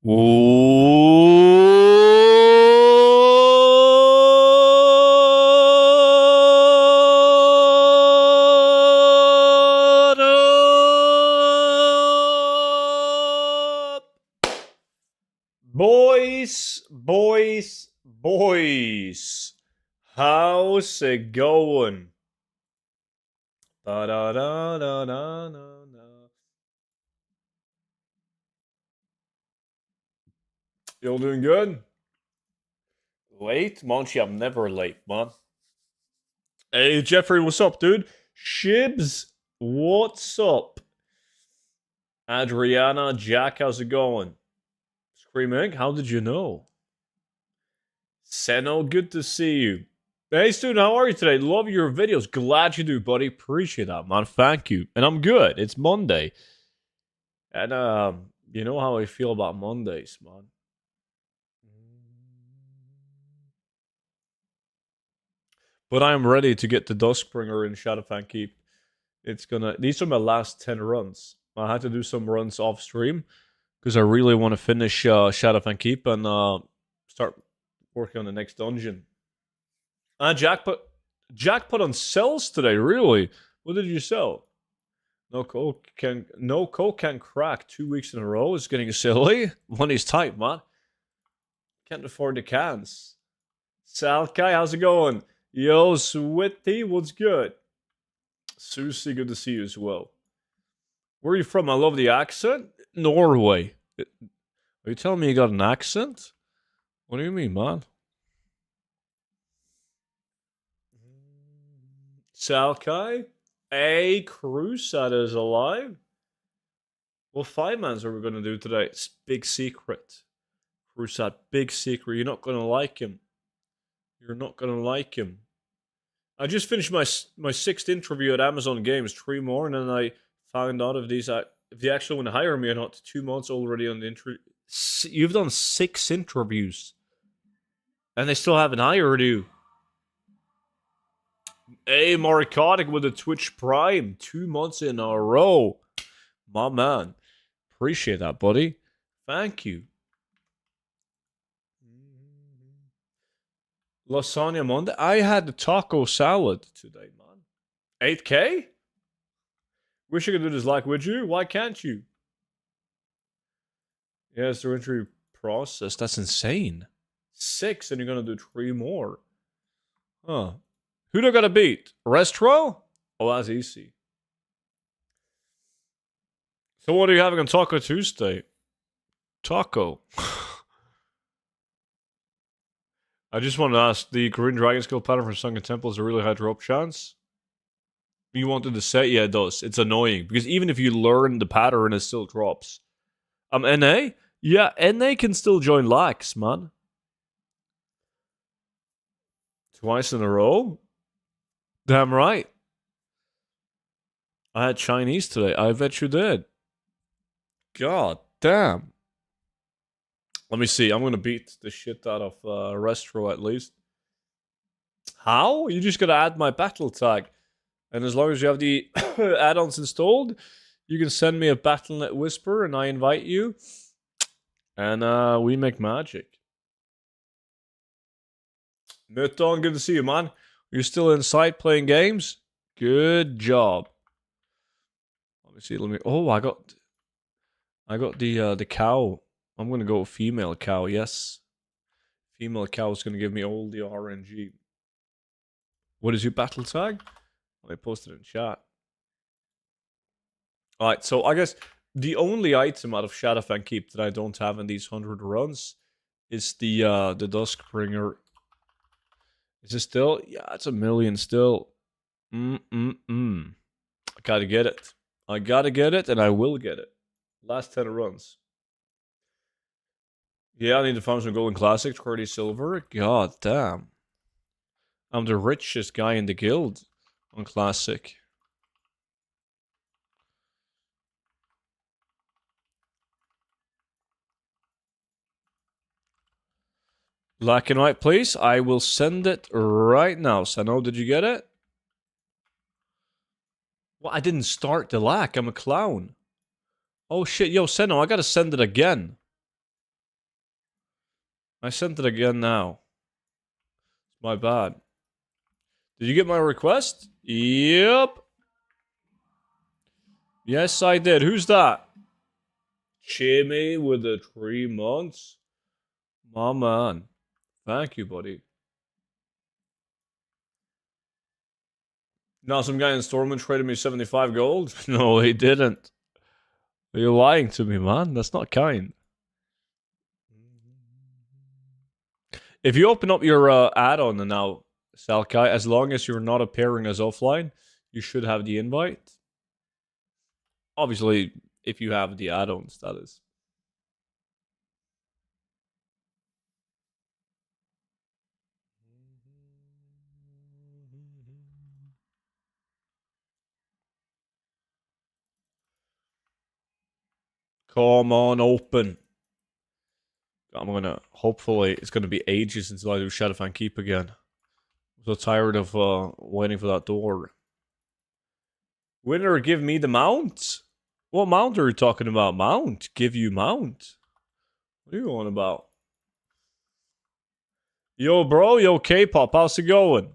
What up? Boys. How's it going? Da-da-da-da-da-da-da. You all doing good? Late? Monchi, I'm never late, man. Hey, Jeffrey, what's up, dude? Shibs, what's up? Adriana, Jack, how's it going? Screaming, how did you know? Seno, good to see you. Hey, student, how are you today? Love your videos. Glad you do, buddy. Appreciate that, man. Thank you. And I'm good. It's Monday. And, you know how I feel about Mondays, man. But I'm ready to get the Duskbringer in Shadowfang Keep. These are my last 10 runs. I had to do some runs off stream because I really want to finish Shadowfang Keep and start working on the next dungeon. Jack put on sells today, really? What did you sell? No coke can crack 2 weeks in a row. It's getting silly. Money's tight, man. Can't afford the cans. Salkai, how's it going? Yo, Sweaty, what's good? Susie, good to see you as well. Where are you from? I love the accent. Norway. Are you telling me you got an accent? What do you mean, man? Salkai? A Crusade is alive? What 5-mans are we going to do today? It's big secret. Crusade, big secret. You're not going to like him. You're not going to like him. I just finished my 6th interview at Amazon Games. 3 more, and then I found out if they actually want to hire me or not. 2 months already on the interview. You've done 6 interviews. And they still haven't hired you. Hey, Marikotic with the Twitch Prime. 2 months in a row. My man. Appreciate that, buddy. Thank you. Lasagna Monday. I had the taco salad today, man. 8K? Wish I could do this like with you. Why can't you? Yeah, it's the entry process. That's insane. 6 and you're gonna do 3 more. Huh. Who do I gotta beat? Restro? Oh, that's easy. So what are you having on Taco Tuesday? Taco. I just want to ask, the Green Dragon skill pattern for Sunken Temple is a really high drop chance? You wanted to say? Yeah, it does. It's annoying, because even if you learn the pattern, it still drops. NA? Yeah, NA can still join Lax, man. Twice in a row? Damn right. I had Chinese today. I bet you did. God damn. Let me see. I'm going to beat the shit out of Restro at least. How? You just got to add my battle tag. And as long as you have the add-ons installed, you can send me a Battle.net Whisper and I invite you. And we make magic. Muton, good to see you, man. You're still inside playing games? Good job. Let me see. Oh, I got the cow. I'm gonna go female cow. Yes, female cow is gonna give me all the RNG. What is your battle tag? I posted it in chat. All right, so I guess the only item out of Shadowfang Keep that I don't have in these 100 runs is the Duskbringer. Is it still? Yeah, it's 1 million still. I gotta get it. I gotta get it, and I will get it. Last 10 runs. Yeah, I need to farm some golden classic, 30 silver. God damn. I'm the richest guy in the guild on classic. Black and white, please. I will send it right now. Sano, did you get it? Well, I didn't start the lack. I'm a clown. Oh shit, yo, Seno, I gotta send it again. I sent it again now. My bad. Did you get my request? Yep. Yes, I did. Who's that? Jimmy with the 3 months? My man. Thank you, buddy. Now some guy in Stormwind traded me 75 gold? No, he didn't. You're lying to me, man. That's not kind. If you open up your add-on now, Salkai, as long as you're not appearing as offline, you should have the invite. Obviously, if you have the add-ons, that is. Come on, open. I'm gonna, hopefully, it's gonna be ages until I do Shadowfang Keep again. I'm so tired of waiting for that door. Winner, give me the mount? What mount are you talking about? Mount? Give you mount? What are you on about? Yo, bro. Yo, K-pop. How's it going?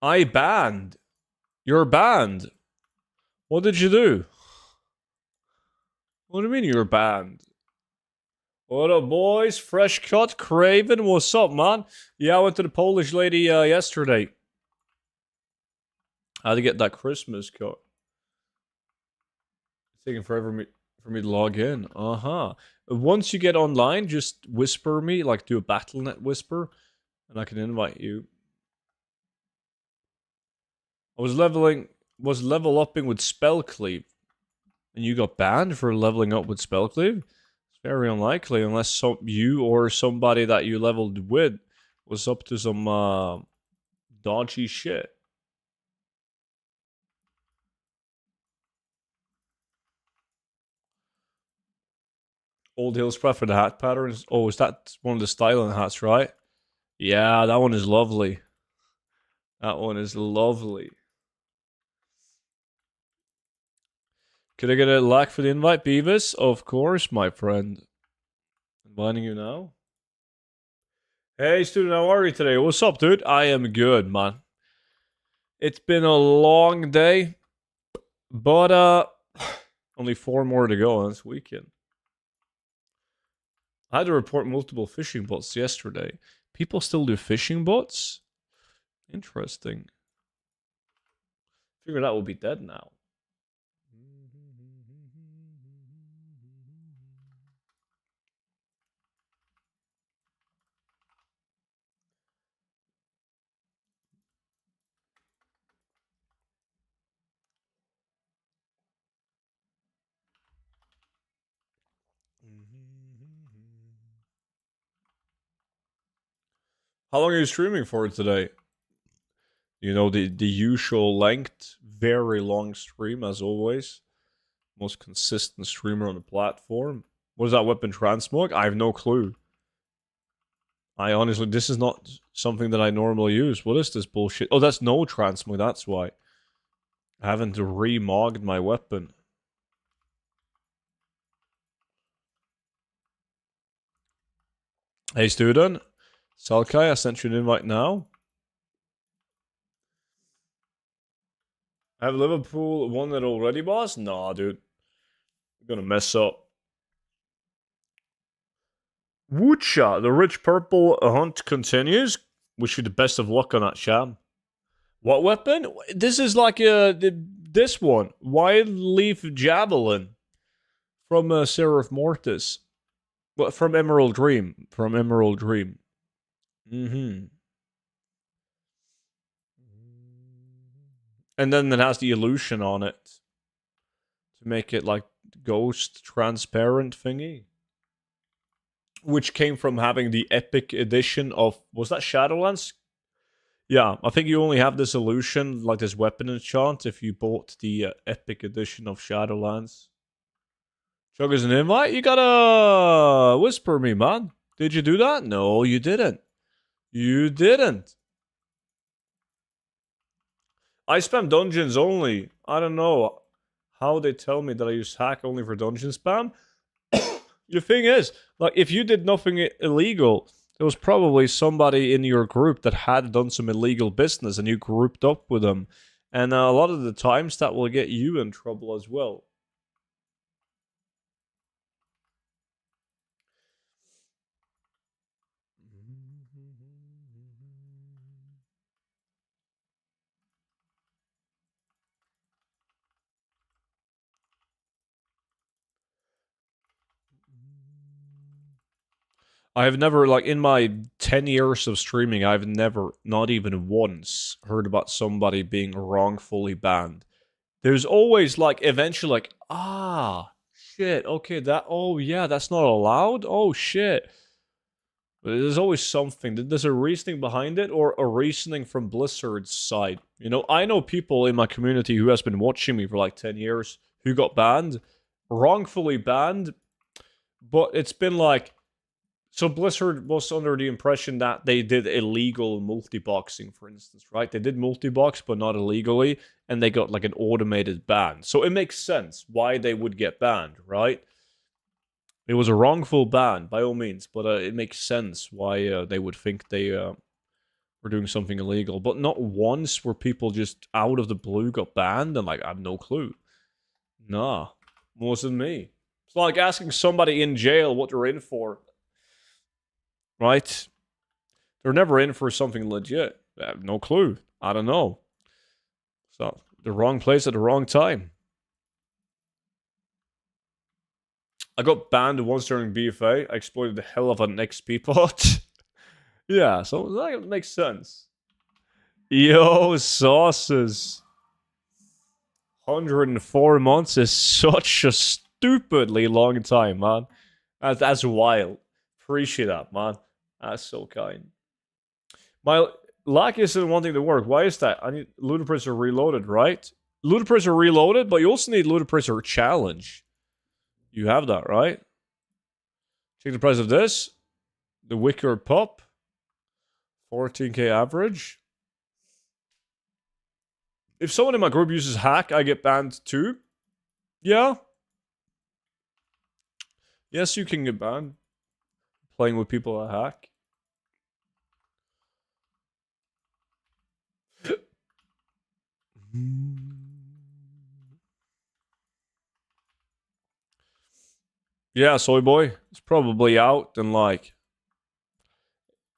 I banned. You're banned. What did you do? What do you mean you're banned? What up, boys? Fresh cut, Craven. What's up, man? Yeah, I went to the Polish lady yesterday. I had to get that Christmas cut. It's taking forever for me to log in. Once you get online, just whisper me, like do a BattleNet whisper, and I can invite you. I was level upping with spell cleave, and you got banned for leveling up with spell cleave. It's very unlikely, unless you or somebody that you leveled with was up to some dodgy shit. Old Hills prefer the hat patterns. Oh, is that one of the styling hats, right? Yeah, that one is lovely. That one is lovely. Could I get a like for the invite, Beavis? Of course, my friend. Inviting you now. Hey, student, how are you today? What's up, dude? I am good, man. It's been a long day, but only 4 more to go on this weekend. I had to report multiple fishing bots yesterday. People still do fishing bots? Interesting. Figure that will be dead now. How long are you streaming for today? You know, the usual length. Very long stream, as always. Most consistent streamer on the platform. What is that weapon, transmog? I have no clue. I honestly, this is not something that I normally use. What is this bullshit? Oh, that's no transmog, that's why. I haven't remogged my weapon. Hey, student. Salkai, I sent you an invite now. I have Liverpool won it already, boss? Nah, dude. I'm gonna mess up. Woocha, the rich purple hunt continues. Wish you the best of luck on that, Sham. What weapon? This is like this one. Wild Leaf Javelin. From Seraph Mortis. What, from Emerald Dream. From Emerald Dream. And then it has the illusion on it. To make it like ghost transparent thingy. Which came from having the epic edition of... Was that Shadowlands? Yeah, I think you only have this illusion, like this weapon enchant, if you bought the epic edition of Shadowlands. Chug is an invite? You gotta whisper me, man. Did you do that? No, you didn't. You didn't. I spam dungeons only. I don't know how they tell me that I use hack only for dungeon spam. The thing is, like, if you did nothing illegal, there was probably somebody in your group that had done some illegal business and you grouped up with them. And a lot of the times that will get you in trouble as well. I have never, like, in my 10 years of streaming, I've never, not even once, heard about somebody being wrongfully banned. There's always, like, eventually, like, shit, okay, oh, yeah, that's not allowed? Oh, shit. But there's always something. There's a reasoning behind it, or a reasoning from Blizzard's side. You know, I know people in my community who has been watching me for, like, 10 years, who got banned, wrongfully banned, but it's been, like, so Blizzard was under the impression that they did illegal multi-boxing, for instance, right? They did multi-box, but not illegally, and they got like an automated ban. So it makes sense why they would get banned, right? It was a wrongful ban, by all means, but it makes sense why they would think they were doing something illegal. But not once where people just out of the blue got banned, and like, I have no clue. Nah, wasn't me. It's like asking somebody in jail what they're in for. Right? They're never in for something legit. I have no clue. I don't know. So, the wrong place at the wrong time. I got banned once during BFA. I exploited the hell of an XP pot. Yeah, so that makes sense. Yo, sauces. 104 months is such a stupidly long time, man. That's wild. Appreciate that, man. That's so kind. My lack isn't wanting to work. Why is that? I need Ludicrous Reloaded, right? Ludicrous Reloaded, but you also need Ludicrous Challenge. You have that, right? Check the price of this. The Wicker Pup. 14k average. If someone in my group uses hack, I get banned too. Yeah. Yes, you can get banned. Playing with people that hack. Yeah, Soy Boy. It's probably out in like,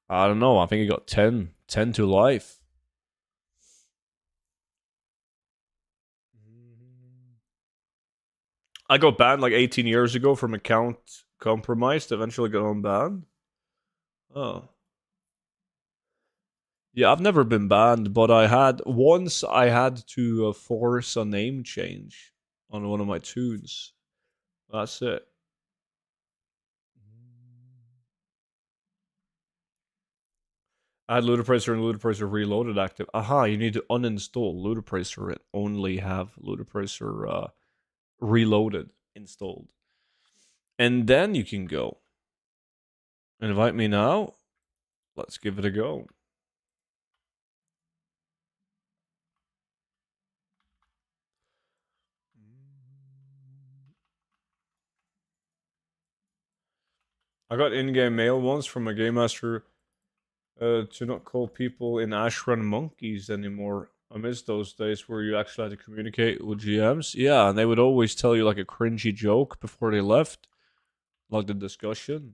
I don't know, I think he got 10 to life. I got banned like 18 years ago from account compromised, eventually got unbanned. Oh. Yeah, I've never been banned, but I had to force a name change on one of my tunes. That's it. I had Ludipracer and Ludipracer Reloaded active. Aha, you need to uninstall Ludipracer and only have Ludipracer Reloaded installed. And then you can go. Invite me now. Let's give it a go. I got in-game mail once from a game master to not call people in Ashrun monkeys anymore. I miss those days where you actually had to communicate with GMs. Yeah, and they would always tell you like a cringy joke before they left. Like the discussion.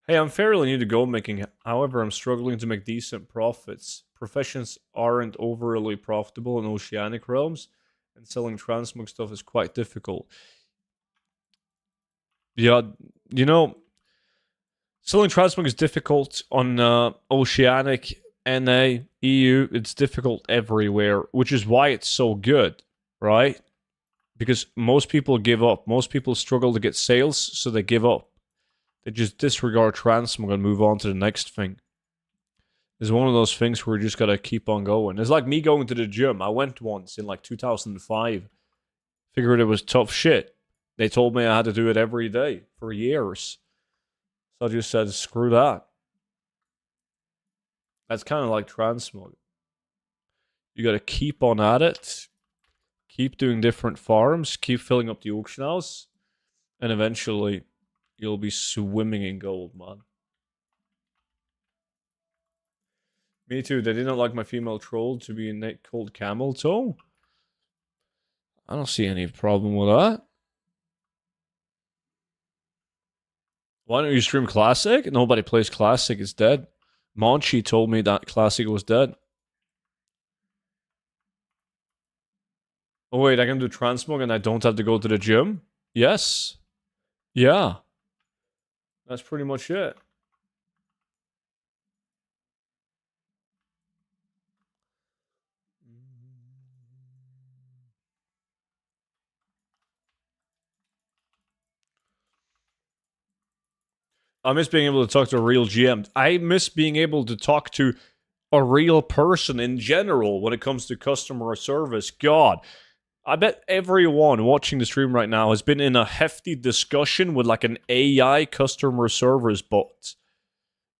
Hey, I'm fairly new to gold making. However, I'm struggling to make decent profits. Professions aren't overly profitable in oceanic realms, and selling transmog stuff is quite difficult. Yeah, you know, selling transmog is difficult on oceanic, NA, EU. It's difficult everywhere, which is why it's so good, right? Because most people give up. Most people struggle to get sales, so they give up. They just disregard transmog and move on to the next thing. It's one of those things where you just gotta keep on going. It's like me going to the gym. I went once in like 2005. Figured it was tough shit. They told me I had to do it every day for years. So I just said, screw that. That's kind of like transmog. You gotta keep on at it. Keep doing different farms. Keep filling up the auction house. And eventually, you'll be swimming in gold, man. Me too. They didn't like my female troll to be called camel toe. I don't see any problem with that. Why don't you stream Classic? Nobody plays Classic. It's dead. Monchi told me that Classic was dead. Oh wait, I can do transmog and I don't have to go to the gym? Yes. Yeah. That's pretty much it. I miss being able to talk to a real GM. I miss being able to talk to a real person in general when it comes to customer service. God, I bet everyone watching the stream right now has been in a hefty discussion with like an AI customer service bot.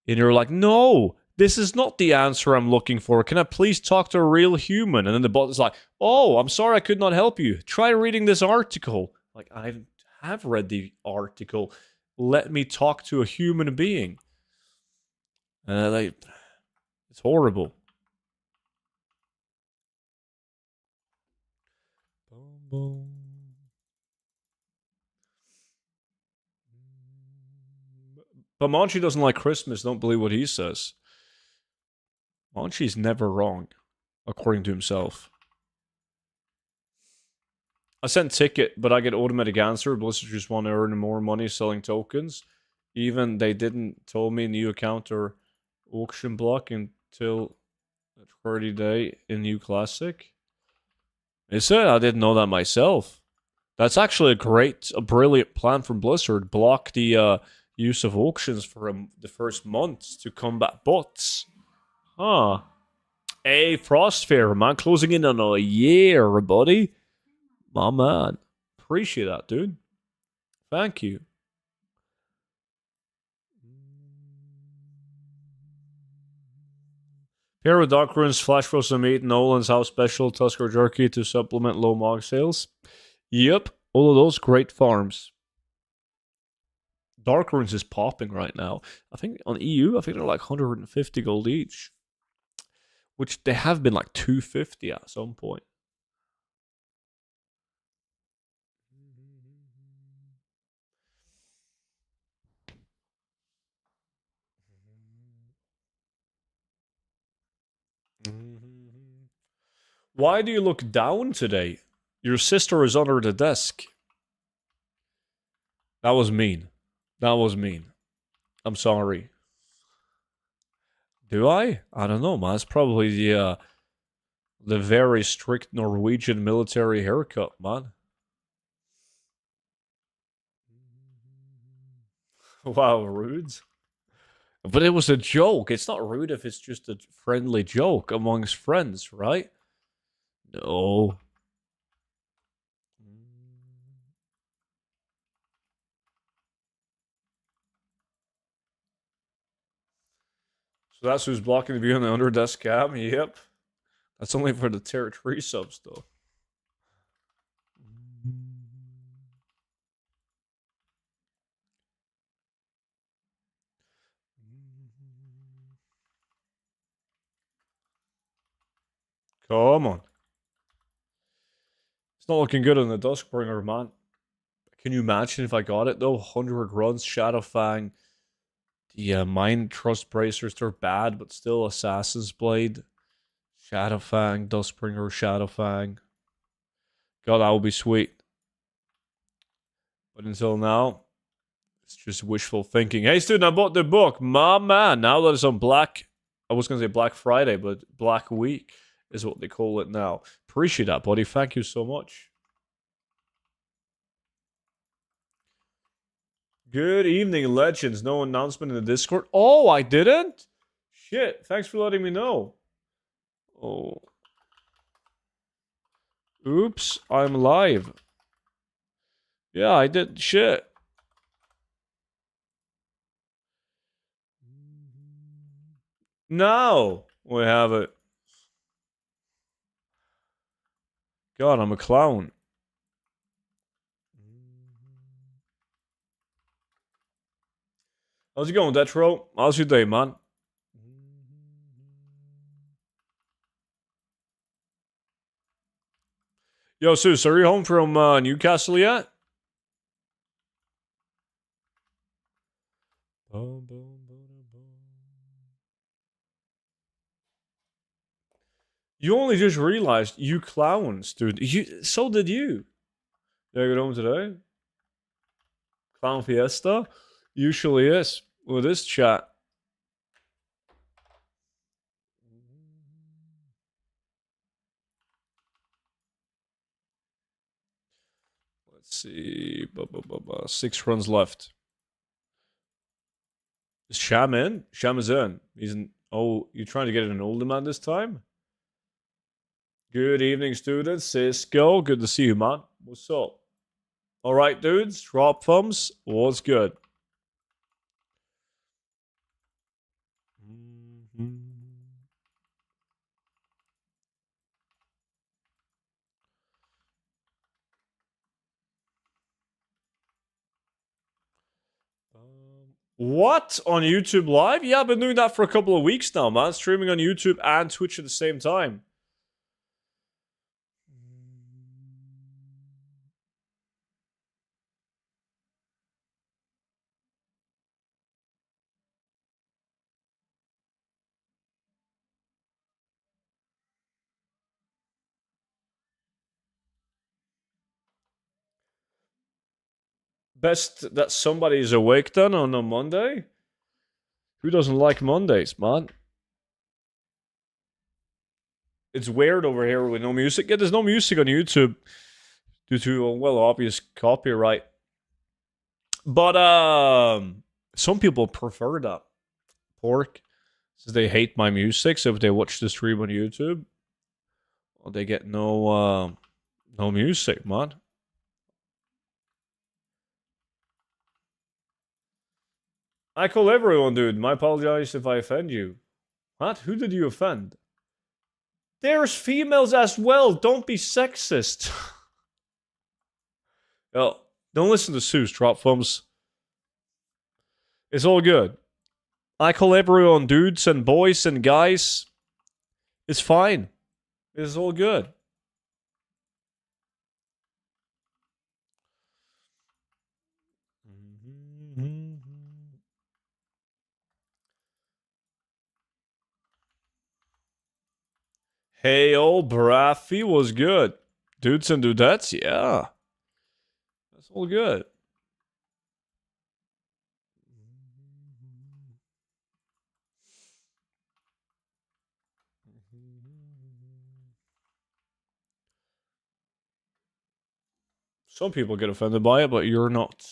And you're like, no, this is not the answer I'm looking for. Can I please talk to a real human? And then the bot is like, oh, I'm sorry I could not help you. Try reading this article. Like, I have read the article. Let me talk to a human being. It's horrible. But Monchi doesn't like Christmas. Don't believe what he says. Monchi's never wrong, according to himself. I sent ticket, but I get automatic answer. Blizzard just want to earn more money selling tokens. Even they didn't tell me new account or auction block until 30 day in new classic. Is it? I didn't know that myself. That's actually a brilliant plan from Blizzard. Block the use of auctions for the first month to combat bots. Huh. Hey, Frostfair, man. Closing in on a year, buddy. My man. Appreciate that, dude. Thank you. Here with Dark Runes, Flash Frozen Meat, Nolan's House Special, Tusker Jerky to supplement low mog sales. Yep, all of those great farms. Dark Runes is popping right now. I think on EU, I think they're like 150 gold each. Which they have been like 250 at some point. Why do you look down today? Your sister is under the desk. That was mean. That was mean. I'm sorry. Do I? I don't know, man. It's probably the very strict Norwegian military haircut, man. Wow, rude. But it was a joke. It's not rude if it's just a friendly joke amongst friends, right? No. So that's who's blocking the view on the underdesk cam? Yep. That's only for the tier 3 subs, though. Come on. It's not looking good on the Duskbringer, man. Can you imagine if I got it, though? 100 runs, Shadowfang. The Mind Trust Bracers, they're bad, but still Assassin's Blade. Shadowfang, Duskbringer, Shadowfang. God, that would be sweet. But until now, it's just wishful thinking. Hey, student, I bought the book. My man, now that it's on Black... I was going to say Black Friday, but Black Week is what they call it now. Appreciate that, buddy. Thank you so much. Good evening, legends. No announcement in the Discord. Oh, I didn't? Shit. Thanks for letting me know. Oh. Oops. I'm live. Yeah, I did. Shit. Now we have it. God, I'm a clown. How's it going, Detro? How's your day, man? Yo, Sus, are you home from Newcastle yet? You only just realized, you clowns, dude. So did you. Did I get home today? Clown Fiesta? Usually is. With this chat. Let's see. 6 runs left. Is Sham in? Sham is in. He's in. Oh, you're trying to get an older man this time? Good evening, students. Cisco. Good to see you, man. What's up? Alright, dudes. Drop thumbs. What's good? What? On YouTube Live? Yeah, I've been doing that for a couple of weeks now, man. Streaming on YouTube and Twitch at the same time. Best that somebody is awake then on a Monday? Who doesn't like Mondays, man? It's weird over here with no music. Yeah, there's no music on YouTube due to, well, obvious copyright. But some people prefer that. Pork. Since they hate my music, so if they watch the stream on YouTube, well, they get no music, man. I call everyone, dude. I apologize if I offend you. What? Who did you offend? There's females as well. Don't be sexist. Oh, don't listen to Seuss, drop thumbs. It's all good. I call everyone dudes and boys and guys. It's fine. It's all good. Hey, old Braffy was good. Dudes and dudettes, yeah. That's all good. Some people get offended by it, but you're not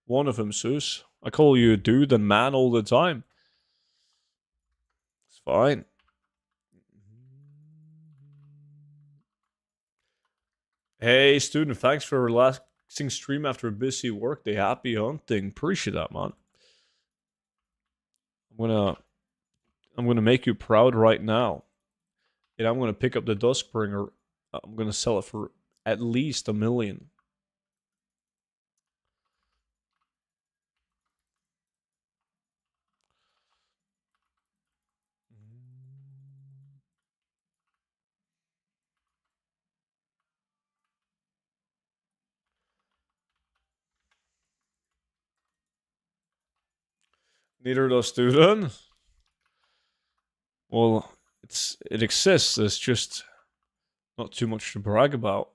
one of them, Seuss. I call you dude and man all the time. It's fine. Hey, student, thanks for a relaxing stream after a busy work day. Happy hunting. Appreciate that, man. I'm gonna make you proud right now. And I'm gonna pick up the Duskbringer. I'm gonna sell it for at least $1 million. Neither does student. Well, it exists. It's just not too much to brag about.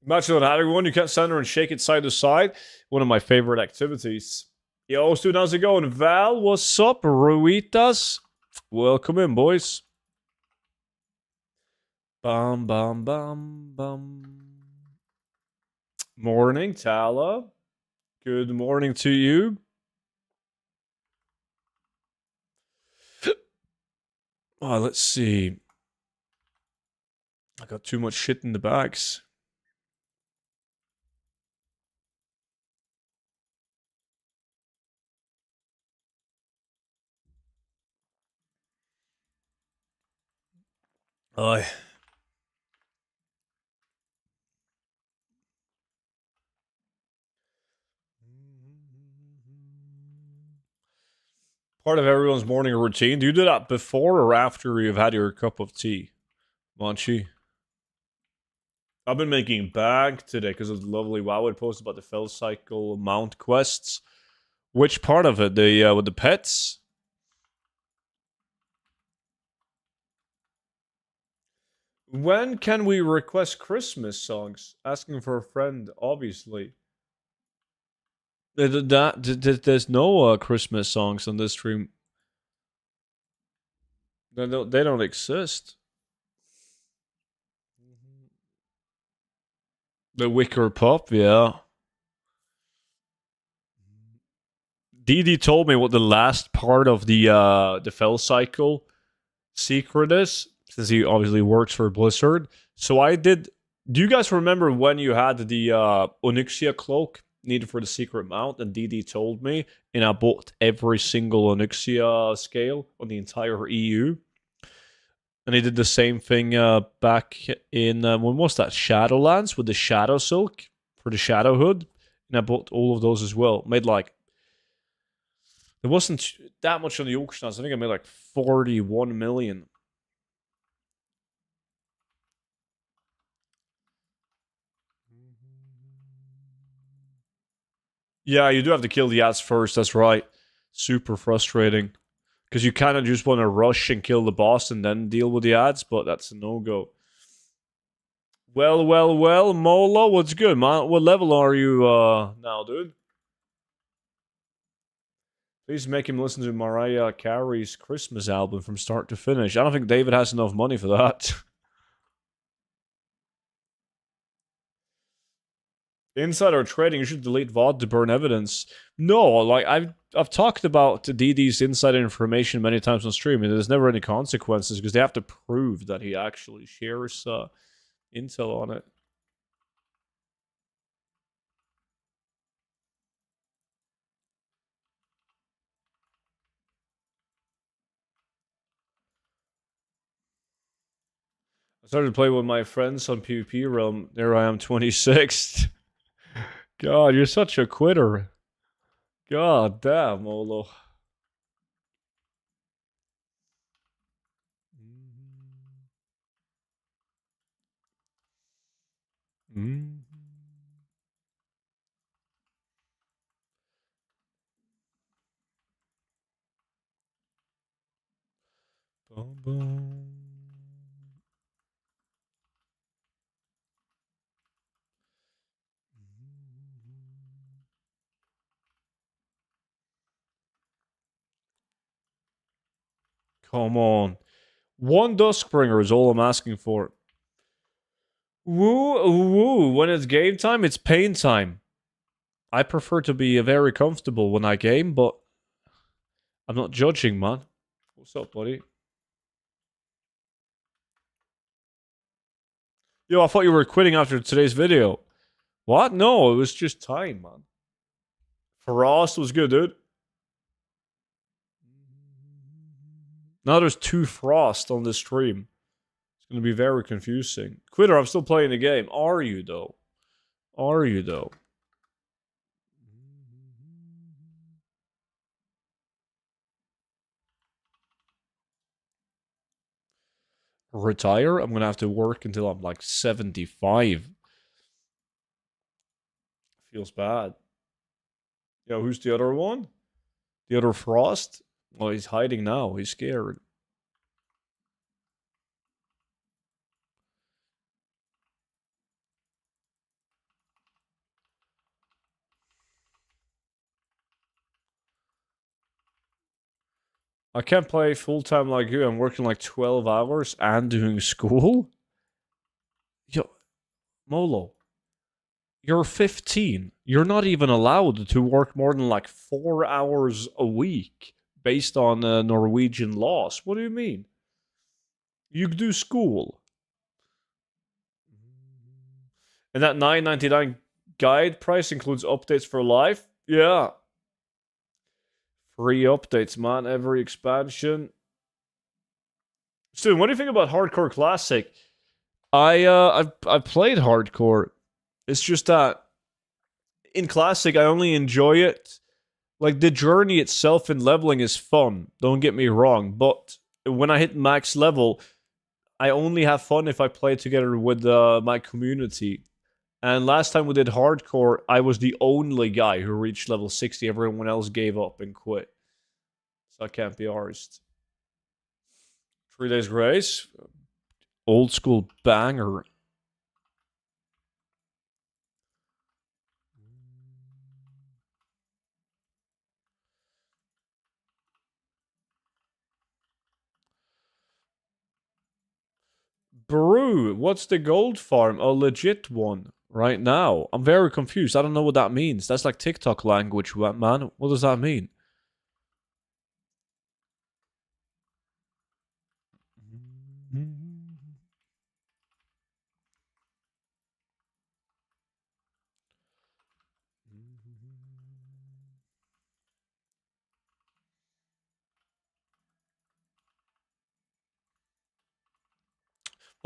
Imagine not having one. You can't stand there and shake it side to side. One of my favorite activities. Yo, student, how's it going? Val, what's up? Ruitas? Welcome in, boys. Bum, bum, bum, bum. Morning, Tala. Good morning to you. Oh, let's see. I got too much shit in the bags. Aye. Part of everyone's morning routine. Do you do that before or after you've had your cup of tea, Monchi? I've been making bank today because of the lovely WoW post about the Fell Cycle mount quests. Which part of it? The with the pets? When can we request Christmas songs? Asking for a friend, obviously. There's no Christmas songs on this stream. They don't exist. The Wicker Pup, yeah. Dee told me what the last part of the Fell Cycle secret is, since he obviously works for Blizzard. So I did. Do you guys remember when you had the Onyxia cloak needed for the secret mount? And Dee told me, and I bought every single Onyxia scale on the entire EU. And he did the same thing back in when was that, Shadowlands, with the Shadow Silk for the Shadow Hood, and I bought all of those as well. Made like, there wasn't that much on the auction house. I think I made like 41 million. Yeah, you do have to kill the ads first. That's right. Super frustrating. Because you kind of just want to rush and kill the boss and then deal with the ads, but that's a no-go. Well, Molo, what's good, man? What level are you now, dude? Please make him listen to Mariah Carey's Christmas album from start to finish. I don't think David has enough money for that. Insider trading, you should delete VOD to burn evidence. No, like I've talked about DD's insider information many times on stream, and there's never any consequences because they have to prove that he actually shares intel on it. I started to play with my friends on PvP Realm. There I am, 26th. God, you're such a quitter. God damn, Olo. Mm. Boom, boom. Come on. One Duskbringer is all I'm asking for. Woo. When it's game time, it's pain time. I prefer to be very comfortable when I game, but I'm not judging, man. What's up, buddy? Yo, I thought you were quitting after today's video. What? No, it was just time, man. Frost was good, dude. Now there's 2 Frost on this stream. It's going to be very confusing. Quitter, I'm still playing the game. Are you, though? Are you, though? Retire? I'm going to have to work until I'm like 75. Feels bad. Yo, who's the other one? The other Frost? Oh, he's hiding now. He's scared. I can't play full-time like you. I'm working like 12 hours and doing school. Yo, Molo, you're 15. You're not even allowed to work more than like 4 hours a week based on Norwegian laws. What do you mean? You do school. And that $9.99 guide price includes updates for life? Yeah. Free updates, man. Every expansion. Stu, what do you think about Hardcore Classic? I've played Hardcore. It's just that in Classic I only enjoy it. Like the journey itself in leveling is fun. Don't get me wrong, but when I hit max level, I only have fun if I play together with my community. And last time we did hardcore, I was the only guy who reached level 60. Everyone else gave up and quit. So I can't be arsed. 3 Days Grace. Old school banger. Brew, what's the gold farm? A legit one right now. I'm very confused. I don't know what that means. That's like TikTok language, man. What does that mean?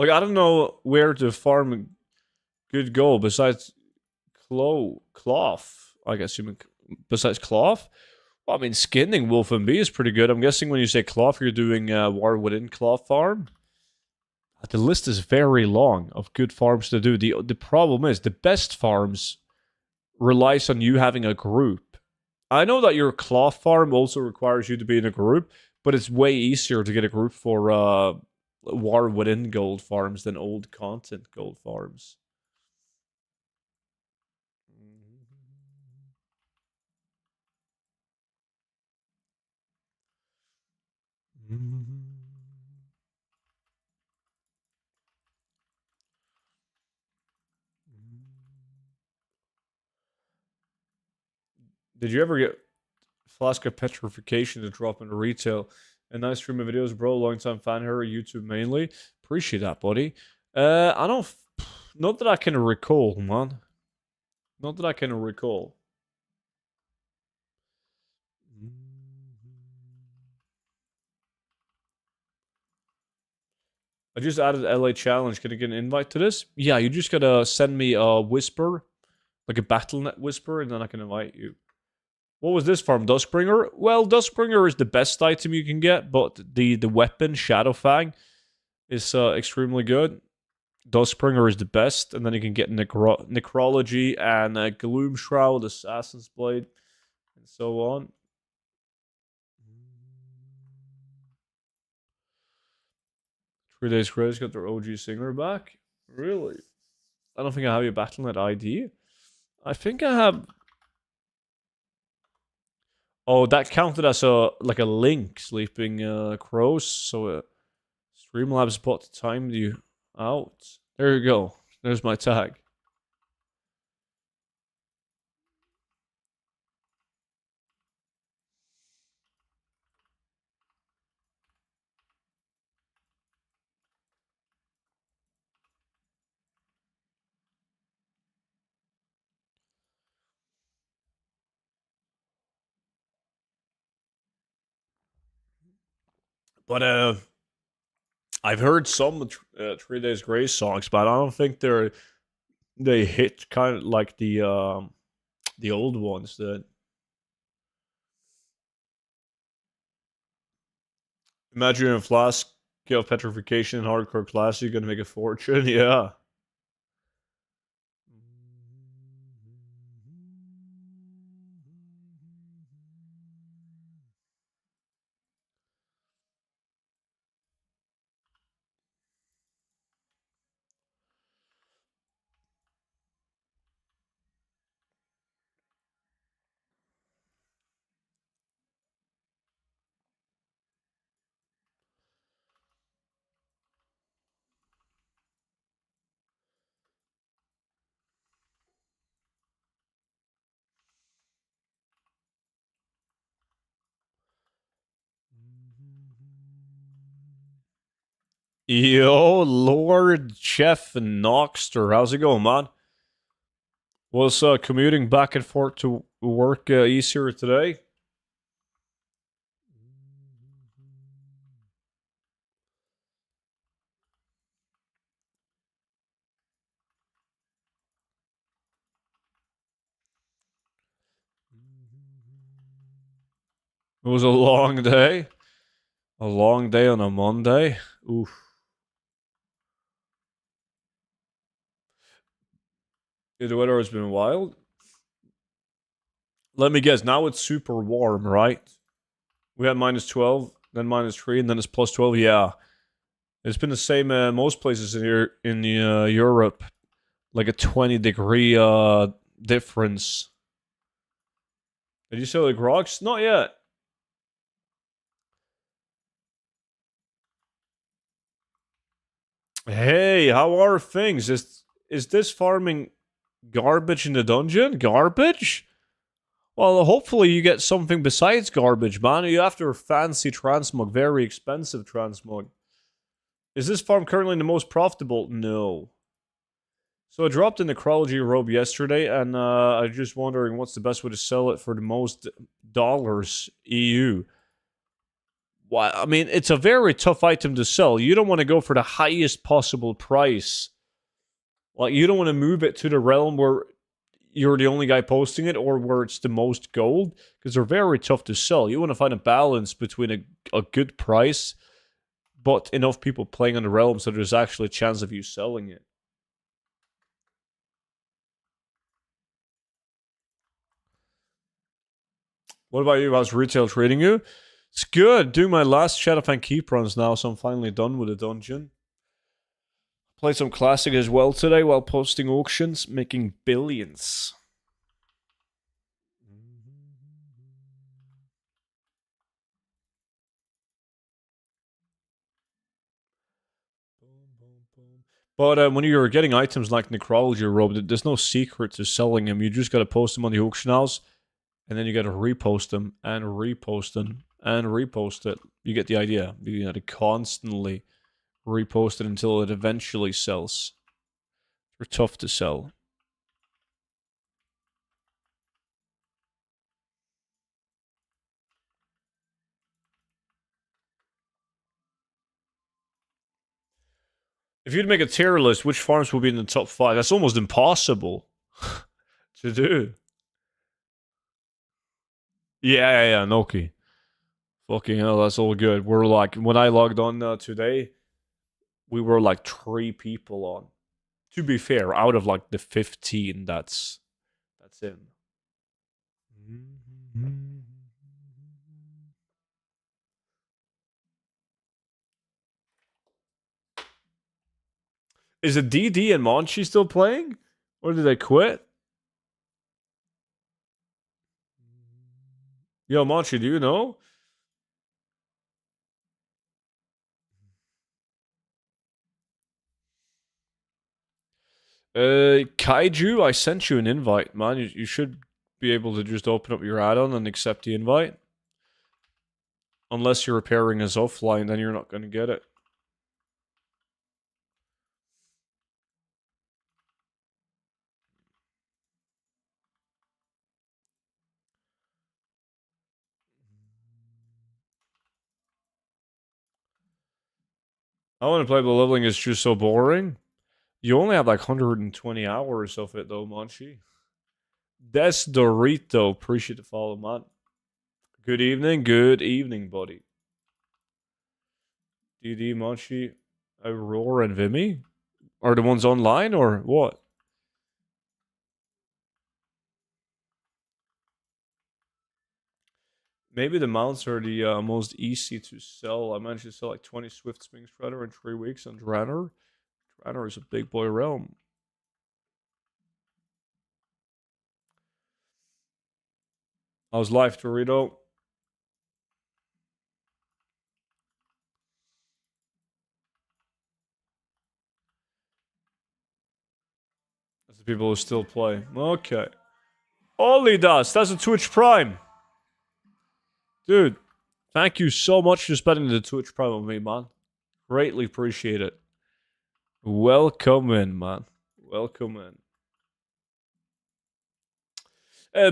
Like, I don't know where to farm could go besides cloth. I guess you mean besides cloth. Well, I mean, skinning wolf and bee is pretty good. I'm guessing when you say cloth, you're doing war within cloth farm. The list is very long of good farms to do. The problem is the best farms relies on you having a group. I know that your cloth farm also requires you to be in a group, but it's way easier to get a group for war within gold farms than old content gold farms. Did you ever get Flask of Petrification to drop into retail? A nice stream of videos, bro. Long time fan here, YouTube mainly. Appreciate that, buddy. I don't. Not that I can recall, man. Not that I can recall. I just added LA Challenge. Can I get an invite to this? Yeah, you just gotta send me a whisper, like a Battle.net whisper, and then I can invite you. What was this farm? Duskbringer? Well, Duskbringer is the best item you can get, but the weapon, Shadowfang, is extremely good. Duskbringer is the best, and then you can get Necrology and Gloom Shroud, Assassin's Blade, and so on. 3 Days Grace got their OG singer back? Really? I don't think I have your Battle.net ID. I think I have. Oh, that counted as a like a link, Sleeping Crows. So Streamlabs bot timed you out. There you go. There's my tag. But I've heard some 3 Days Grace songs, but I don't think they hit kind of like the old ones that. Imagine a Flask of Petrification and Hardcore Classic, you're gonna make a fortune. Yeah. Yo, Lord Chef Noxter, how's it going, man? Was commuting back and forth to work easier today? It was a long day. A long day on a Monday. Oof. Yeah, the weather has been wild. Let me guess. Now it's super warm, right? We had -12, then -3, and then it's +12. Yeah, it's been the same. Most places in here in Europe, like a 20-degree difference. Did you sell the grogs? Not yet. Hey, how are things? Is this farming garbage in the dungeon? Garbage? Well, hopefully you get something besides garbage, man. You after fancy transmog, very expensive transmog. Is this farm currently the most profitable? No. So I dropped in the necrology robe yesterday, and I'm just wondering what's the best way to sell it for the most dollars EU. Well, I mean, it's a very tough item to sell. You don't want to go for the highest possible price. Like, you don't want to move it to the realm where you're the only guy posting it or where it's the most gold, because they're very tough to sell. You want to find a balance between a good price, but enough people playing on the realm so there's actually a chance of you selling it. What about you? How's retail treating you? It's good. Doing my last Shadowfang Keep runs now, so I'm finally done with the dungeon. Played some classic as well today while posting auctions, making billions. But when you're getting items like Necrology Robe, there's no secret to selling them. You just gotta post them on the auction house, and then you gotta repost them, and repost them, and repost it. You get the idea. You gotta constantly repost it until it eventually sells. They're tough to sell. If you'd make a tier list, which farms would be in the top 5? That's almost impossible to do. Yeah, Noki. Fucking hell, that's all good. We're like, when I logged on today, we were like 3 people on. To be fair, out of like the 15, that's in. Is it DD and Monchi still playing? Or did they quit? Yo, Monchi, do you know? Kaiju, I sent you an invite, man. You should be able to just open up your add-on and accept the invite. Unless you're repairing as offline, then you're not going to get it. I want to play, but leveling is just so boring. You only have like 120 hours of it, though, Monchi. Des Dorito, appreciate the follow, man. Good evening, buddy. DD, Monchi, Aurora, and Vimy? Are the ones online, or what? Maybe the mounts are the most easy to sell. I managed to sell like 20 Swift Swing Shredder in 3 weeks on Draenor. Draenor is a big boy realm. How's life, Dorito? That's the people who still play. Okay. Only Dust, that's a Twitch Prime. Dude, thank you so much for spending the Twitch Prime with me, man. Greatly appreciate it. Welcome in, man. Welcome in.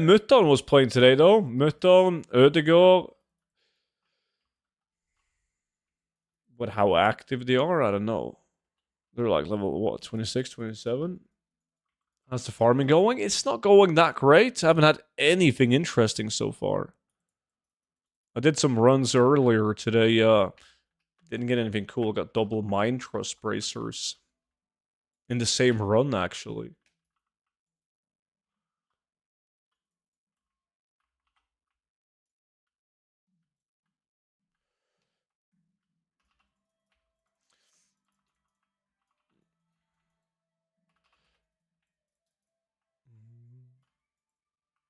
Mutton was playing today, though. Mutton, Ødegaard. But how active they are, I don't know. They're like level, what, 26, 27? How's the farming going? It's not going that great. I haven't had anything interesting so far. I did some runs earlier today. Didn't get anything cool. Got double mind trust bracers in the same run, actually.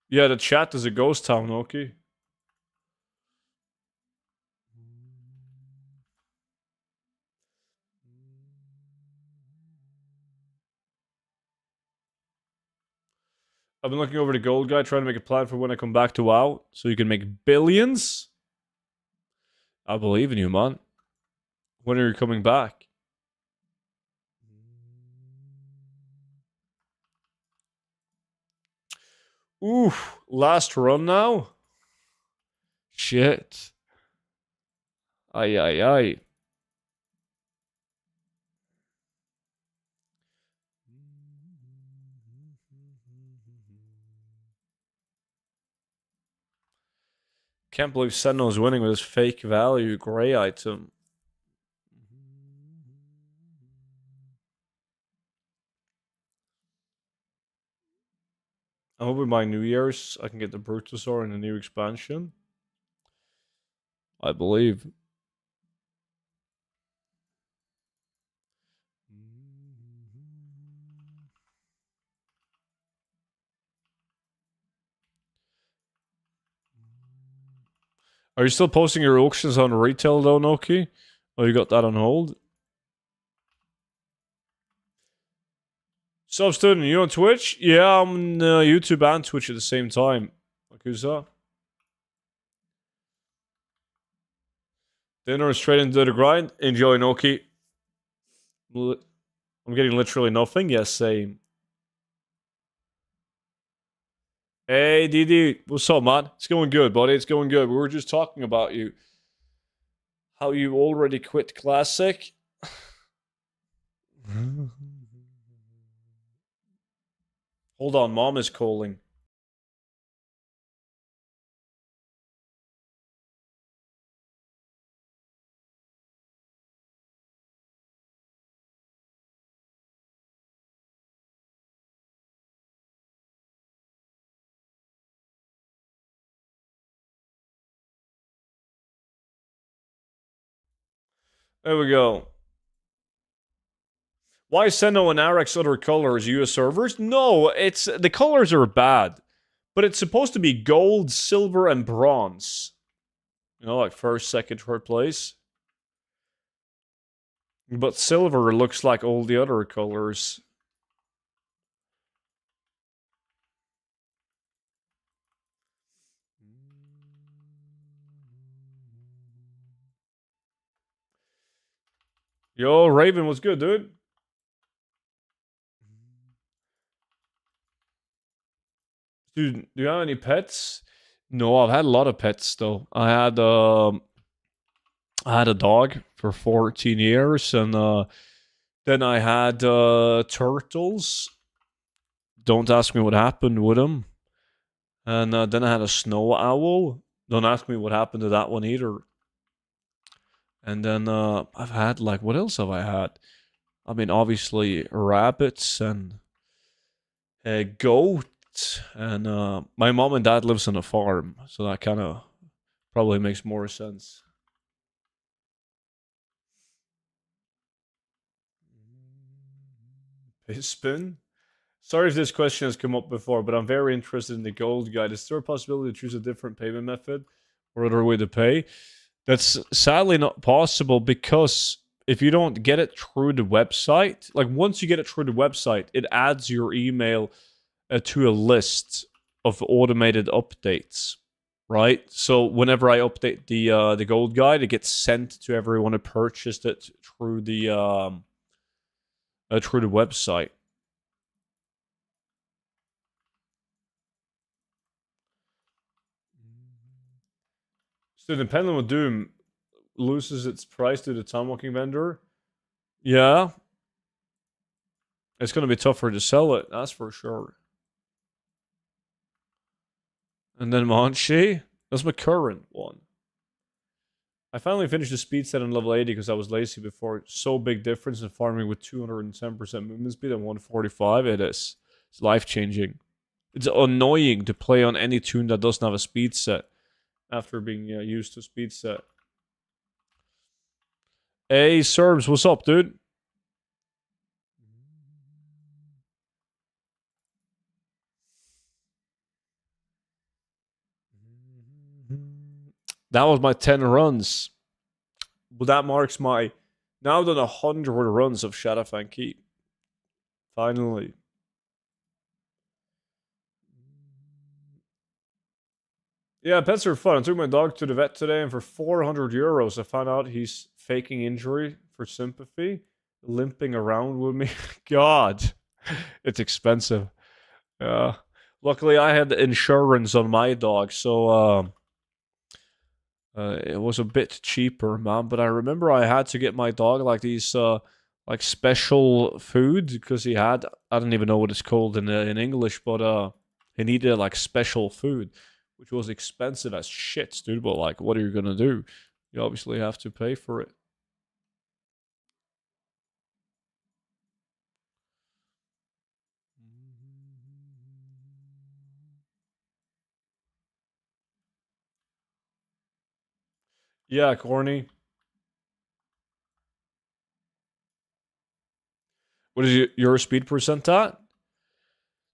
Yeah, the chat is a ghost town, okay? I've been looking over the gold guy, trying to make a plan for when I come back to WoW, so you can make billions. I believe in you, man. When are you coming back? Oof, last run now? Shit. Ay, ay, ay. Can't believe Sentinel's winning with his fake value gray item. I'm hoping by New Year's I can get the Brutosaur in the new expansion. I believe. Are you still posting your auctions on retail though, Noki? Oh, you got that on hold? Sup, student? You on Twitch? Yeah, I'm on YouTube and Twitch at the same time. Who's that? Dinner is straight into the grind. Enjoy, Noki. I'm getting literally nothing. Yes, same. Hey, DD. What's up, man? It's going good, buddy. It's going good. We were just talking about you. How you already quit Classic. Hold on, Mom is calling. There we go. Why Seno and Arex other colors? US servers? No, it's the colors are bad, but it's supposed to be gold, silver, and bronze. You know, like first, second, third place. But silver looks like all the other colors. Yo, Raven, what's good, dude? Dude, do you have any pets? No, I've had a lot of pets though. I had a dog for 14 years, and then I had turtles. Don't ask me what happened with them. And then I had a snow owl. Don't ask me what happened to that one either. And then I've had, like, what else have I had? I mean, obviously rabbits and a goat. And my mom and dad lives on a farm, so that kind of probably makes more sense. Spin? Sorry if this question has come up before, but I'm very interested in the gold guide. Is there a possibility to choose a different payment method or other way to pay? That's sadly not possible, because if you don't get it through the website, like once you get it through the website, it adds your email to a list of automated updates, right? So whenever I update the gold guide, it gets sent to everyone who purchased it through the website. So the Pendulum of Doom loses its price to the Time Walking vendor. Yeah. It's going to be tougher to sell it, that's for sure. And then Monchi, that's my current one. I finally finished the speed set on level 80 because I was lazy before. So big difference in farming with 210% movement speed and 145. It is. It's life-changing. It's annoying to play on any tune that doesn't have a speed set after being used to speed set. Hey, Serbs, what's up, dude? That was my 10 runs. But that marks my... Now I've done 100 runs of Shadowfang Keep. Finally. Yeah, pets are fun. I took my dog to the vet today, and for 400 euros, I found out he's faking injury for sympathy, limping around with me. God, it's expensive. Luckily, I had insurance on my dog, so it was a bit cheaper, man. But I remember I had to get my dog like these like special food because he had, I don't even know what it's called in English, but he needed like special food, which was expensive as shit, dude. But like, what are you gonna do? You obviously have to pay for it. Yeah, corny. What is your speed percent at?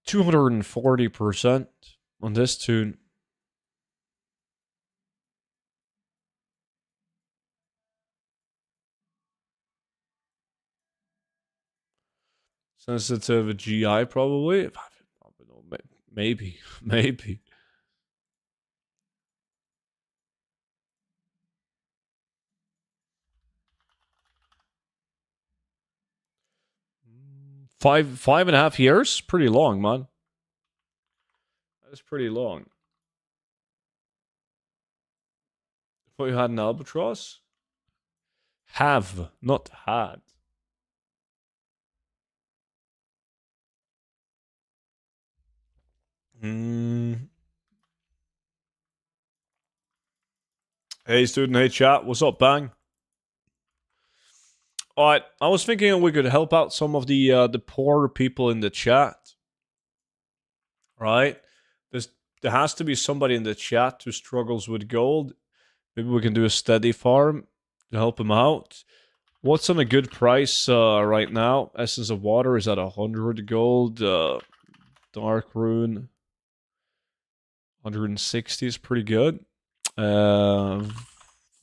240% on this tune. Sensitive GI probably. Maybe, maybe. 5.5 years. Pretty long, man. That's pretty long. I thought you had an albatross. Have, not had. Mm. Hey, student. Hey, chat. What's up, Bang? All right. I was thinking we could help out some of the poor people in the chat. Right? There has to be somebody in the chat who struggles with gold. Maybe we can do a steady farm to help him out. What's on a good price right now? Essence of Water is at 100 gold. Dark Rune, 160 is pretty good.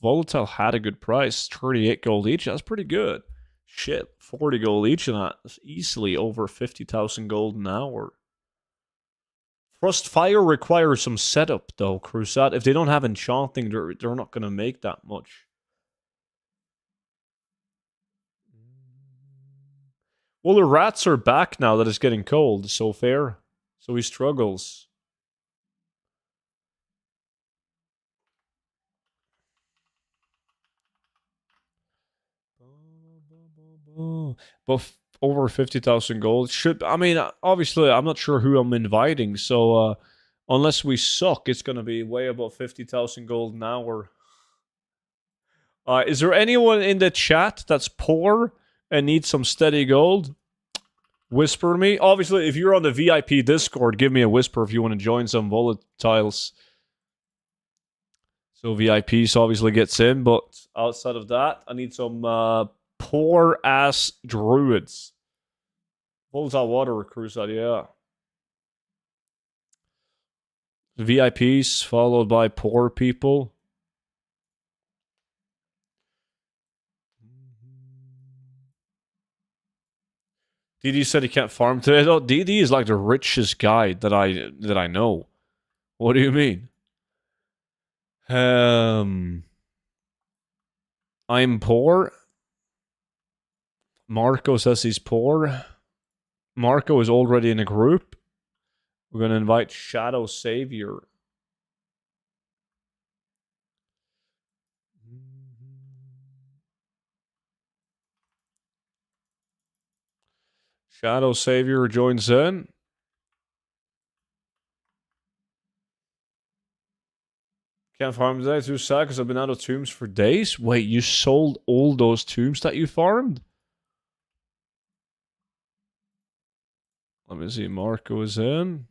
Volatile had a good price, 38 gold each. That's pretty good. Shit, 40 gold each, and that's easily over 50,000 gold an hour. Frostfire requires some setup, though, Crusade. If they don't have enchanting, they're not going to make that much. Well, the rats are back now that it's getting cold, so fair. So he struggles. But over 50,000 gold should... I mean, obviously, I'm not sure who I'm inviting, so unless we suck, it's going to be way above 50,000 gold an hour. Is there anyone in the chat that's poor and needs some steady gold? Whisper me. Obviously, if you're on the VIP Discord, give me a whisper if you want to join some volatiles. So VIPs obviously gets in, but outside of that, I need some poor ass druids. Volatile water crusade, yeah. VIPs followed by poor people. DD said he can't farm today. Oh, DD is like the richest guy that I know. What do you mean? I'm poor. Marco says he's poor. Marco is already in a group. We're gonna invite Shadow Savior. Shadow Savior joins in. Can't farm today, too sad because I've been out of tombs for days. Wait, you sold all those tombs that you farmed? Let me see, Marco is in.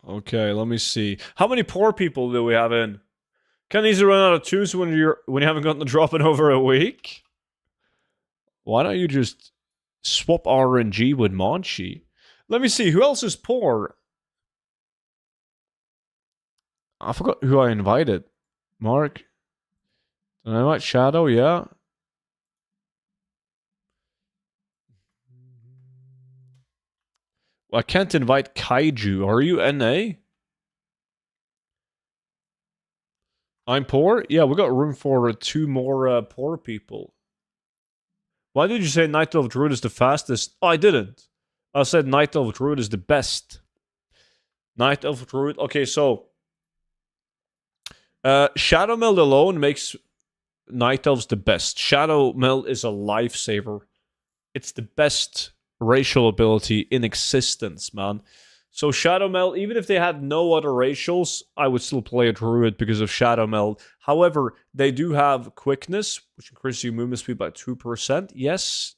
Okay, let me see. How many poor people do we have in? Can easily run out of tombs when you haven't gotten the drop in over a week? Why don't you just swap RNG with Monchi? Let me see, who else is poor? I forgot who I invited. Mark? Did I invite Shadow? Yeah. I can't invite Kaiju. Are you NA? I'm poor? Yeah, we got room for 2 more poor people. Why did you say Night Elf Druid is the fastest? Oh, I didn't. I said Night Elf Druid is the best. Night Elf Druid. Okay, so Shadow Meld alone makes Night Elves the best. Shadow Meld is a lifesaver. It's the best racial ability in existence, man. So Shadow Meld, even if they had no other racials, I would still play a Druid because of Shadow Meld. However, they do have quickness, which increases your movement speed by 2%. Yes,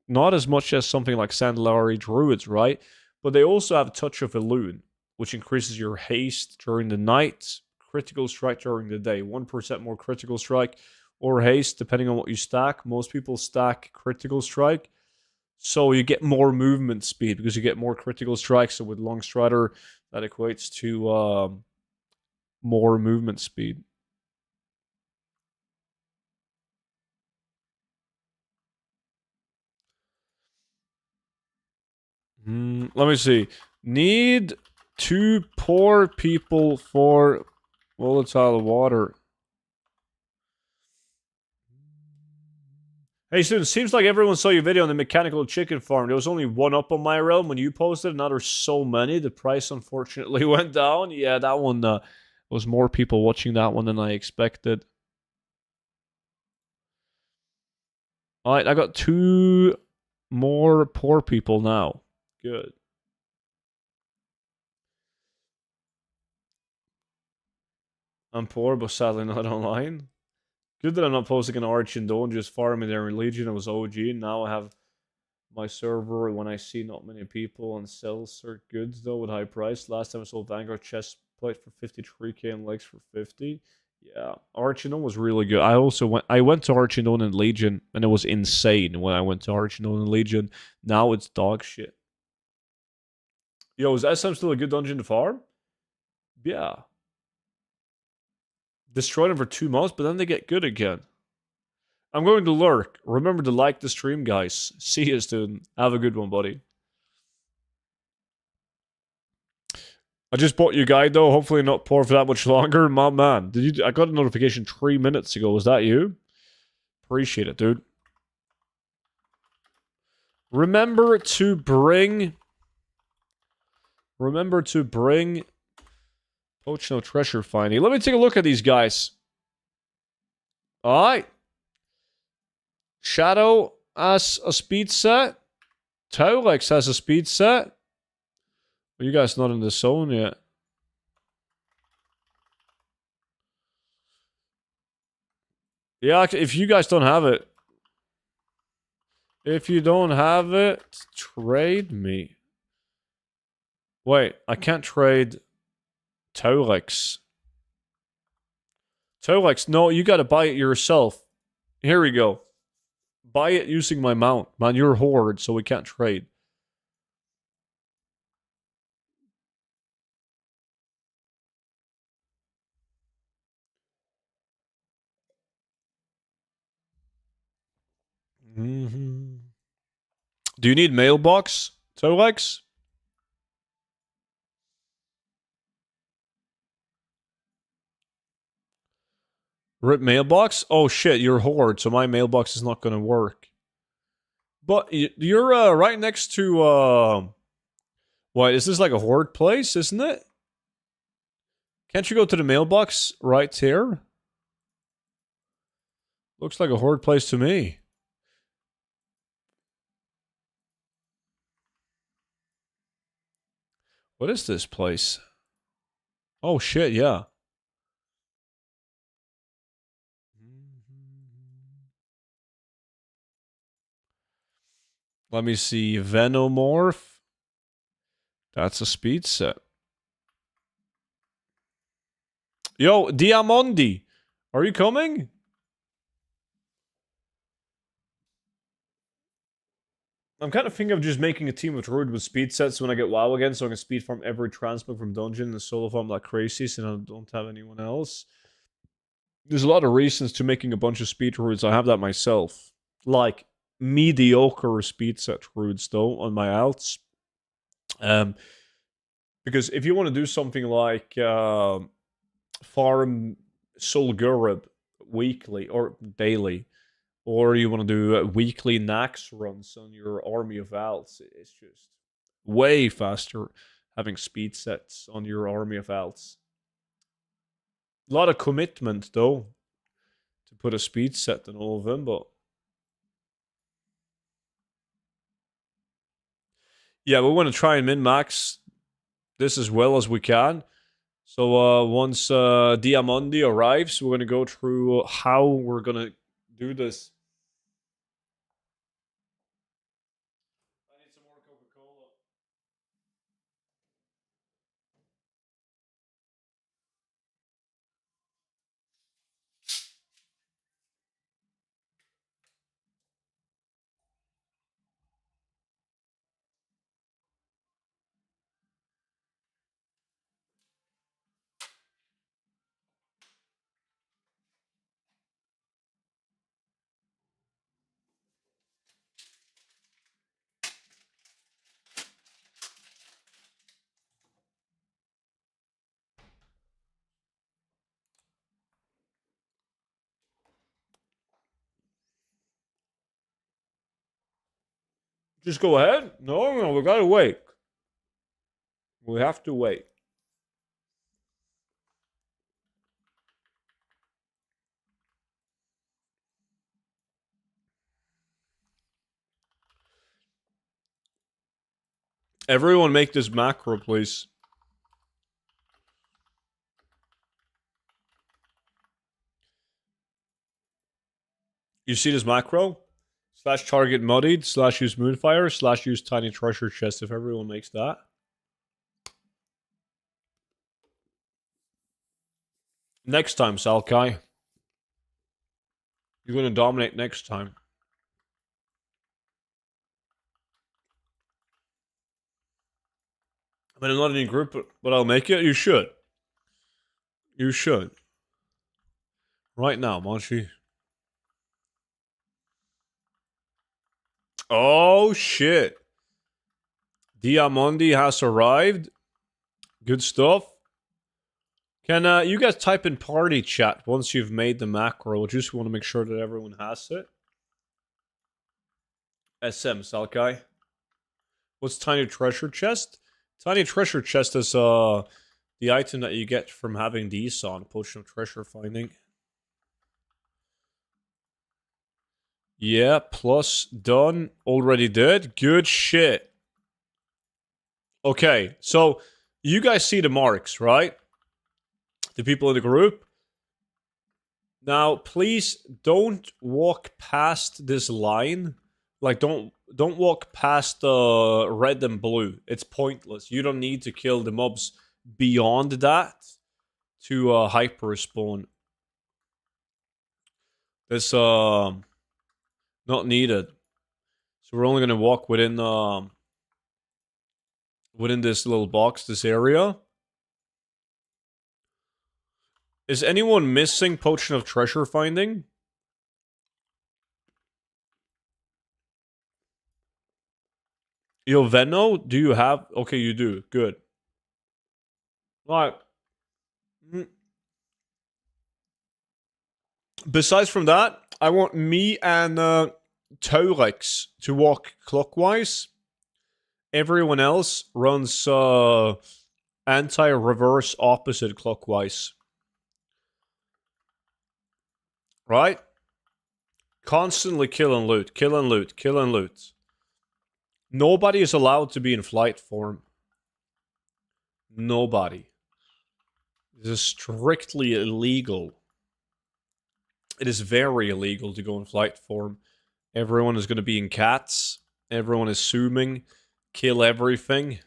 not as much as something like Sandalari Druids, right? But they also have Touch of Elune, which increases your haste during the night, critical strike during the day. 1% more critical strike or haste, depending on what you stack. Most people stack critical strike. So you get more movement speed because you get more critical strikes. So with Long Strider, that equates to more movement speed. Let me see. Need 2 poor people for volatile water. Hey, students, seems like everyone saw your video on the mechanical chicken farm. There was only one up on my realm when you posted. Now there's so many. The price, unfortunately, went down. Yeah, that one was more people watching that one than I expected. Alright, I got 2 more poor people now. Good. I'm poor, but sadly not online. Good that I'm not posting an Arch and Dawn, just farming there in Legion. It was OG. Now I have my server when I see not many people and sell certain goods though with high price. Last time I sold Vanguard chest plate for 53k and legs for 50. Yeah, Archidon was really good. I went to Archidon and Legion and it was insane when I went to Archidon and Legion. Now it's dog shit. Yo, is SM still a good dungeon to farm? Yeah. Destroy them for 2 months, but then they get good again. I'm going to lurk. Remember to like the stream, guys. See you, student. Have a good one, buddy. I just bought your guide, though. Hopefully not poor for that much longer. My man, did you? I got a notification 3 minutes ago. Was that you? Appreciate it, dude. Remember to bring... Poach no treasure finding. Let me take a look at these guys. Alright. Shadow has a speed set. Taulex has a speed set. Are you guys not in the zone yet? Yeah, if you guys don't have it. If you don't have it, trade me. Wait, I can't trade Taulex. Taulex, no, you gotta buy it yourself. Here we go. Buy it using my mount. Man, you're a horde, so we can't trade. Mm-hmm. Do you need mailbox, Taulex? Rip mailbox? Oh shit, you're a horde, so my mailbox is not gonna work. But you're right next to what is this, like a horde place, isn't it? Can't you go to the mailbox right here? Looks like a horde place to me. What is this place? Oh shit, yeah. Let me see. Venomorph. That's a speed set. Yo, Diamondi. Are you coming? I'm kind of thinking of just making a team of Druid with speed sets when I get WoW again, so I can speed farm every transmog from dungeon and solo farm like crazy since I don't have anyone else. There's a lot of reasons to making a bunch of speed Druids. I have that myself. Like, mediocre speed set Druids, though, on my alts. Because if you want to do something like farm Solgurub weekly or daily, or you want to do weekly Nax runs on your army of alts, it's just way faster having speed sets on your army of alts. A lot of commitment, though, to put a speed set on all of them, but yeah, we want to try and min-max this as well as we can. So once Diamondi arrives, we're going to go through how we're going to do this. I need some more Coca-Cola. Just go ahead? No, we gotta wait. We have to wait. Everyone make this macro, please. You see this macro? Slash target muddied, slash use moonfire, slash use tiny treasure chest if everyone makes that. Next time, Salkai. You're gonna dominate next time. I mean, I'm not in any group, but I'll make it. You should. You should. Right now, Monchi. Oh, shit. Diamondi has arrived. Good stuff. Can you guys type in party chat once you've made the macro? Just want to make sure that everyone has it. SM, Salkai. What's Tiny Treasure Chest? Tiny Treasure Chest is the item that you get from having these on Potion of Treasure Finding. Yeah, plus done. Already did. Good shit. Okay, so you guys see the marks, right? The people in the group. Now, please don't walk past this line. Like, don't walk past the red and blue. It's pointless. You don't need to kill the mobs beyond that to hyper respawn. It's not needed. So we're only gonna walk within this little box, this area. Is anyone missing Potion of Treasure Finding? Yo, Venno, do you have? Okay, you do. Good. Alright. Besides from that, I want me and Torex to walk clockwise. Everyone else runs anti-reverse opposite clockwise. Right? Constantly kill and loot, kill and loot, kill and loot. Nobody is allowed to be in flight form. Nobody. This is strictly illegal. It is very illegal to go in flight form. Everyone is going to be in cats. Everyone is zooming. Kill everything.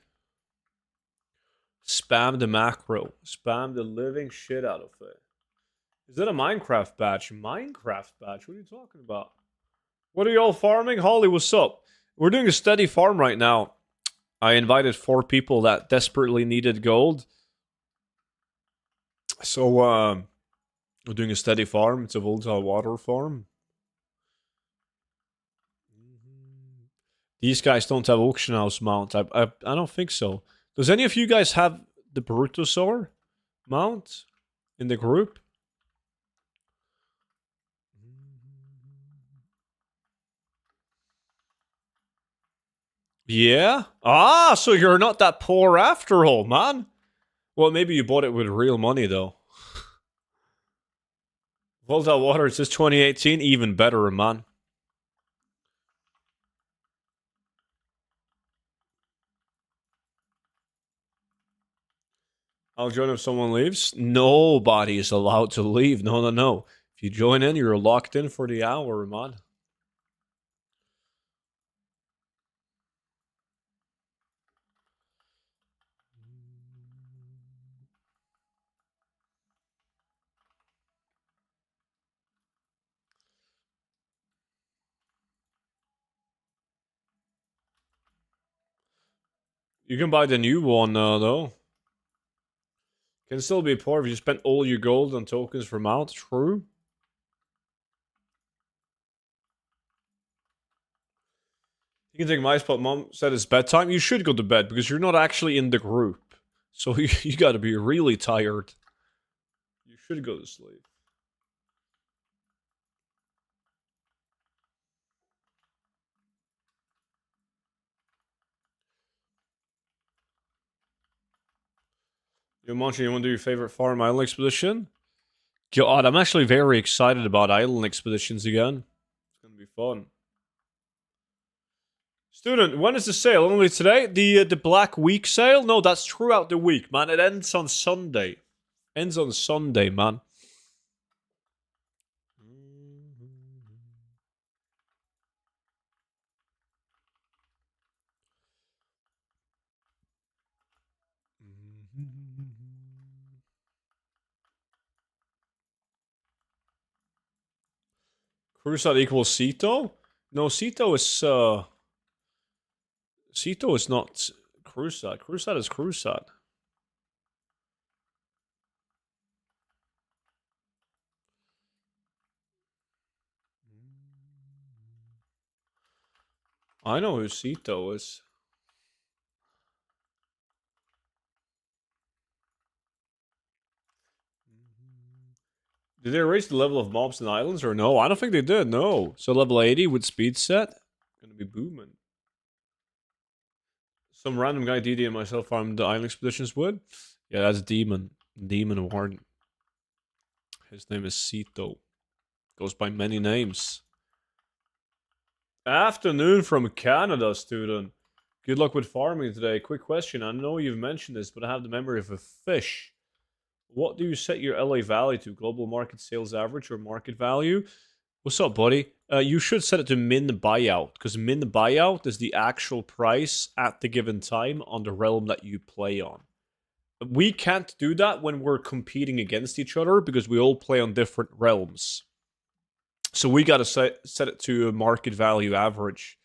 Spam the macro. Spam the living shit out of it. Is that a Minecraft badge? Minecraft badge? What are you talking about? What are y'all farming? Holly, what's up? We're doing a steady farm right now. I invited 4 people that desperately needed gold. So, we're doing a steady farm. It's a volatile water farm. These guys don't have auction house mount. I don't think so. Does any of you guys have the Brutosaur mount in the group? Yeah? Ah, so you're not that poor after all, man. Well, maybe you bought it with real money, though. Volatile Water, it says 2018. Even better, man. I'll join if someone leaves. Nobody is allowed to leave. No, no, no. If you join in, you're locked in for the hour, man. You can buy the new one, though. Can still be poor if you spent all your gold on tokens for mount. True. You can take my spot. Mom said it's bedtime. You should go to bed because you're not actually in the group. So you gotta be really tired. You should go to sleep. Yo, Monty, you want to do your favorite farm island expedition? God, I'm actually very excited about island expeditions again. It's gonna be fun. Student, when is the sale? Only today? The Black Week sale? No, that's throughout the week, man. It ends on Sunday. Ends on Sunday, man. Crusade equals Cito? No, Cito is not Crusade. Crusade is Crusade. I know who Cito is. Did they raise the level of mobs and islands or no? I don't think they did, no. So level 80 with speed set? Gonna be booming. Some random guy DD and myself farmed the island expeditions would? Yeah, that's Demon. Demon Warden. His name is Cito. Goes by many names. Afternoon from Canada, student. Good luck with farming today. Quick question. I know you've mentioned this, but I have the memory of a fish. What do you set your LA value to? Global market sales average or market value? What's up, buddy? You should set it to min buyout, because min buyout is the actual price at the given time on the realm that you play on. We can't do that when we're competing against each other because we all play on different realms. So we gotta set it to a market value average.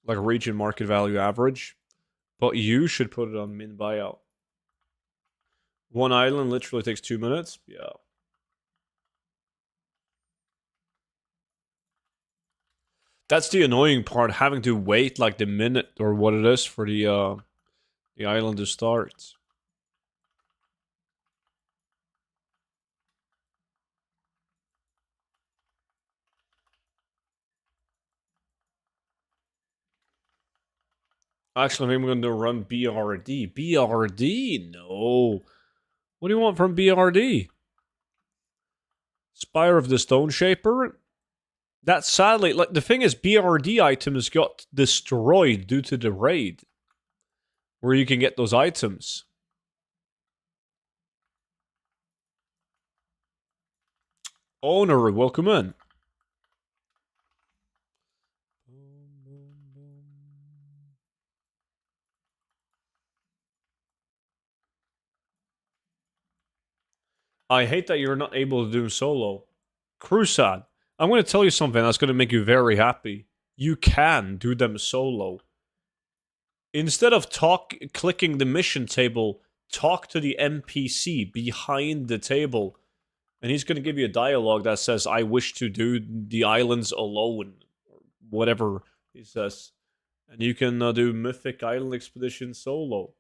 Like a region market value average. But you should put it on min buyout. One island literally takes 2 minutes. Yeah. That's the annoying part, having to wait like the minute or what it is for the island to start. Actually, maybe I'm going to run BRD. BRD? No. What do you want from BRD? Spire of the Stone Shaper? That sadly, like, the thing is, BRD items got destroyed due to the raid. Where you can get those items. Owner, welcome in. I hate that you're not able to do solo. Crusade, I'm going to tell you something that's going to make you very happy. You can do them solo. Instead of clicking the mission table, talk to the NPC behind the table. And he's going to give you a dialogue that says, I wish to do the islands alone. Or whatever he says. And you can do Mythic Island Expedition solo.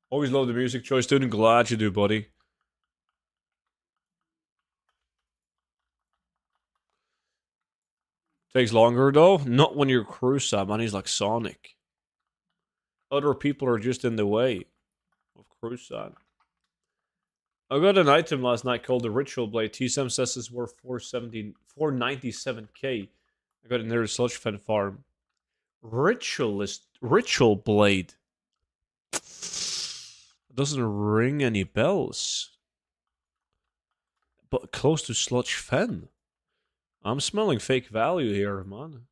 Always love the music choice, dude, and glad you do, buddy. Takes longer, though. Not when you're Crusade, man. He's like Sonic. Other people are just in the way of Crusade. I got an item last night called the Ritual Blade. TSM says it's worth 497k. I got it near the Sludge Fen farm. Ritual Blade. It doesn't ring any bells. But close to Sludge Fen. I'm smelling fake value here, man.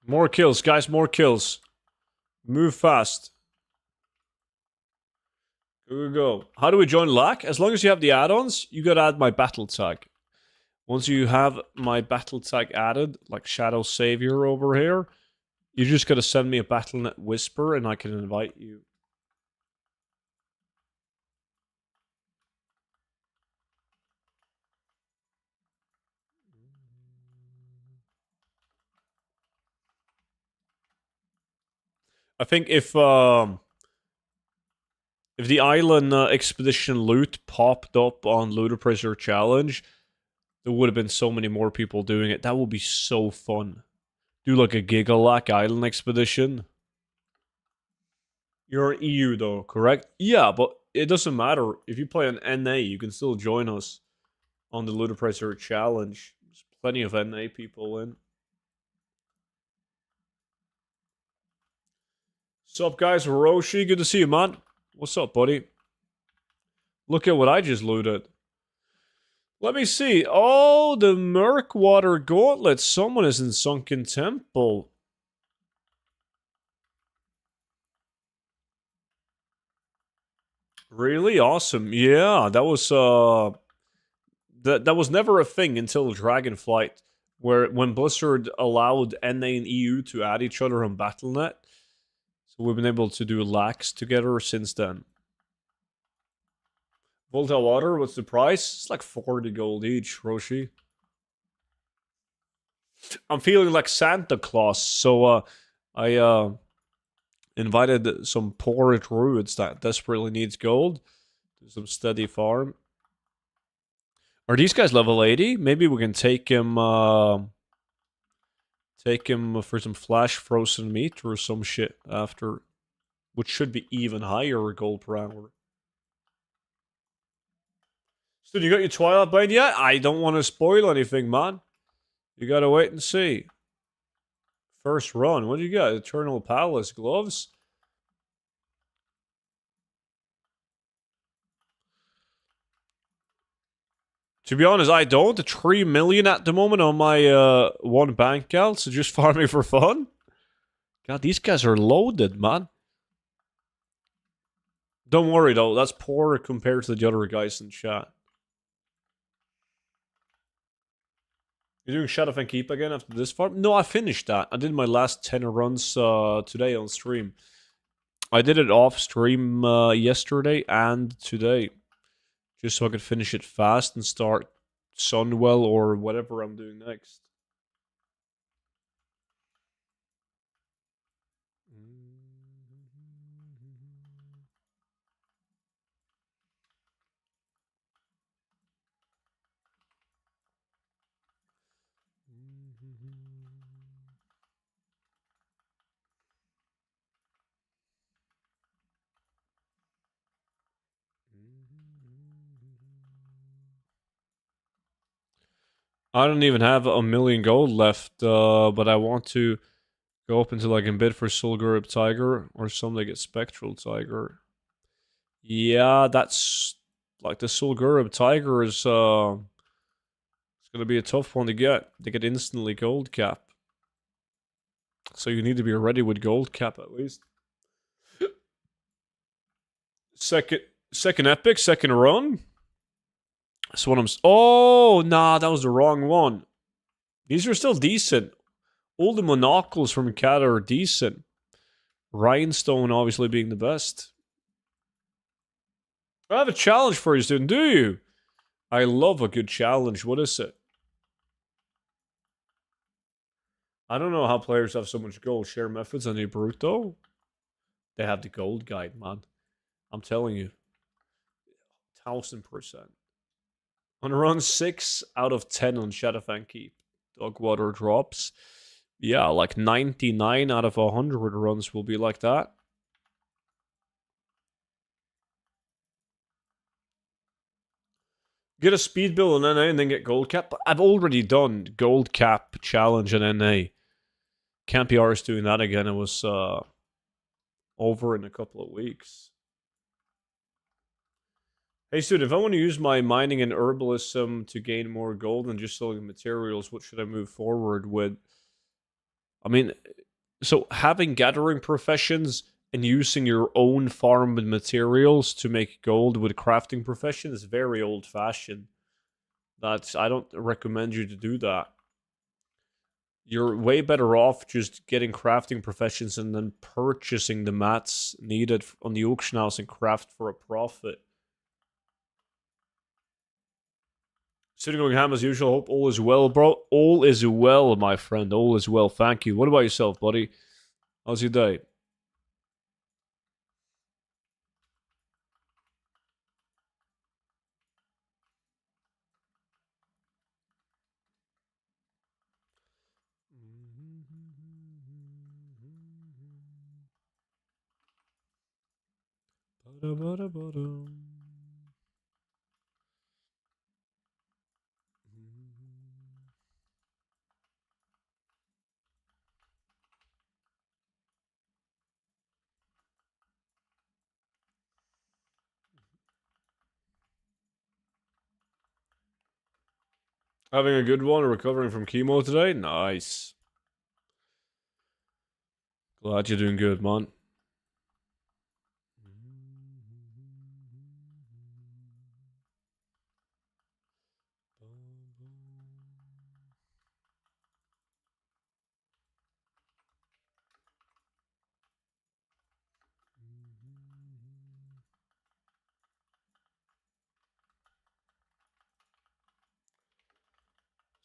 More kills, guys, more kills. Move fast. Go, go, go. How do we join LAC? As long as you have the add-ons, you gotta add my battle tag. Once you have my battle tag added, like Shadow Savior over here, you just gotta send me a Battle.net Whisper and I can invite you. I think if the island expedition loot popped up on Ludicrous Challenge, there would have been so many more people doing it. That would be so fun. Do like a Gigalac Island expedition. You're an EU though, correct? Yeah, but it doesn't matter. If you play an NA, you can still join us on the Ludicrous Challenge. There's plenty of NA people in. What's up, guys? Roshi, good to see you, man. What's up, buddy? Look at what I just looted. Let me see. Oh, the Murkwater Gauntlet. Someone is in Sunken Temple. Really awesome. Yeah, that was that was never a thing until Dragonflight, where when Blizzard allowed NA and EU to add each other on Battle.net. So we've been able to do lax together since then. Volta Water, what's the price? It's like 40 gold each, Roshi. I'm feeling like Santa Claus, so I invited some poor druids that desperately needs gold. Do some steady farm. Are these guys level 80? Maybe we can take him for some flash frozen meat or some shit after, which should be even higher gold per hour. So you got your Twilight Blade yet? I don't want to spoil anything, man. You gotta wait and see. First run. What do you got? Eternal Palace gloves? To be honest, I don't. 3 million at the moment on my one bank account, so just farming for fun. God, these guys are loaded, man. Don't worry though, that's poor compared to the other guys in chat. You're doing Shadowfang Keep again after this farm? No, I finished that. I did my last 10 runs today on stream. I did it off stream yesterday and today. Just so I could finish it fast and start Sunwell or whatever I'm doing next. I don't even have a million gold left, but I want to go up until I can bid for Sulgurub Tiger or someday get Spectral Tiger. Yeah, that's like the Sulgurub Tiger is it's gonna be a tough one to get. They get instantly gold cap. So you need to be ready with gold cap at least. Second epic, second run. That's what I'm. Oh, nah, that was the wrong one. These are still decent. All the monocles from Cat are decent. Rhinestone obviously being the best. I have a challenge for you, student. Do you? I love a good challenge. What is it? I don't know how players have so much gold. Share methods on the Bruto. They have the gold guide, man. I'm telling you. 1000%. On run 6 out of 10 on Shadowfang Keep. Dogwater drops. Yeah, like 99 out of 100 runs will be like that. Get a speed build on NA and then get gold cap. I've already done gold cap challenge on NA. Can't be ours doing that again. It was over in a couple of weeks. Hey, student, if I want to use my mining and herbalism to gain more gold and just selling materials, what should I move forward with? I mean, so having gathering professions and using your own farmed materials to make gold with crafting profession is very old-fashioned. I don't recommend you to do that. You're way better off just getting crafting professions and then purchasing the mats needed on the auction house and craft for a profit. Sitting going ham as usual. Hope all is well, bro. All is well, my friend. All is well. Thank you. What about yourself, buddy? How's your day? Having a good one, recovering from chemo today? Nice. Glad you're doing good, man.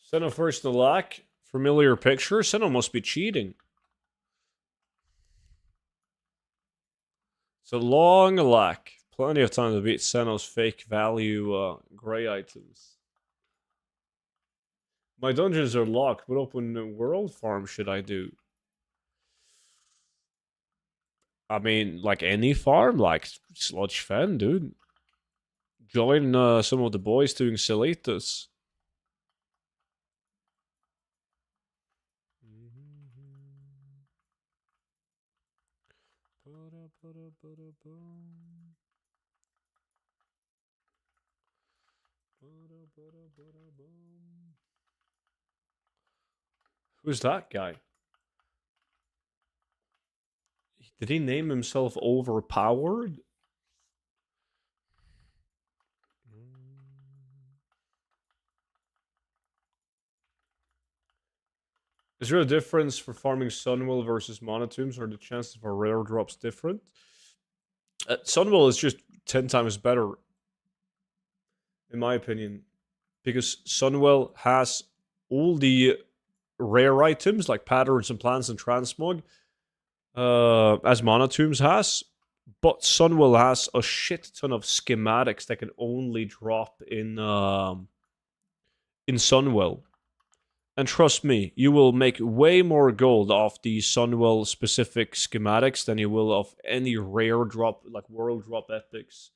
Senna first in the lack. Familiar picture. Senna must be cheating. It's a long lack. Plenty of time to beat Senna's fake value grey items. My dungeons are locked. What open world farm should I do? I mean, like any farm, like Sludge Fen, dude. Join some of the boys doing Silitas. Who's that guy? Did he name himself Overpowered? Is there a difference for farming Sunwell versus Monotombs, or the chances for rare drops different? Sunwell is just 10 times better, in my opinion, because Sunwell has all the rare items like patterns and plants and transmog, as Monotombs has, but Sunwell has a shit ton of schematics that can only drop in Sunwell. And trust me, you will make way more gold off the Sunwell specific schematics than you will of any rare drop, like world drop epics.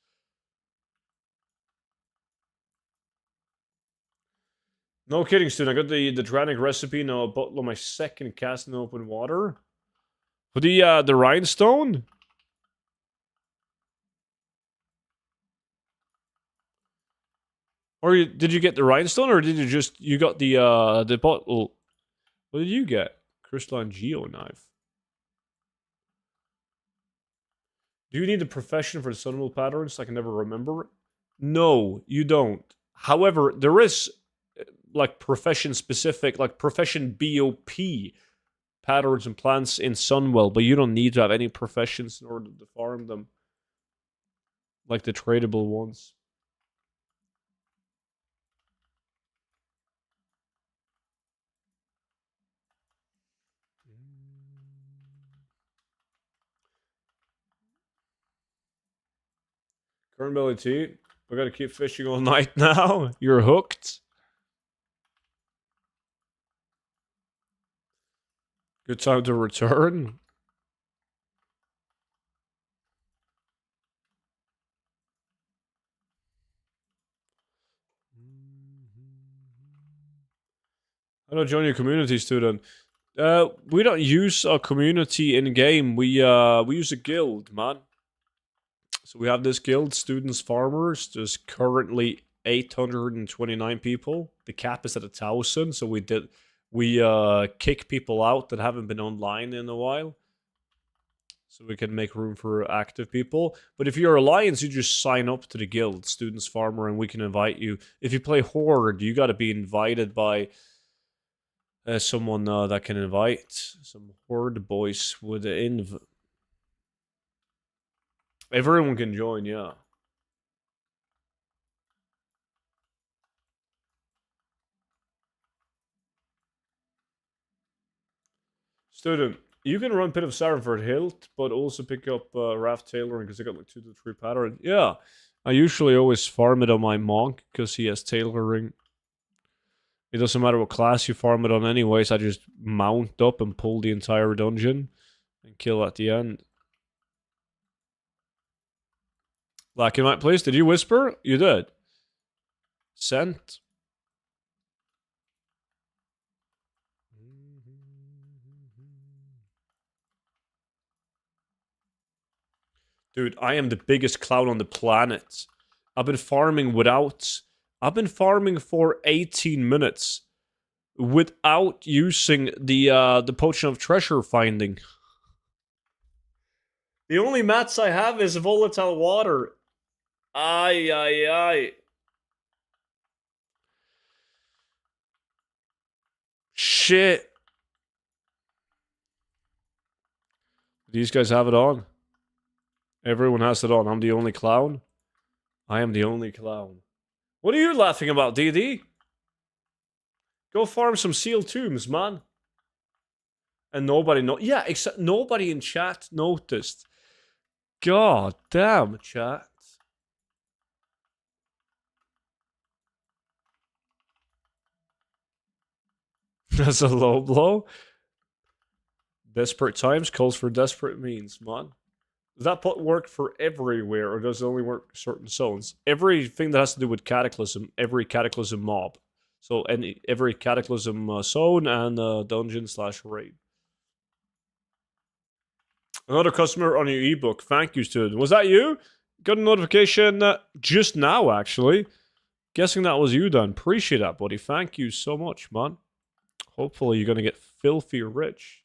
No kidding, student. I got the Dranic recipe now. A bottle of my second cast in open water. For the rhinestone? Or did you get the rhinestone, or did you got the bottle? What did you get? Crystalline Geo Knife. Do you need a profession for the Sunwell patterns? I can never remember. No, you don't. However, there is like profession specific, like profession BOP patterns and plants in Sunwell, but you don't need to have any professions in order to farm them. Like the tradable ones. Kernbelly tea. We gotta keep fishing all night now. You're hooked. Good time to return. How do I join your community, student? We don't use a community in game. We use a guild, man. So we have this guild, Students Farmers. There's currently 829 people. The cap is at 1,000. So we kick people out that haven't been online in a while, so we can make room for active people. But if you're Alliance, you just sign up to the guild, Students Farmer, and we can invite you. If you play Horde, you got to be invited by someone that can invite. Some Horde boys with the everyone can join, yeah. Student, you can run Pit of Sarenford Hilt, but also pick up Raft Tailoring because I got like 2 to 3 patterns. Yeah, I usually always farm it on my Monk because he has Tailoring. It doesn't matter what class you farm it on anyways, I just mount up and pull the entire dungeon and kill at the end. Like in my place, did you whisper? You did. Sent. Dude, I am the biggest clown on the planet. I've been farming for 18 minutes without using the potion of treasure finding. The only mats I have is volatile water. Ay, ay, ay. Shit. These guys have it on. Everyone has it on. I'm the only clown. I am the only clown. What are you laughing about, DD? Go farm some seal tombs, man. And nobody yeah, except nobody in chat noticed. God damn, chat. That's a low blow. Desperate times calls for desperate means, man. Does that pot work for everywhere, or does it only work for certain zones? Everything that has to do with Cataclysm, every Cataclysm mob. So every Cataclysm zone and dungeon/raid. Another customer on your ebook. Thank you, student. Was that you? Got a notification just now, actually. Guessing that was you, Dan. Appreciate that, buddy. Thank you so much, man. Hopefully you're going to get filthy rich.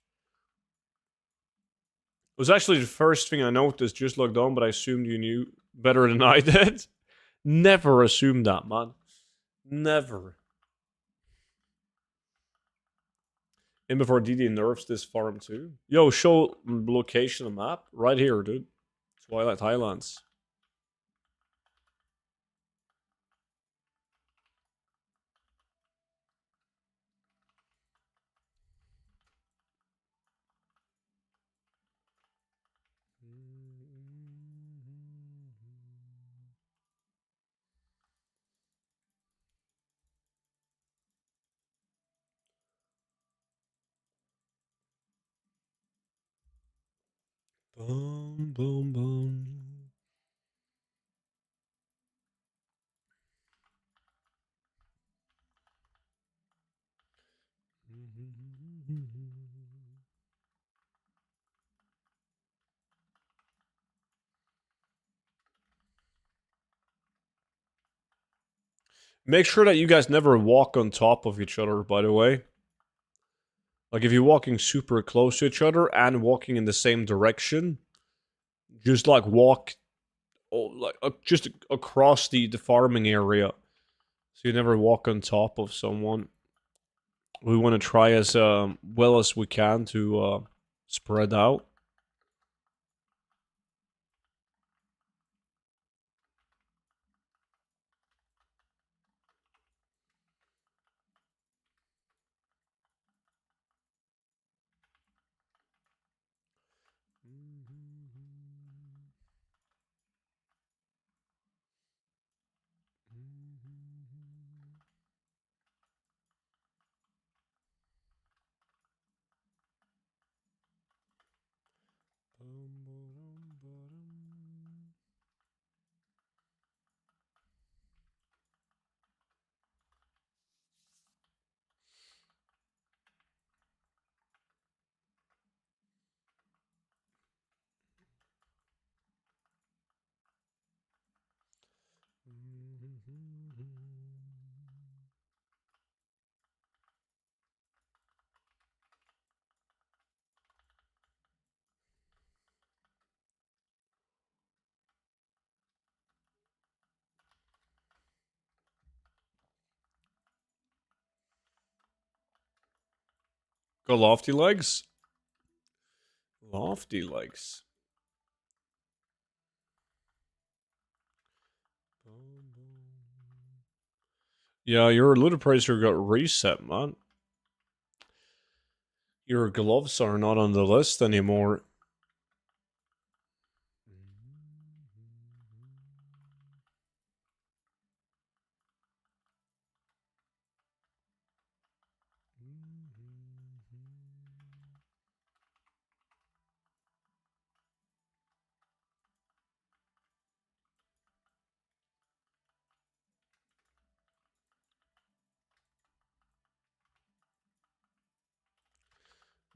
It was actually the first thing I noticed, just logged on, but I assumed you knew better than I did. Never assumed that, man. Never. In before DD nerfs this farm too. Yo, show location on map right here, dude. Twilight Highlands. Boom, boom, boom. Make sure that you guys never walk on top of each other, by the way. Like, if you're walking super close to each other and walking in the same direction, just, like, walk just across the farming area. So you never walk on top of someone. We want to try as well as we can to spread out. Go lofty legs. Lofty legs. Yeah, your Ludopracer got reset, man. Your gloves are not on the list anymore.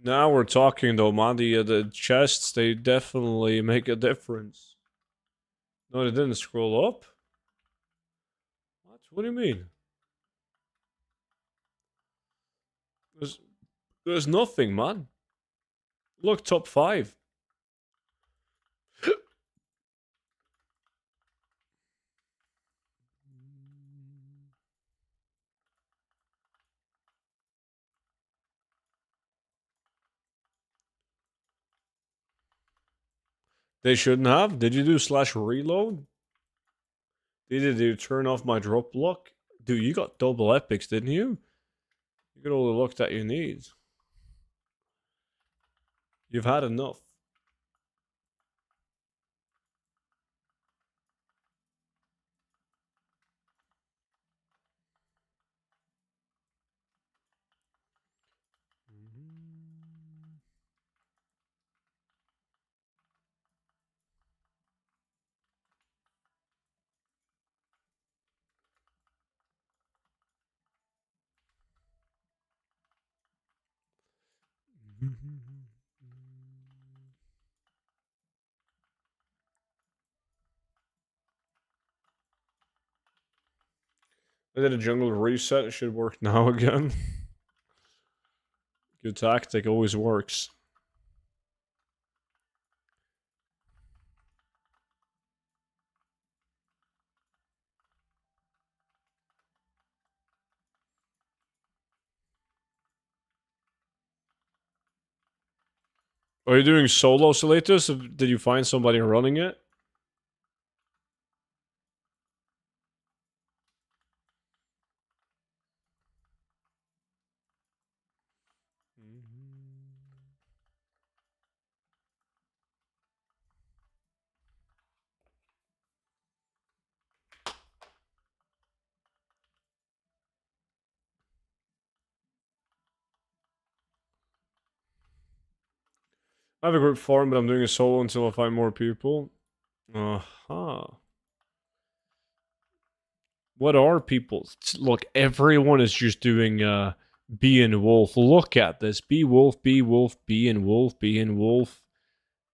Now we're talking though, man. The chests, they definitely make a difference. No, they didn't scroll up? What do you mean? There's nothing, man. Look, top 5. They shouldn't have. Did you do /reload? Did you turn off my drop block? Dude, you got double epics, didn't you? You got all the luck that you need. You've had enough. I did a jungle reset. It should work now again. Good tactic, always works. Are you doing solo Salatus? Did you find somebody running it? I have a group farm, but I'm doing a solo until I find more people. Uh-huh. What are people? Look, everyone is just doing bee and wolf. Look at this. Bee, wolf, bee, wolf, bee and wolf, bee and wolf.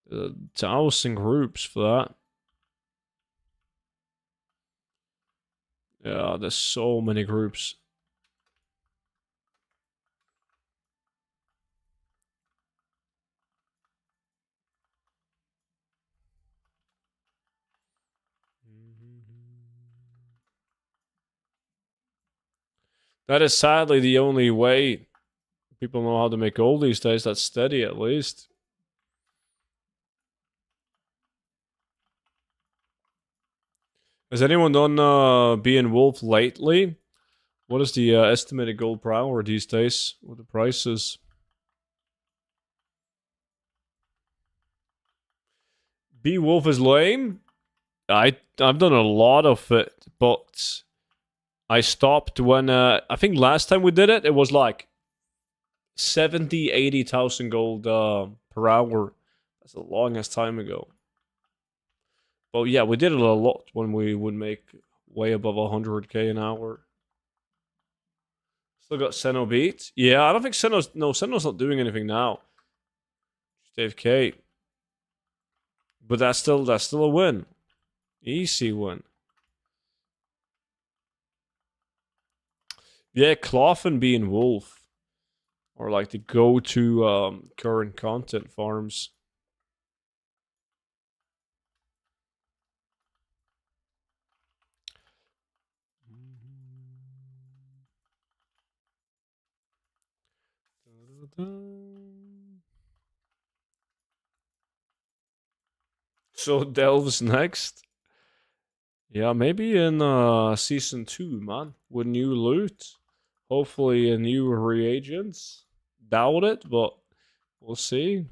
1,000 groups for that. Yeah, there's so many groups. That is sadly the only way people know how to make gold these days. That's steady, at least. Has anyone done bee and wolf lately? What is the estimated gold per hour these days? What the prices? Bee wolf is lame. I've done a lot of it, but I stopped when I think last time we did it, it was like 70, 80,000 gold per hour. That's the longest time ago. But yeah, we did it a lot when we would make way above 100k an hour. Still got Seno beat. Yeah, I don't think Seno's... No, Seno's not doing anything now. Just AFK. But that's still a win. Easy win. Yeah, Cloth and being Wolf are like the go-to current content farms. So Delves next. Yeah, maybe in season 2, man. With new loot. Hopefully new reagents. Doubt it, but we'll see.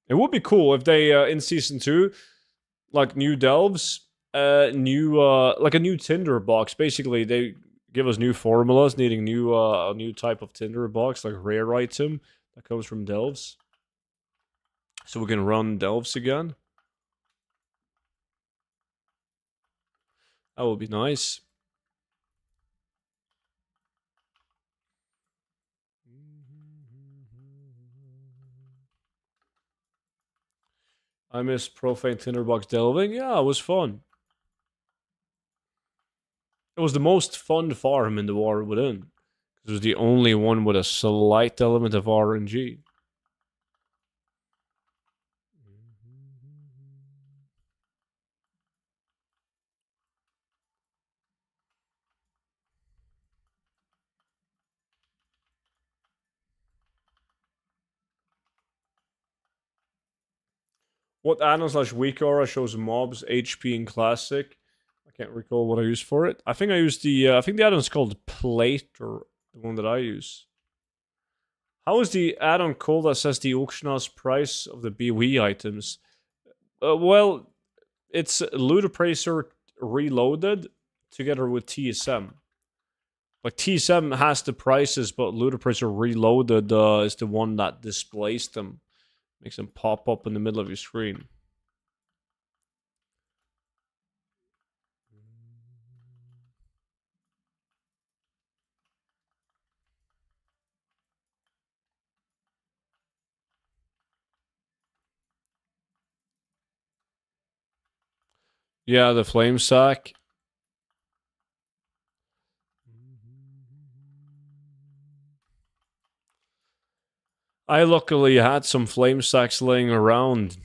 It would be cool if they in season 2, like new delves, new like a new Tinder box. Basically, they give us new formulas needing new a new type of Tinder box, like rare item that comes from delves. So we can run delves again. That would be nice. I miss profane Tinderbox delving. Yeah, it was fun. It was the most fun farm in the War Within. It was the only one with a slight element of RNG. What addon slash weak aura shows mobs HP in classic? I can't recall what I used for it. I think I used the I think the addon's called plate, or the one that I use. How is the addon called that says the auction house price of the BOE items? Well, it's Ludopracer reloaded together with TSM. Like TSM has the prices, but Ludopracer reloaded is the one that displays them. Makes them pop up in the middle of your screen. Yeah, the flame sack. I luckily had some flame sacks laying around.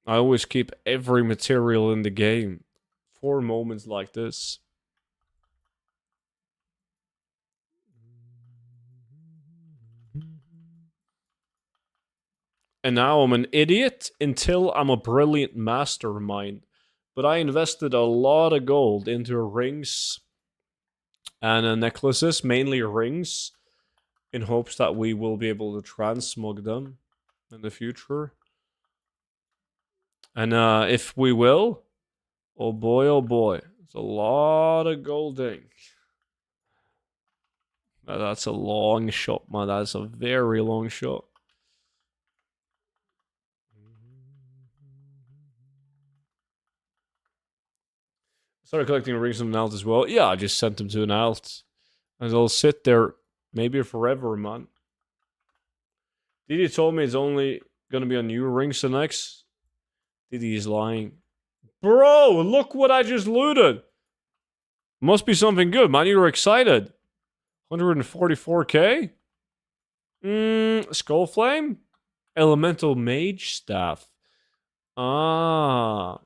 I always keep every material in the game for moments like this. And now I'm an idiot until I'm a brilliant mastermind. But I invested a lot of gold into rings and necklaces, mainly rings, in hopes that we will be able to transmog them in the future. And if we will, oh boy, it's a lot of golding. That's a long shot, man. That's a very long shot. Started collecting rings from an alt as well. Yeah, I just sent them to an alt. And they'll sit there maybe forever, man. Didi told me it's only gonna be on new rings the next. Didi's lying. Bro, look what I just looted. Must be something good, man. You were excited. 144k? Skull Flame? Elemental Mage Staff. Ah.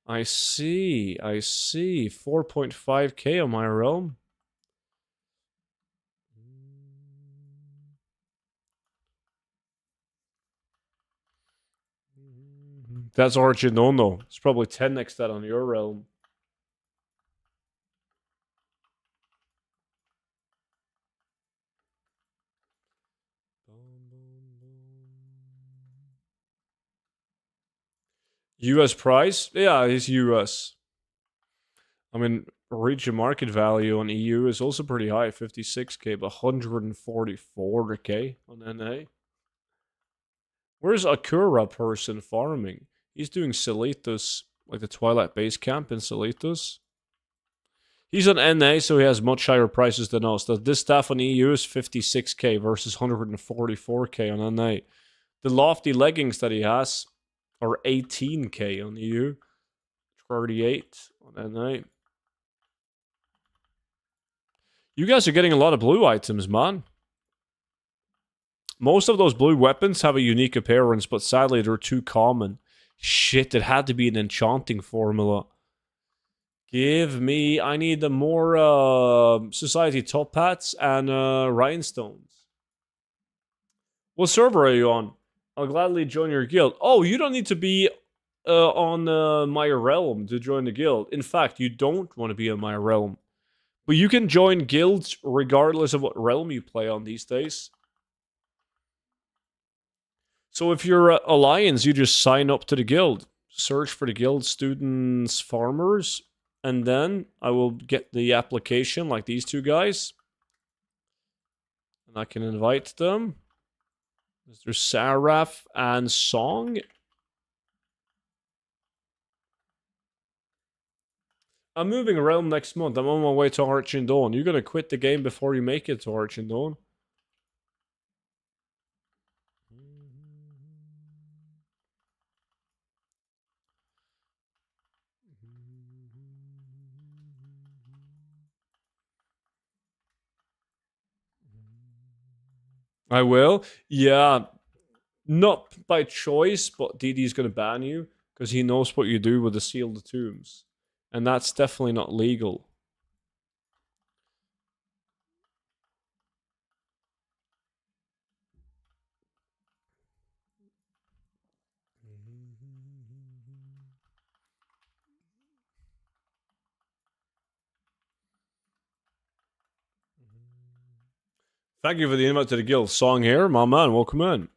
I see. 4.5k on my realm. That's Archinono. It's probably 10x that on your realm. US price? Yeah, it's US. I mean, region market value on EU is also pretty high, 56k, but 144k on NA. Where's Akura person farming? He's doing Salitos, like the Twilight base camp in Salitos. He's on NA, so he has much higher prices than us. This staff on EU is 56k versus 144k on NA. The lofty leggings that he has are 18k on EU, 38 on NA. You guys are getting a lot of blue items, man. Most of those blue weapons have a unique appearance, but sadly they're too common. Shit, it had to be an enchanting formula. Give me... I need the more Society top hats and rhinestones. What server are you on? I'll gladly join your guild. Oh, you don't need to be on my realm to join the guild. In fact, you don't want to be on my realm. But you can join guilds regardless of what realm you play on these days. So if you're Alliance, you just sign up to the guild. Search for the guild students, farmers. And then I will get the application like these two guys. And I can invite them. Mr. Saraf and Song. I'm moving realm next month. I'm on my way to Arch and Dawn. You're gonna quit the game before you make it to Arch and Dawn. I will. Yeah. Not by choice, but DD's gonna ban you because he knows what you do with the sealed tombs. And that's definitely not legal. Thank you for the invite to the guild. Song here, my man. Welcome in.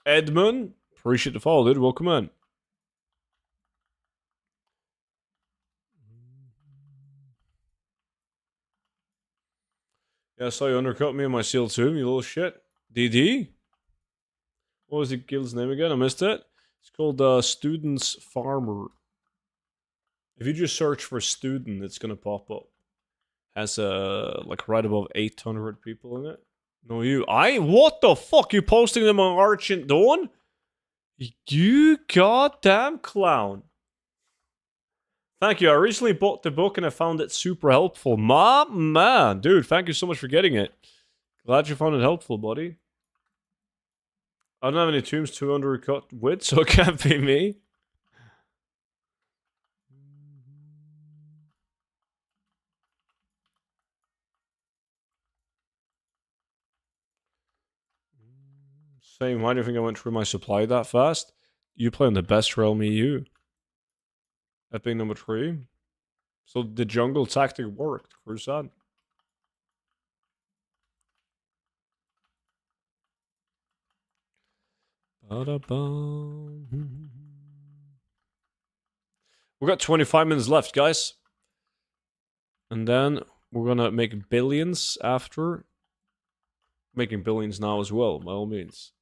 Edmund, appreciate the follow, dude. Welcome in. Yeah, I saw you undercut me in my sealed tomb, you little shit. DD? What was the guild's name again? I missed it. It's called Students Farmer. If you just search for student, it's gonna pop up. Has like right above 800 people in it. No, you. What the fuck? You posting them on Arch and Dawn? You goddamn clown. Thank you. I recently bought the book and I found it super helpful. My man, dude, thank you so much for getting it. Glad you found it helpful, buddy. I don't have any tombs to undercut with, so it can't be me. Same, why do you think I went through my supply that fast? You play on the best realm EU. That being number 3. So the jungle tactic worked, Crusade. We got 25 minutes left, guys. And then we're gonna make billions after. Making billions now as well, by all means.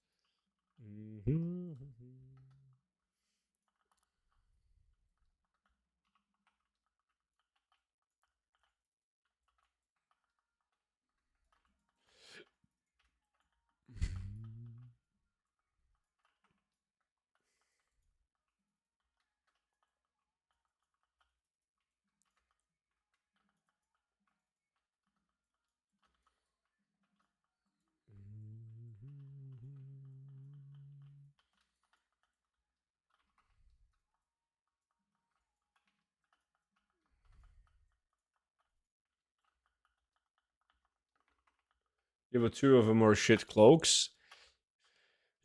Yeah, but 2 of them are shit cloaks.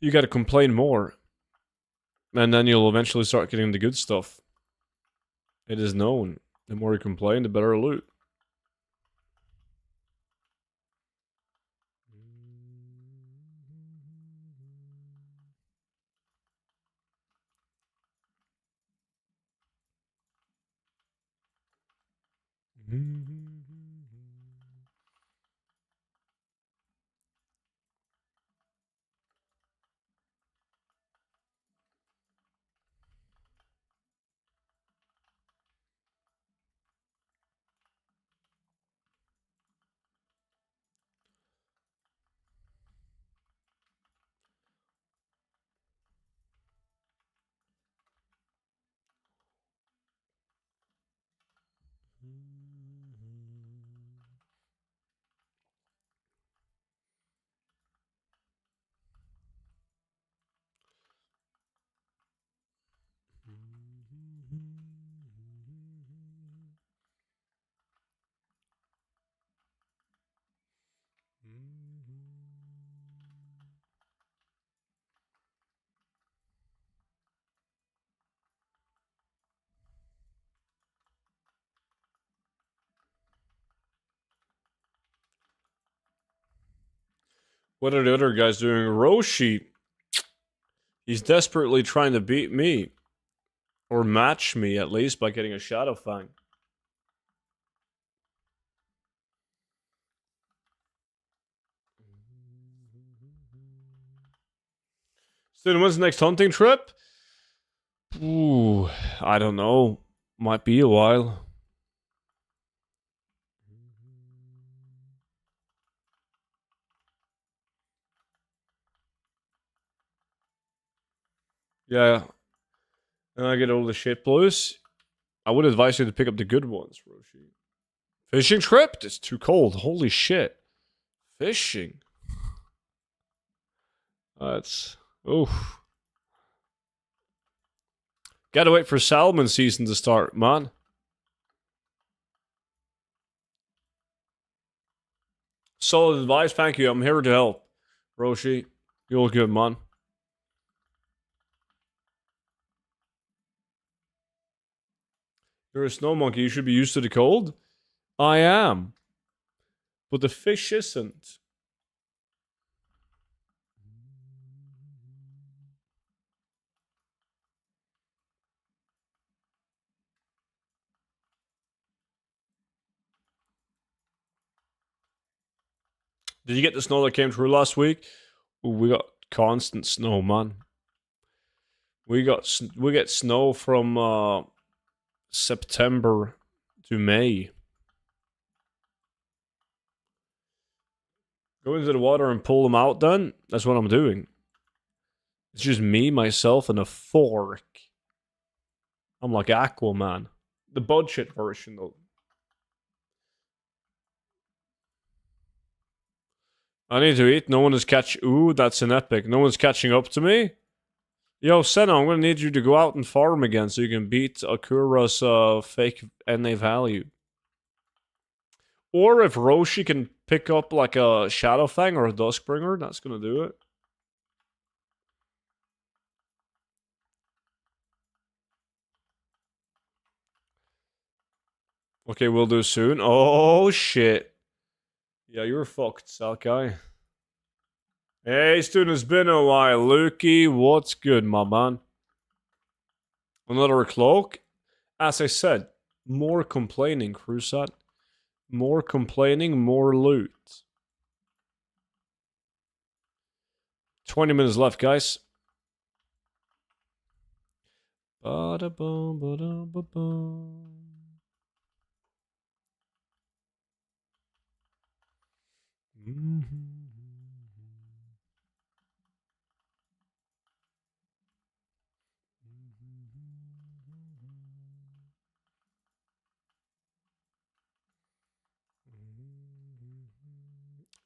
You gotta complain more. And then you'll eventually start getting the good stuff. It is known. The more you complain, the better loot. What are the other guys doing? Roshi. He's desperately trying to beat me. Or match me, at least, by getting a Shadowfang. So when's the next hunting trip? Ooh, I don't know. Might be a while. Yeah. And I get all the shit blues. I would advise you to pick up the good ones, Roshi. Fishing trip? It's too cold. Holy shit. Fishing. That's... oof. Gotta wait for salmon season to start, man. Solid advice, thank you. I'm here to help. Roshi, you're all good, man. You're a snow monkey. You should be used to the cold. I am. But the fish isn't. Did you get the snow that came through last week? Ooh, we got constant snow, man. We get snow from September to May. Go into the water and pull them out then? That's what I'm doing. It's just me, myself, and a fork. I'm like Aquaman. The budget version, though. I need to eat. No one is ooh, that's an epic. No one's catching up to me. Yo, Senna, I'm gonna need you to go out and farm again so you can beat Akura's fake NA value. Or if Roshi can pick up like a Shadowfang or a Duskbringer, that's gonna do it. Okay, we'll do soon. Oh, shit. Yeah, you're fucked, Salkai. Hey, student, it's been a while. Lukey, what's good, my man? Another cloak? As I said, more complaining, Crusat. More complaining, more loot. 20 minutes left, guys. Ba-da-bum, ba-da-ba-bum.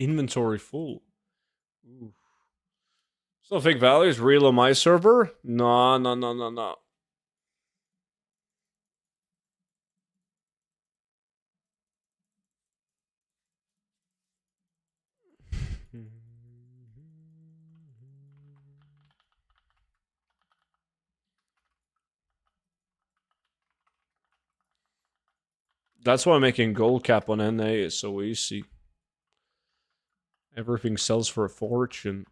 Inventory full. Ooh. So fake value is real on my server? No, no, no, no, no. That's why making gold cap on NA is so easy. Everything sells for a fortune.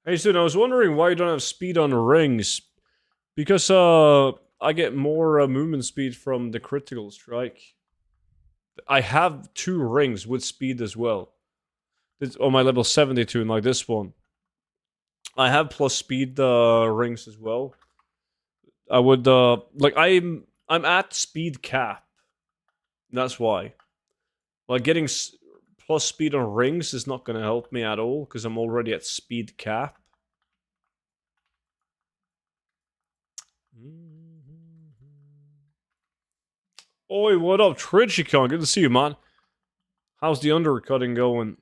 Hey, Sid, I was wondering why you don't have speed on rings. Because I get more movement speed from the critical strike. I have 2 rings with speed as well. It's on my level 72, and like this one. I have plus speed rings as well. I would like I'm at speed cap. That's why. Like getting plus speed on rings is not going to help me at all because I'm already at speed cap. Oi, what up, Trichicon? Good to see you, man. How's the undercutting going?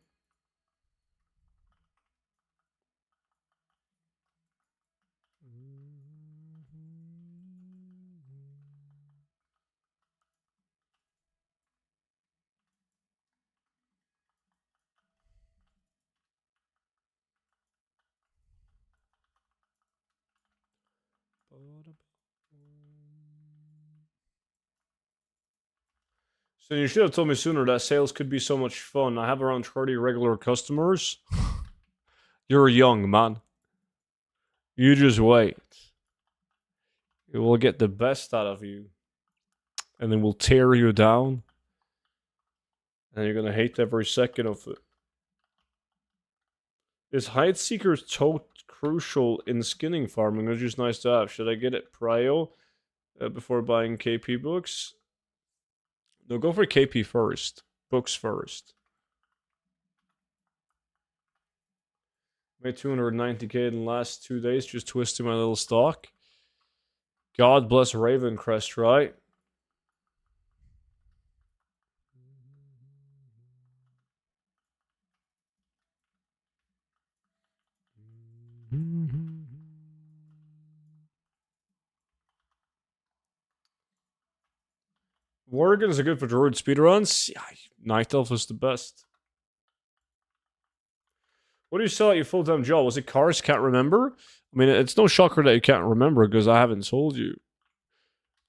So you should have told me sooner that sales could be so much fun. I have around 30 regular customers. You're young, man. You just wait. It will get the best out of you. And then we'll tear you down. And you're gonna hate every second of it. Is Hide Seeker's tote crucial in skinning farming? It's just nice to have. Should I get it prio before buying KP books? No, go for KP first. Books first. Made 290k in the last 2 days, just twisting my little stock. God bless Ravencrest, right? Worgens are good for druid speedruns. Yeah, Night Elf is the best. What do you sell at your full-time job? Was it cars? Can't remember? I mean, it's no shocker that you can't remember because I haven't told you.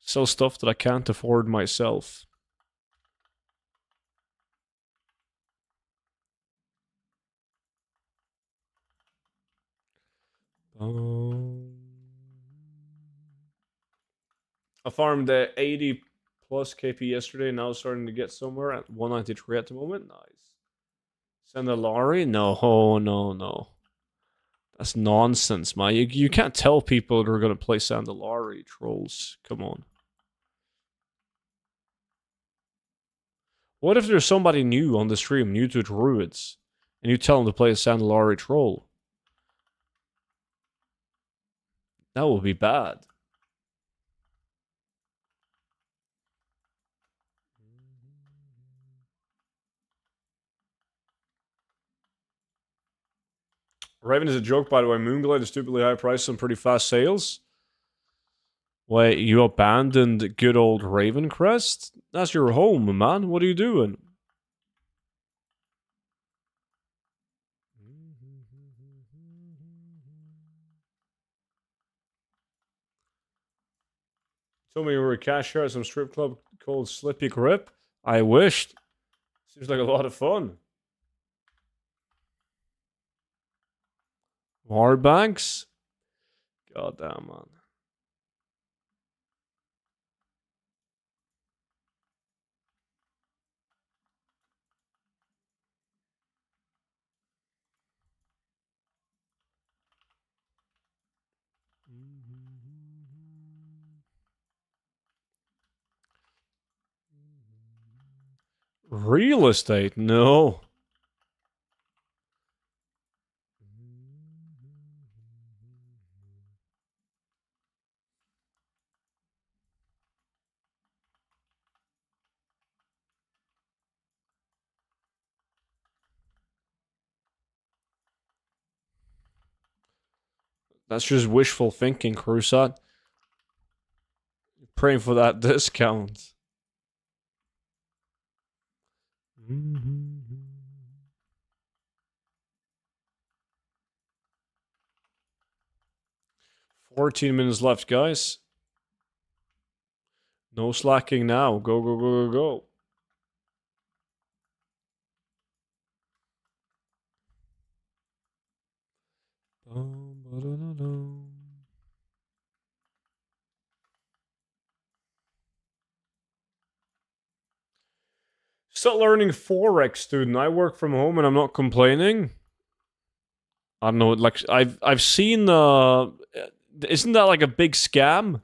Sell stuff that I can't afford myself. I farmed 80 plus KP yesterday. Now starting to get somewhere at 193 at the moment. Nice. Sandalari? No, no, no. That's nonsense, man. You can't tell people they're going to play Sandalari, trolls. Come on. What if there's somebody new on the stream, new to Druids, and you tell them to play a Sandalari troll? That would be bad. Raven is a joke, by the way. Moonglade is stupidly high price and pretty fast sales. Wait, you abandoned good old Ravencrest? That's your home, man. What are you doing? Told me you were a cashier at some strip club called Slippy Grip. I wished. Seems like a lot of fun. More banks? Goddamn, man. Real estate? No. That's just wishful thinking, Crusade. Praying for that discount. 14 minutes left, guys. No slacking now. Go, go, go, go, go. Start learning Forex, student. I work from home and I'm not complaining. I don't know, like I've seen isn't that like a big scam?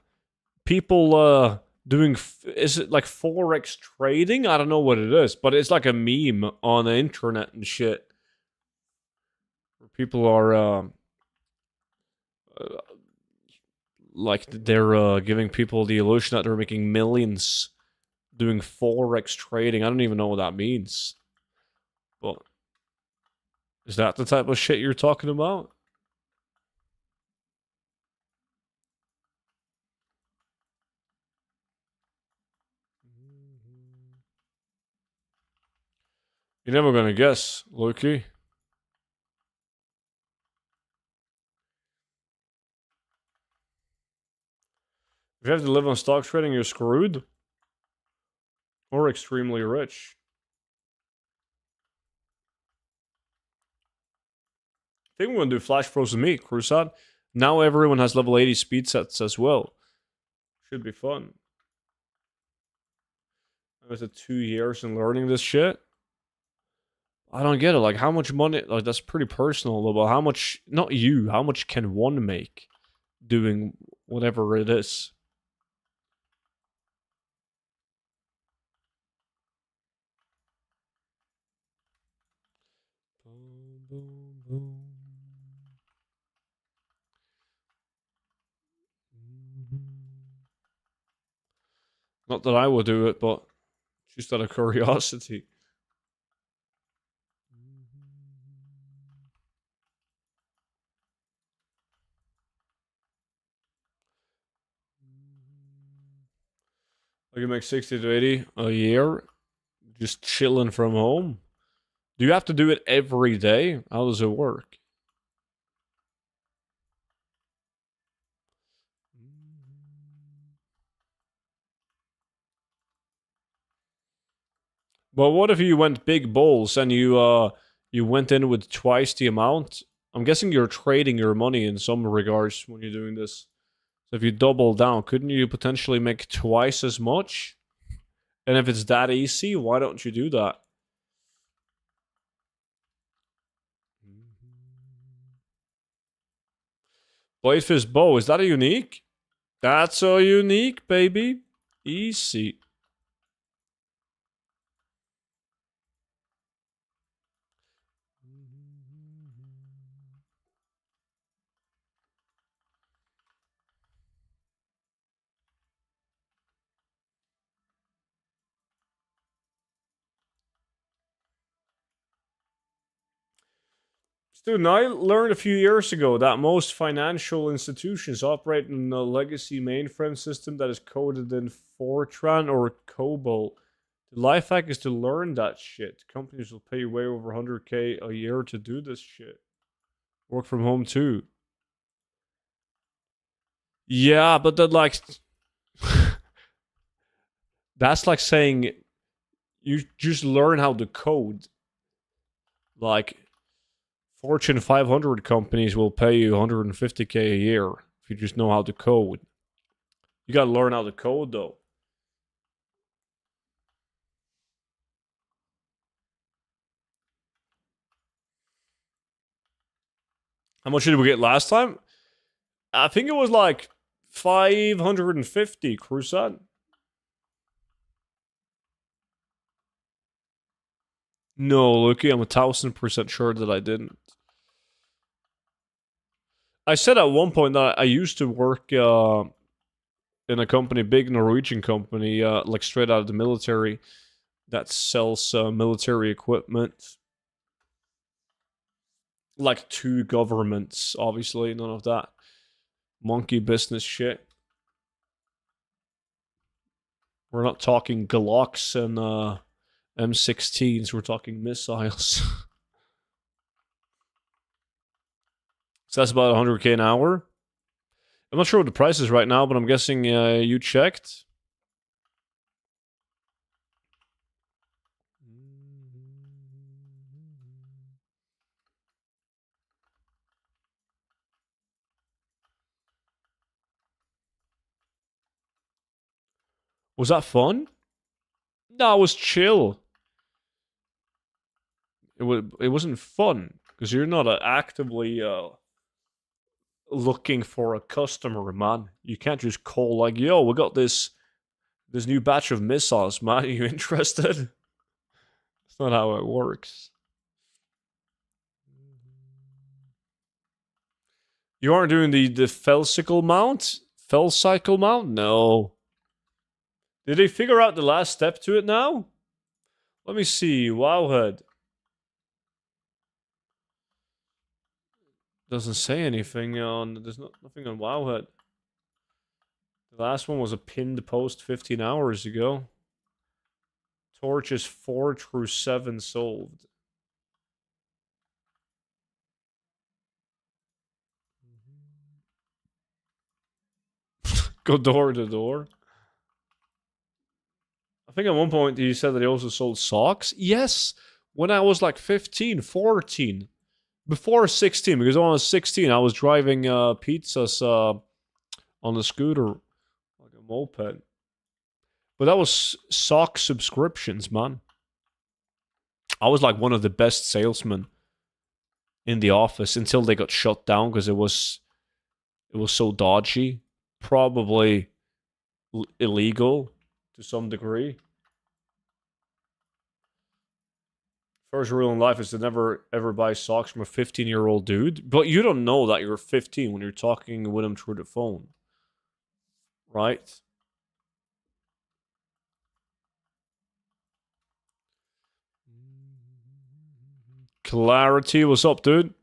People doing is it like Forex trading? I don't know what it is, but it's like a meme on the internet and shit. Where people are like they're giving people the illusion that they're making millions doing Forex trading. I don't even know what that means. But is that the type of shit you're talking about? You're never gonna guess, Loki. If you have to live on stock trading, you're screwed. Or extremely rich. I think we're gonna do Flash Frozen Meat, Crusade. Now everyone has level 80 speed sets as well. Should be fun. I was at 2 years in learning this shit. I don't get it. Like, how much money? Like, that's pretty personal, though. But how much? Not you. How much can one make doing whatever it is? Boom, boom, boom. Not that I would do it, but just out of curiosity. I can make 60 to 80 a year just chilling from home. Do you have to do it every day? How does it work? But what if you went big bulls and you went in with twice the amount? I'm guessing you're trading your money in some regards when you're doing this. So if you double down, couldn't you potentially make twice as much? And if it's that easy, why don't you do that? Bladefish bow, is that a unique? That's a unique, baby. Easy. Student, I learned a few years ago that most financial institutions operate in a legacy mainframe system that is coded in Fortran or COBOL. The life hack is to learn that shit. Companies will pay you way over 100k a year to do this shit. Work from home too. Yeah, but that like... that's like saying you just learn how to code. Like... Fortune 500 companies will pay you 150k a year if you just know how to code. You gotta learn how to code though. How much did we get last time? I think it was like 550, Crusade. No, Lucky, I'm 1000% sure that I didn't. I said at one point that I used to work in a company, big Norwegian company, like straight out of the military, that sells military equipment. Like to governments, obviously, none of that monkey business shit. We're not talking Glocks and M16s, we're talking missiles. So that's about 100k an hour. I'm not sure what the price is right now, but I'm guessing you checked. Was that fun? No, it was chill. It wasn't fun because you're not actively looking for a customer, man. You can't just call like, "Yo, we got this new batch of missiles, man. Are you interested?" That's not how it works. You aren't doing the Felcycle mount? Felcycle mount? No. Did they figure out the last step to it now? Let me see. Wowhead. Doesn't say anything on... There's nothing on Wowhead. The last one was a pinned post 15 hours ago. Torches 4 through 7 solved. Go door to door. I think at one point he said that he also sold socks. Yes, when I was like 15, 14. Before 16, because when I was 16, I was driving pizzas on a scooter, like a moped. But that was sock subscriptions, man. I was like one of the best salesmen in the office until they got shut down because it was so dodgy. Probably illegal to some degree. First rule in life is to never ever buy socks from a 15-year-old dude. But you don't know that you're 15 when you're talking with him through the phone. Right? Clarity, what's up, dude?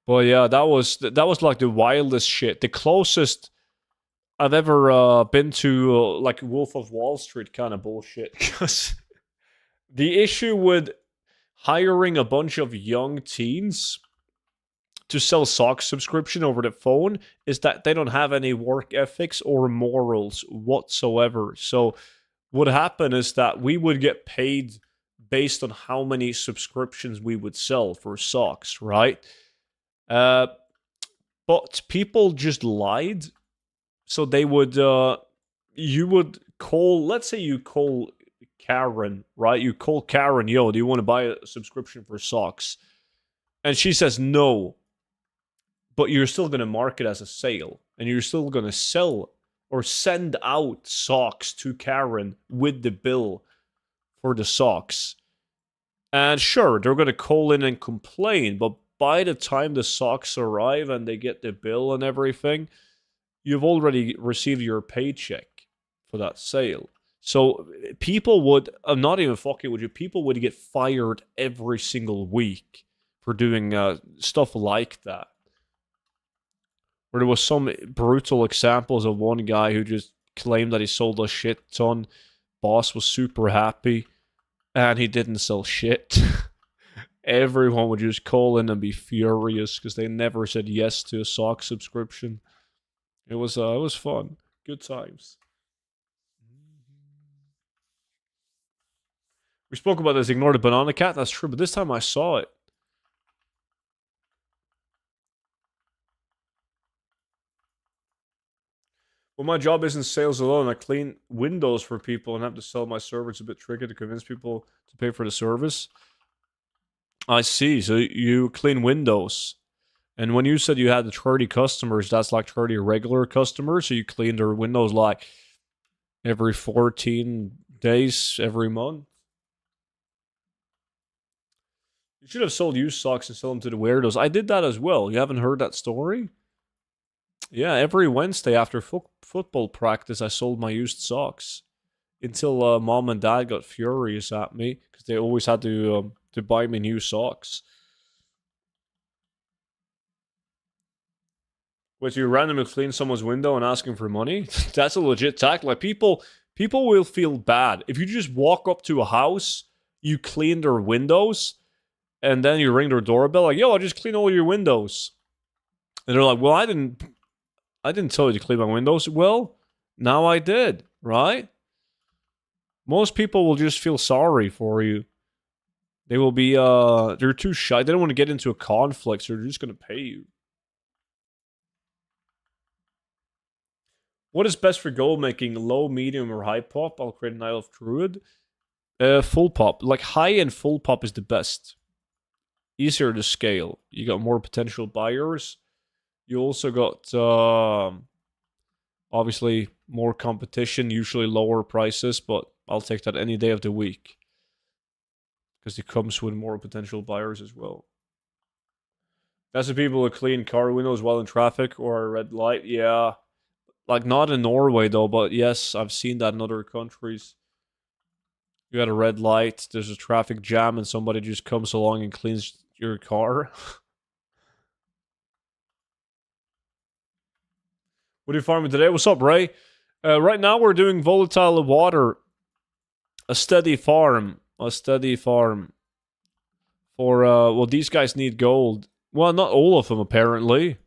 But yeah, that was like the wildest shit. The closest I've ever been to like Wolf of Wall Street kind of bullshit. Because the issue with hiring a bunch of young teens to sell sock subscription over the phone is that they don't have any work ethics or morals whatsoever. So what happened is that we would get paid based on how many subscriptions we would sell for socks, right? But people just lied. So they would, you would call, let's say you call Karen, right? You call Karen, yo, do you want to buy a subscription for socks? And she says no. But you're still going to mark it as a sale. And you're still going to sell or send out socks to Karen with the bill for the socks. And sure, they're going to call in and complain, but by the time the socks arrive and they get the bill and everything, you've already received your paycheck for that sale. So people would, I'm not even fucking with you, people would get fired every single week for doing stuff like that. Where there was some brutal examples of one guy who just claimed that he sold a shit ton. Boss was super happy, and he didn't sell shit. Everyone would just call in and be furious because they never said yes to a sock subscription. It was fun. Good times. We spoke about this, ignore the banana cat. That's true, but this time I saw it. Well, my job isn't sales alone. I clean windows for people and have to sell my server. It's a bit tricky to convince people to pay for the service. I see. So you clean windows. And when you said you had the 30 customers, that's like 30 regular customers. So you clean their windows like every 14 days, every month. You should have sold used socks and sell them to the weirdos. I did that as well. You haven't heard that story? Yeah, every Wednesday after football practice, I sold my used socks. Until mom and dad got furious at me because they always had to buy me new socks. Wait, you randomly clean someone's window and asking for money? That's a legit tackle. Like people will feel bad if you just walk up to a house, you clean their windows, and then you ring their doorbell like, "Yo, I just cleaned all your windows," and they're like, "Well, I didn't tell you to clean my windows." Well, now I did, right? Most people will just feel sorry for you. They will be, they're too shy. They don't want to get into a conflict, so they're just going to pay you. What is best for gold making? Low, medium, or high pop? I'll create an Isle of Druid. Full pop. Like, high and full pop is the best. Easier to scale. You got more potential buyers. You also got, obviously, more competition, usually lower prices, but I'll take that any day of the week. Because it comes with more potential buyers as well. That's the people who clean car windows while in traffic or a red light. Yeah. Like, not in Norway, though, but yes, I've seen that in other countries. You got a red light, there's a traffic jam, and somebody just comes along and cleans your car. What are you farming today? What's up, Ray? Right now, we're doing volatile water. A steady farm. A steady farm. For, well, these guys need gold. Well, not all of them, apparently.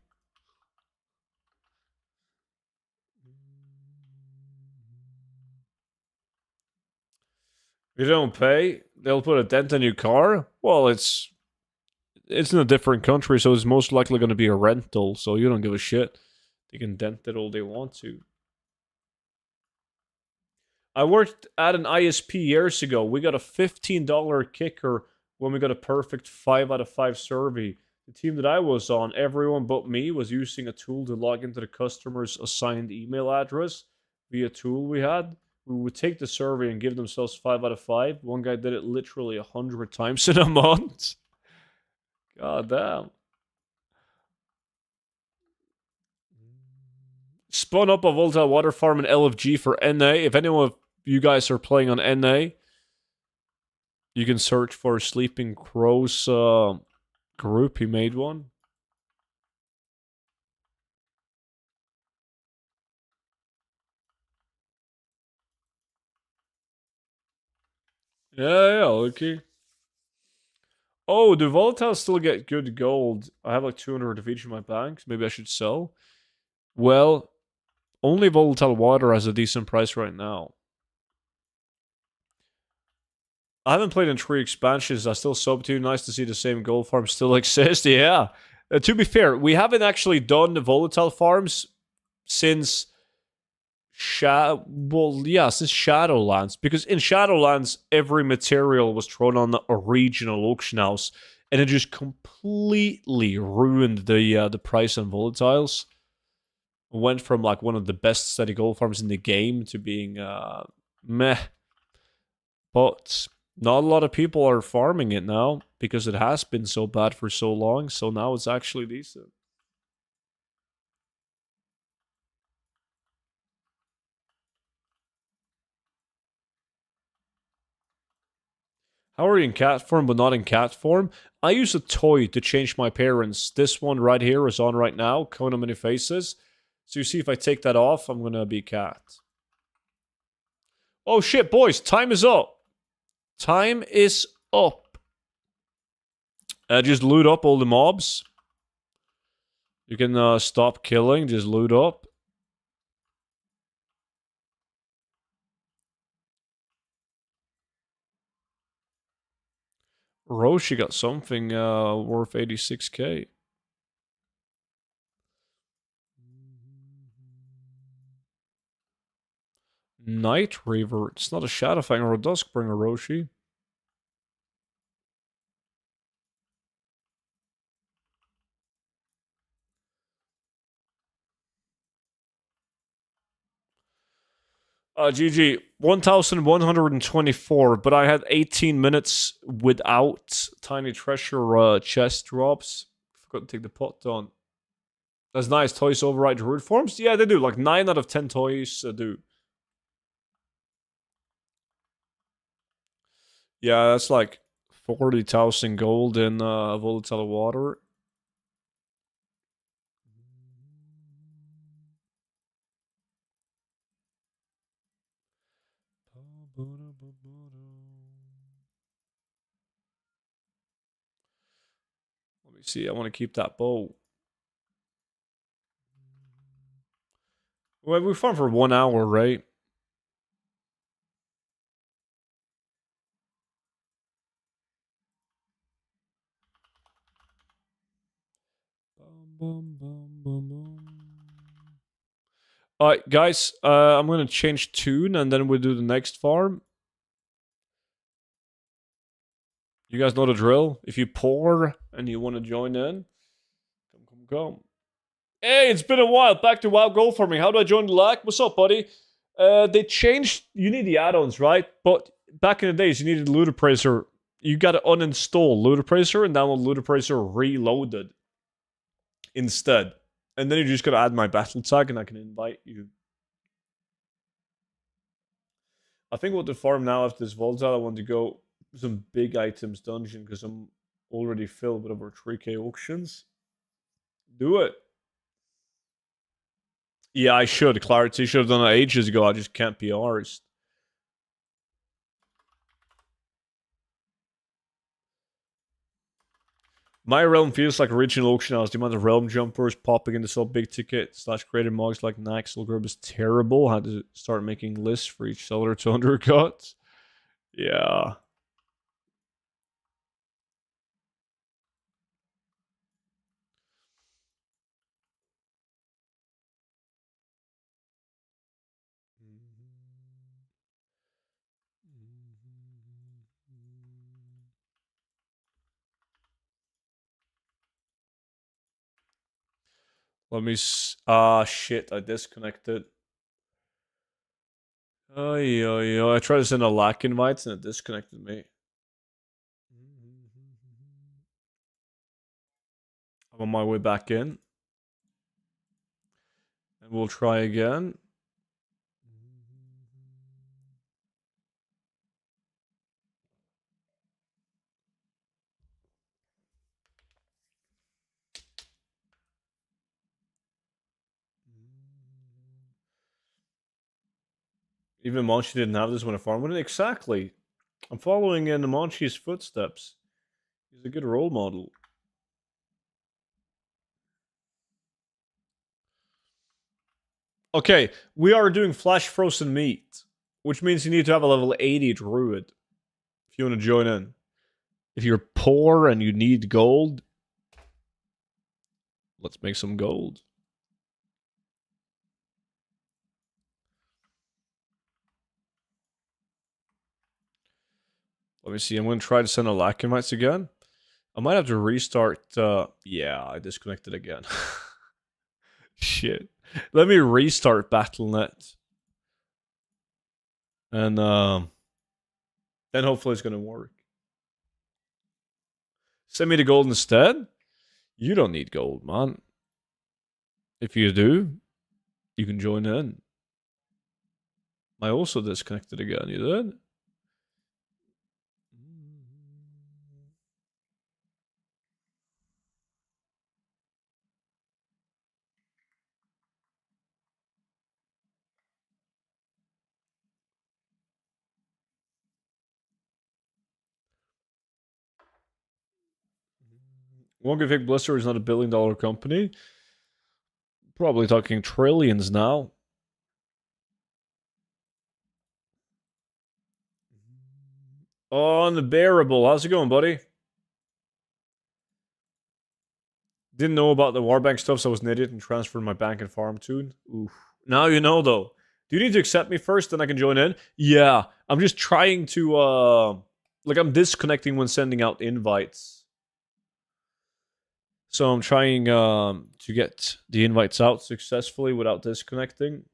If you don't pay, they'll put a dent in your car. Well, it's in a different country, so it's most likely going to be a rental, so you don't give a shit. They can dent it all they want to. I worked at an ISP years ago. We got a $15 kicker when we got a perfect 5 out of 5 survey. The team that I was on, everyone but me was using a tool to log into the customer's assigned email address via a tool we had. We would take the survey and give themselves 5 out of 5. One guy did it literally 100 times in a month. God damn. Spun up a volatile water farm in LFG for NA. If anyone of you guys are playing on NA, you can search for Sleeping Crows group. He made one. Yeah, okay. Oh, do volatiles still get good gold? I have like 200 of each in my banks. Maybe I should sell. Well, only volatile water has a decent price right now. I haven't played in 3 expansions. I still sub to. Nice to see the same gold farm still exist. Yeah. To be fair, we haven't actually done the volatile farms since since Shadowlands. Because in Shadowlands, every material was thrown on a regional auction house, and it just completely ruined the price on volatiles. It went from like one of the best steady gold farms in the game to being meh. But Not a lot of people are farming it now because it has been so bad for so long. So now it's actually decent. How are you in cat form but not in cat form? I use a toy to change my appearance. This one right here is on right now. Cone of many faces. So you see if I take that off, I'm gonna be cat. Oh shit, boys, time is up. Time is up. Just loot up all the mobs. You can stop killing, just loot up. Roshi got something worth 86k. Night Reaver. It's not a Shadowfang or a Duskbringer, Roshi. GG. 1124, but I had 18 minutes without tiny treasure chest drops. Forgot to take the pot on. That's nice. Toys override druid forms? Yeah, they do. Like 9 out of 10 toys do. Yeah, that's like 40,000 gold in volatile water. Let me see. I want to keep that bow. Well, we farmed for 1 hour, right? Alright, guys, I'm gonna change tune and then we'll do the next farm. You guys know the drill. If you pour and you want to join in, come. Hey, it's been a while. Back to WoW Goldfarming. How do I join the lag? What's up, buddy? They changed. You need the add-ons, right? But back in the days, you needed Ludipracer. You got to uninstall Ludipracer and download Ludipracer Reloaded instead. And then you just got to add my battle tag and I can invite you. I think what the farm now after this volatile, I want to go some big items dungeon because I'm already filled with over 3k auctions. Do it. Yeah, I should. Clarity should have done it ages ago. I just can't be ours. My realm feels like original auction house. The amount of realm jumpers popping into sub big ticket / creator mods like Naxel Group is terrible. I had to start making lists for each seller to undercut. Yeah. Let me. Shit! I disconnected. Oh yeah. I tried to send a lack invite and it disconnected me. I'm on my way back in. And we'll try again. Even Monchi didn't have this when I farmed with it. Exactly. I'm following in Monchi's footsteps. He's a good role model. Okay, we are doing flash frozen meat, which means you need to have a level 80 druid if you want to join in. If you're poor and you need gold, let's make some gold. Let me see. I'm going to try to send a lack invites again. I might have to restart. Yeah, I disconnected again. Shit. Let me restart Battle.net. And Then hopefully it's gonna work. Send me the gold instead? You don't need gold, man. If you do, you can join in. I also disconnected again, you did? Won't give Blister is not a billion-dollar company. Probably talking trillions now. Unbearable. How's it going, buddy? Didn't know about the Warbank stuff, so I was an idiot and transferred my bank and farm tune. Oof. Now you know, though. Do you need to accept me first, then I can join in? Yeah. I'm just trying to, like, I'm disconnecting when sending out invites. So I'm trying to get the invites out successfully without disconnecting.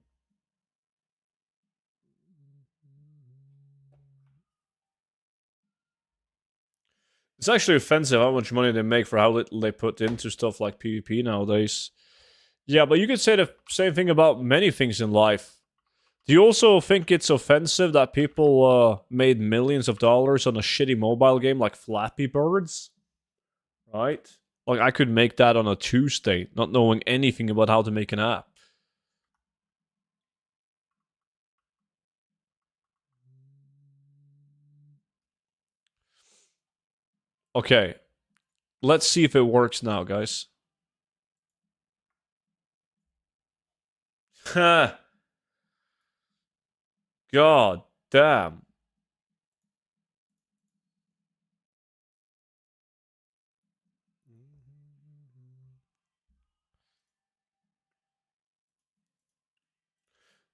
It's actually offensive how much money they make for how little they put into stuff like PvP nowadays. Yeah, but you could say the same thing about many things in life. Do you also think it's offensive that people made millions of dollars on a shitty mobile game like Flappy Birds? Right? Like, I could make that on a Tuesday, not knowing anything about how to make an app. Okay. Let's see if it works now, guys. Ha! God damn.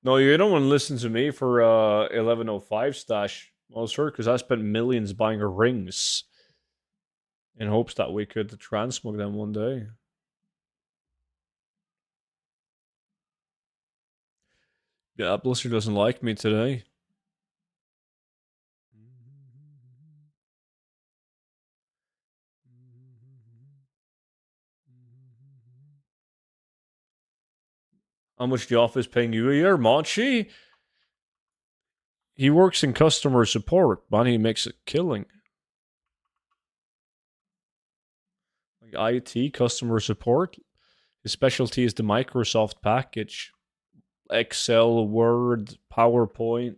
No, you don't want to listen to me for 1105 stash, Monster, because I spent millions buying rings in hopes that we could transmog them one day. Yeah, Blizzard doesn't like me today. How much the office paying you a year, Monchi? He works in customer support, but he makes a killing. Like IT, customer support. His specialty is the Microsoft package. Excel, Word, PowerPoint.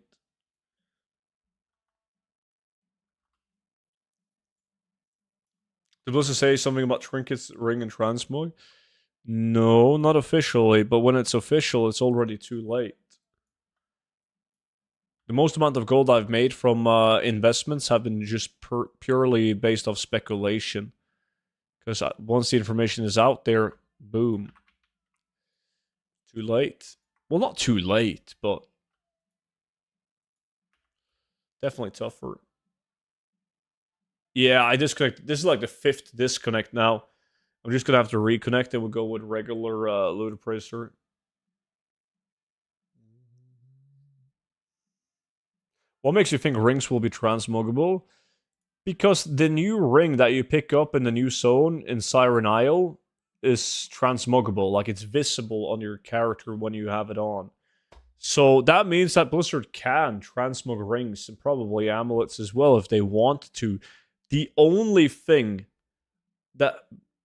Did Blizzard say something about trinkets, ring, and transmog? No, not officially, but when it's official, it's already too late. The most amount of gold I've made from investments have been just purely based off speculation. Because once the information is out there, boom. Too late. Well, not too late, but definitely tougher. Yeah, I disconnected. This is like the 5th disconnect now. I'm just going to have to reconnect and we'll go with regular Ludicrouser. What makes you think rings will be transmogable? Because the new ring that you pick up in the new zone in Siren Isle is transmogable. Like, it's visible on your character when you have it on. So that means that Blizzard can transmog rings and probably amulets as well if they want to. The only thing that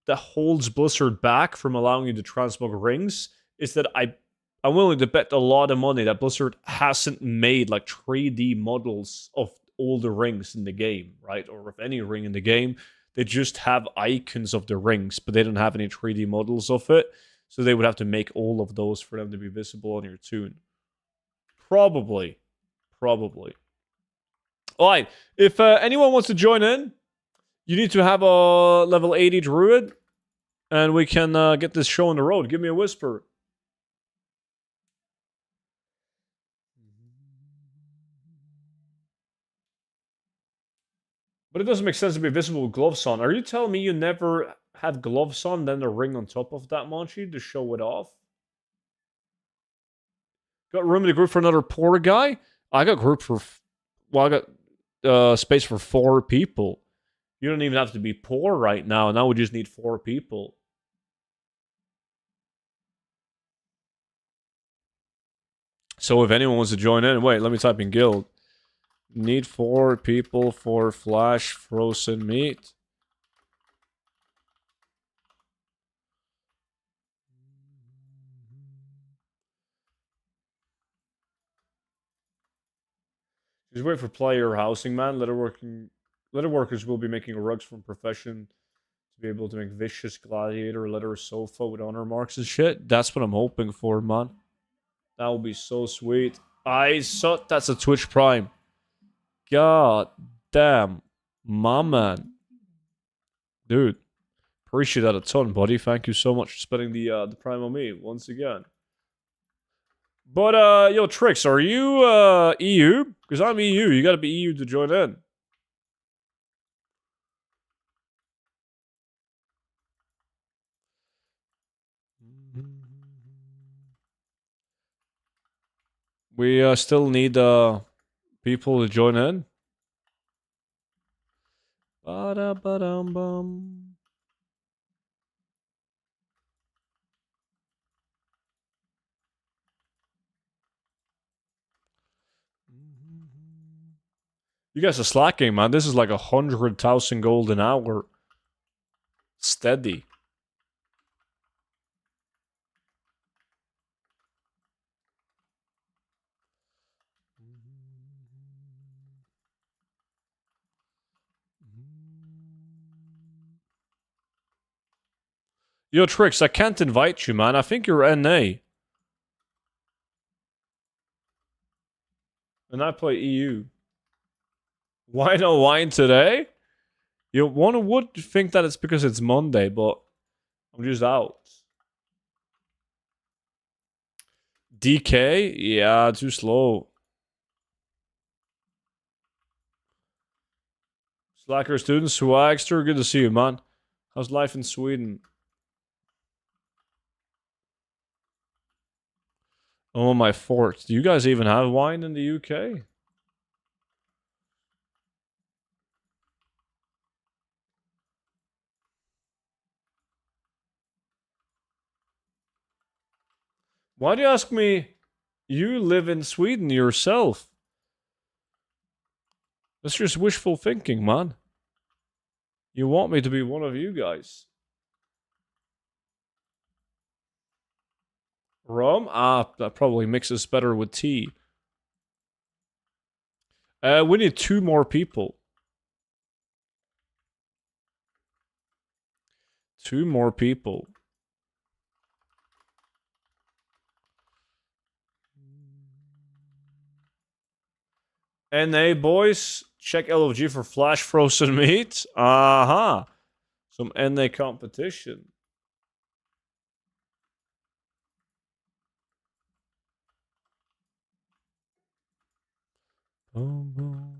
holds Blizzard back from allowing you to transmog rings is that I'm willing to bet a lot of money that Blizzard hasn't made like 3D models of all the rings in the game, right? Or of any ring in the game. They just have icons of the rings, but they don't have any 3D models of it. So they would have to make all of those for them to be visible on your tune. Probably. Probably. Alright, if anyone wants to join in, you need to have a level 80 druid, and we can get this show on the road. Give me a whisper. But it doesn't make sense to be visible with gloves on. Are you telling me you never had gloves on, then a ring on top of that, Monchi, to show it off? Got room in the group for another poor guy? I got group for... Well, I got space for 4 people. You don't even have to be poor right now. Now we just need 4 people. So if anyone wants to join in, wait, let me type in guild. Need 4 people for flash frozen meat. Just wait for player housing, man. Letter workers will be making rugs from profession to be able to make vicious gladiator leather sofa with honor marks and shit. That's what I'm hoping for, man. That would be so sweet. I saw that's a Twitch Prime. God damn. My man. Dude. Appreciate that a ton, buddy. Thank you so much for spending the Prime on me once again. But yo, Trix, are you EU? Because I'm EU. You gotta be EU to join in. We still need people to join in. Ba-da-ba-dum-bum. You guys are slacking, man. This is like 100,000 gold an hour. Steady. Yo, Trix, I can't invite you, man. I think you're NA. And I play EU. Why no wine today? You would think that it's because it's Monday, but I'm just out. DK? Yeah, too slow. Slacker student, Swagster, good to see you, man. How's life in Sweden? Oh, my fort. Do you guys even have wine in the UK? Why do you ask me? You live in Sweden yourself. That's just wishful thinking, man. You want me to be one of you guys. Rum? Ah, that probably mixes better with tea. We need 2 more people. 2 more people. NA boys, check LFG for flash frozen meat. Aha. Some NA competition. Boom, boom.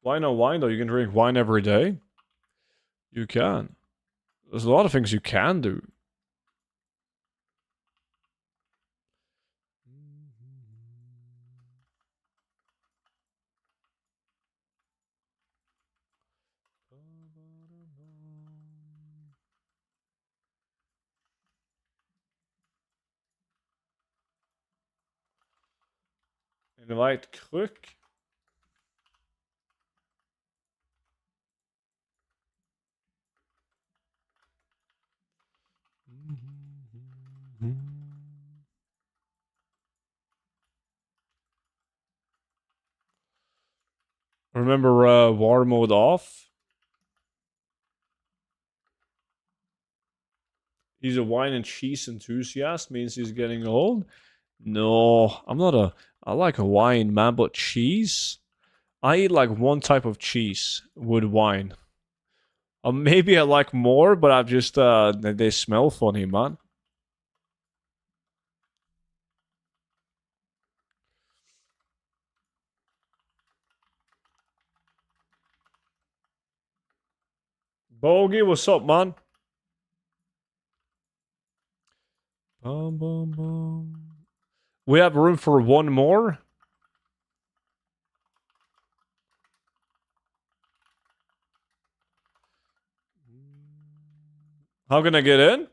Why no wine though? You can drink wine every day. You can. There's a lot of things you can do. Invite Crook. Remember war mode off? He's a wine and cheese enthusiast, means he's getting old. No, I'm not a... I like a wine, man, but cheese? I eat like one type of cheese with wine. Maybe I like more, but I've just, they smell funny, man. Bogey, what's up, man? Bum, bum, bum. We have room for one more. How can I get in?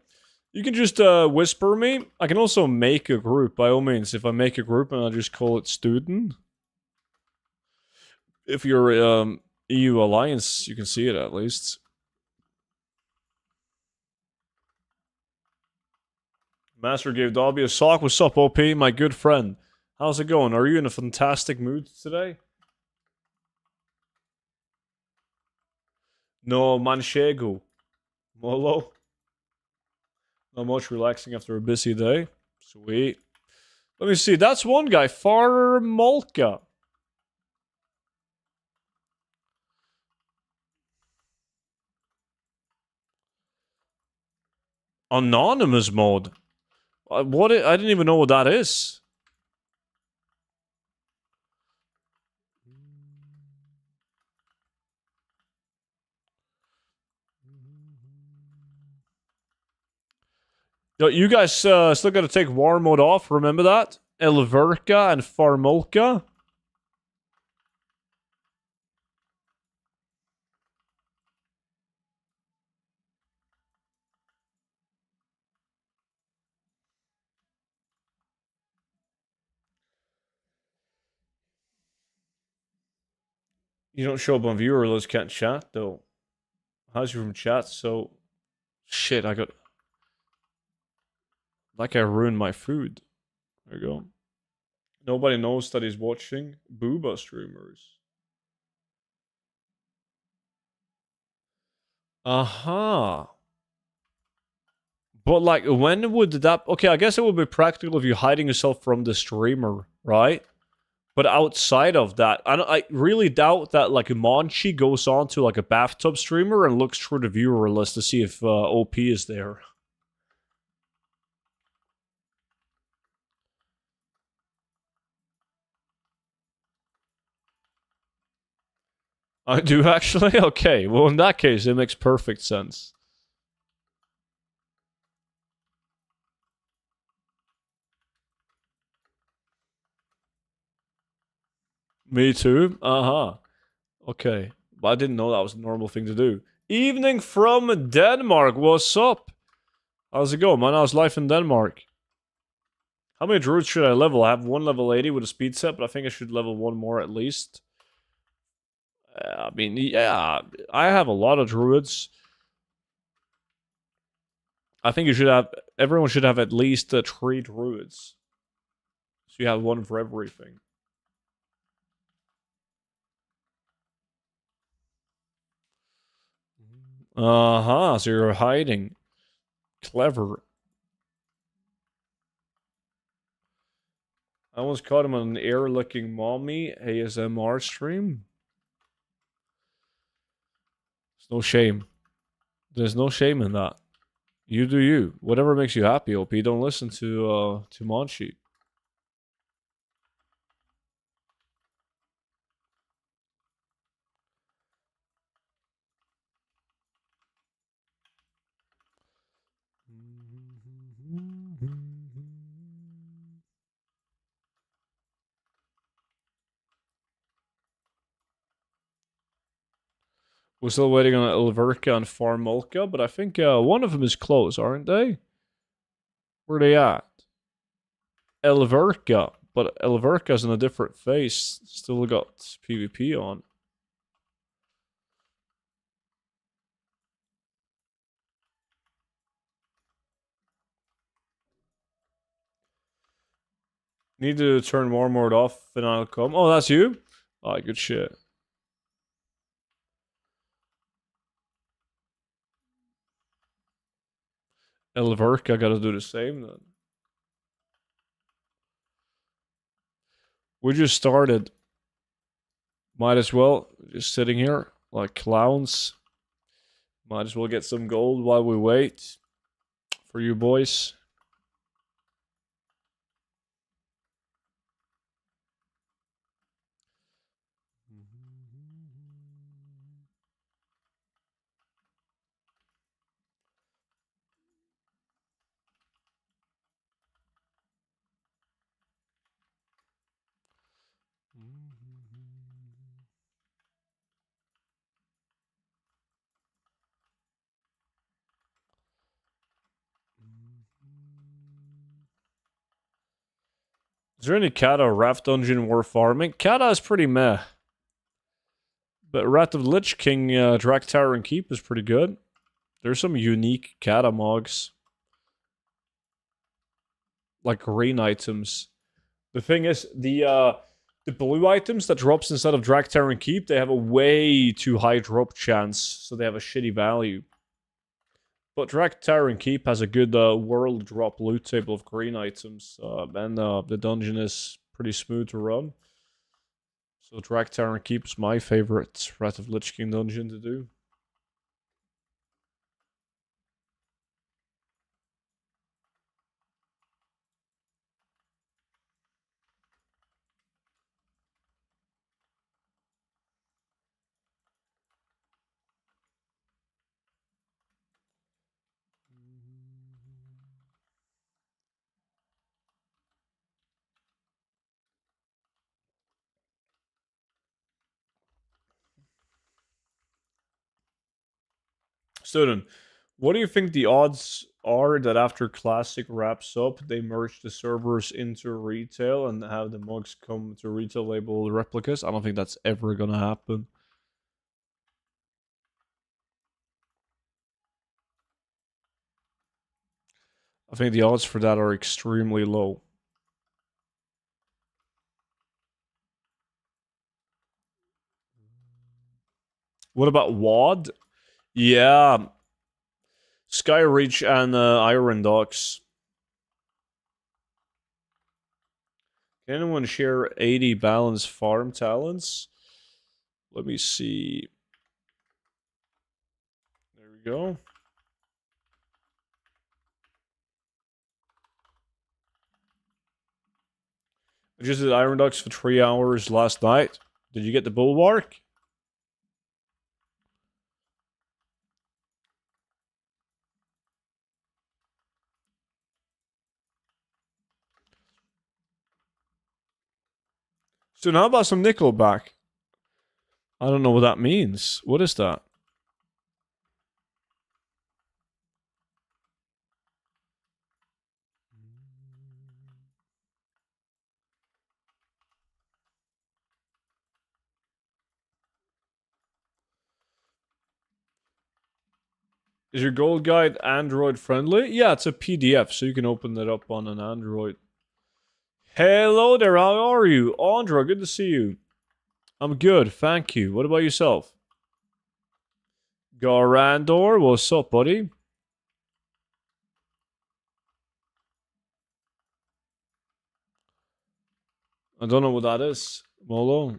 You can just whisper me. I can also make a group, by all means. If I make a group and I just call it student. If you're EU Alliance, you can see it at least. Master gave Dobby a sock. What's up, OP, my good friend? How's it going? Are you in a fantastic mood today? No manchego. Molo. Not much, relaxing after a busy day. Sweet. Let me see. That's one guy. Farmolka. Anonymous mode. What? I didn't even know what that is. Yo, you guys still got to take war mode off. Remember that? Elverka and Farmolka. You don't show up on viewer list, can't chat though. How's you from chat? So shit, I got like I ruined my food. There you go. Nobody knows that he's watching Booba streamers. Aha. But like, when would that? Okay, I guess it would be practical if you're hiding yourself from the streamer, right? But outside of that, I really doubt that like Monchi goes on to like a bathtub streamer and looks through the viewer list to see if OP is there. I do actually? Okay, well in that case, it makes perfect sense. Me too? Uh-huh. Okay. But I didn't know that was a normal thing to do. Evening from Denmark, what's up? How's it going, man? How's life in Denmark? How many druids should I level? I have one level 80 with a speed set, but I think I should level one more at least. I mean, yeah, I have a lot of druids. I think everyone should have at least 3 druids. So you have one for everything. Uh-huh, so you're hiding. Clever. I almost caught him on an air-licking mommy ASMR stream. There's no shame. There's no shame in that. You do you. Whatever makes you happy, OP. Don't listen to Monchi. We're still waiting on Elverka and Farmolka, but I think one of them is close, aren't they? Where are they at? Elverka, but Elverka's in a different face. Still got PvP on. Need to turn more mode off and I'll come. Oh, that's you? Alright, good shit. Elverka gotta do the same then. We just started. Might as well. Just sitting here like clowns. Might as well get some gold while we wait. For you boys. Is there any Kata Raft dungeon worth farming? Kata is pretty meh. But Wrath of the Lich King, Drak Tower and Keep is pretty good. There's some unique Kata mogs. Like green items. The thing is, the blue items that drops instead of Drak Tower and Keep, they have a way too high drop chance, so they have a shitty value. But Drak Tower and Keep has a good world drop loot table of green items, and the dungeon is pretty smooth to run. So Drak Tower and Keep is my favorite Wrath of Lich King dungeon to do. Student, what do you think the odds are that after Classic wraps up, they merge the servers into retail and have the mugs come to retail label replicas? I don't think that's ever gonna happen. I think the odds for that are extremely low. What about WAD? Yeah. Skyreach and Iron Docks. Can anyone share 80 balanced farm talents? Let me see. There we go. I just did Iron Ducks for 3 hours last night. Did you get the Bulwark? So now about some Nickelback? I don't know what that means. What is that? Is your gold guide Android friendly? Yeah, it's a PDF, so you can open it up on an Android. Hello there, how are you? Andra, good to see you. I'm good, thank you. What about yourself? Garandor, what's up, buddy? I don't know what that is. Molo.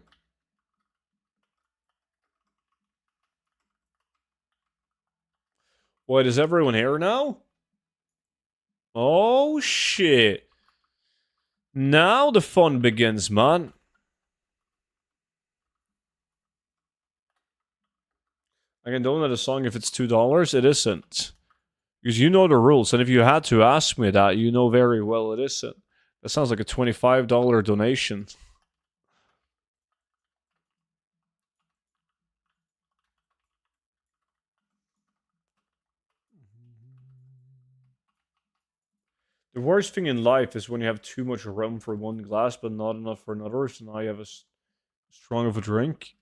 Wait, is everyone here now? Oh, shit. Now the fun begins, man. I can donate a song if it's $2. It isn't. Because you know the rules, and if you had to ask me that, you know very well it isn't. That sounds like a $25 donation. The worst thing in life is when you have too much rum for one glass, but not enough for another, so now you have a strong of a drink.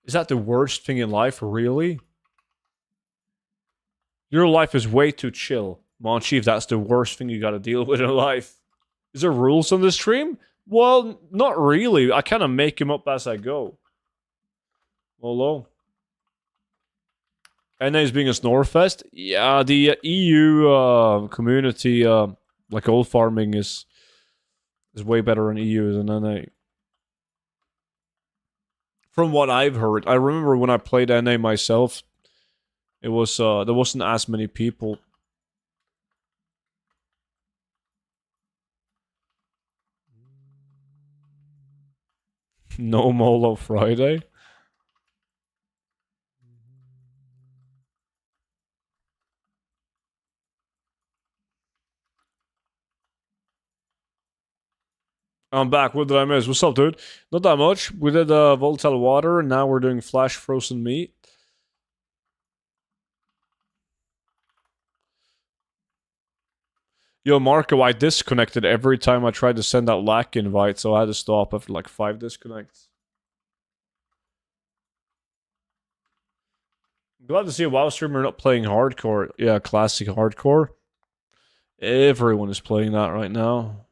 Is that the worst thing in life, really? Your life is way too chill. Monchi, if that's the worst thing you gotta deal with in life. Is there rules on this stream? Well, not really. I kind of make them up as I go. Hello. NA is being a Snorefest. Yeah, the EU community, like Goldfarming, is way better in EU than NA. From what I've heard, I remember when I played NA myself, it was there wasn't as many people. No Molo Friday. I'm back. What did I miss? What's up, dude? Not that much. We did volatile water, and now we're doing flash frozen meat. Yo, Marco, I disconnected every time I tried to send out lack invite, so I had to stop after like 5 disconnects. I'm glad to see a WoW streamer not playing hardcore. Yeah, classic hardcore. Everyone is playing that right now.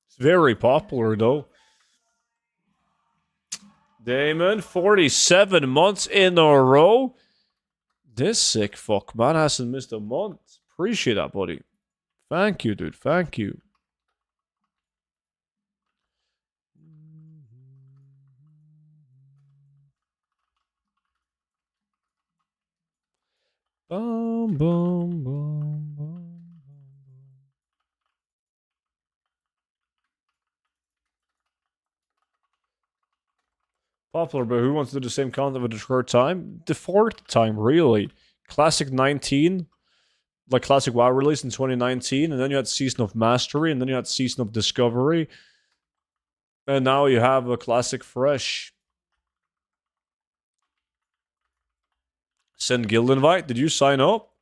It's very popular, though. Damon, 47 months in a row. This sick fuck, man, hasn't missed a month. Appreciate that, buddy. Thank you, dude. Thank you. Boom, boom, boom, boom. Popular, but who wants to do the same content with the third time? The fourth time, really. Classic 19, like Classic WoW released in 2019, and then you had Season of Mastery, and then you had Season of Discovery, and now you have a Classic Fresh. Send guild invite. Did you sign up?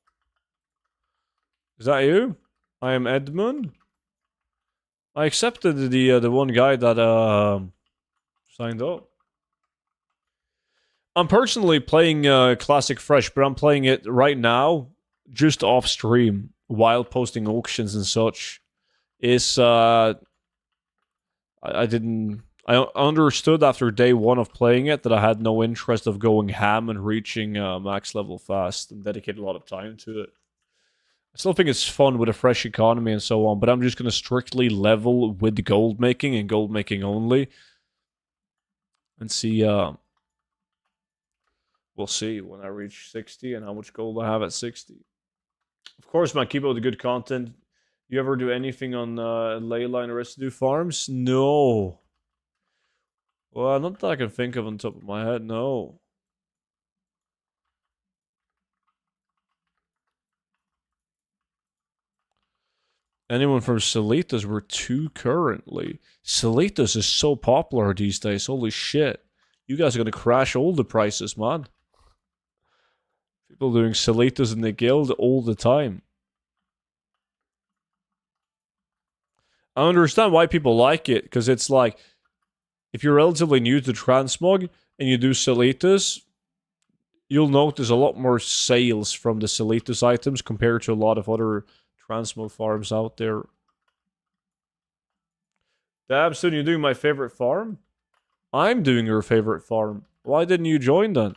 Is that you? I am Edmund. I accepted the one guy that signed up. I'm personally playing Classic Fresh, but I'm playing it right now, just off stream, while posting auctions and such. Is I understood after day 1 of playing it that I had no interest of going ham and reaching max level fast and dedicate a lot of time to it. I still think it's fun with a fresh economy and so on, but I'm just going to strictly level with gold making and gold making only. And see, we'll see when I reach 60 and how much gold I have at 60. Of course, man, keep up with the good content. You ever do anything on Leyline or residue farms? No. Well, not that I can think of on top of my head, no. Anyone from Salitas? We're 2 currently. Salitas is so popular these days. Holy shit. You guys are going to crash all the prices, man. People doing Salitas in the guild all the time. I understand why people like it, because it's like, if you're relatively new to transmog and you do Salitas, you'll notice a lot more sales from the Salitas items compared to a lot of other transmog farms out there. Damn, soon you're doing my favorite farm? I'm doing your favorite farm. Why didn't you join then?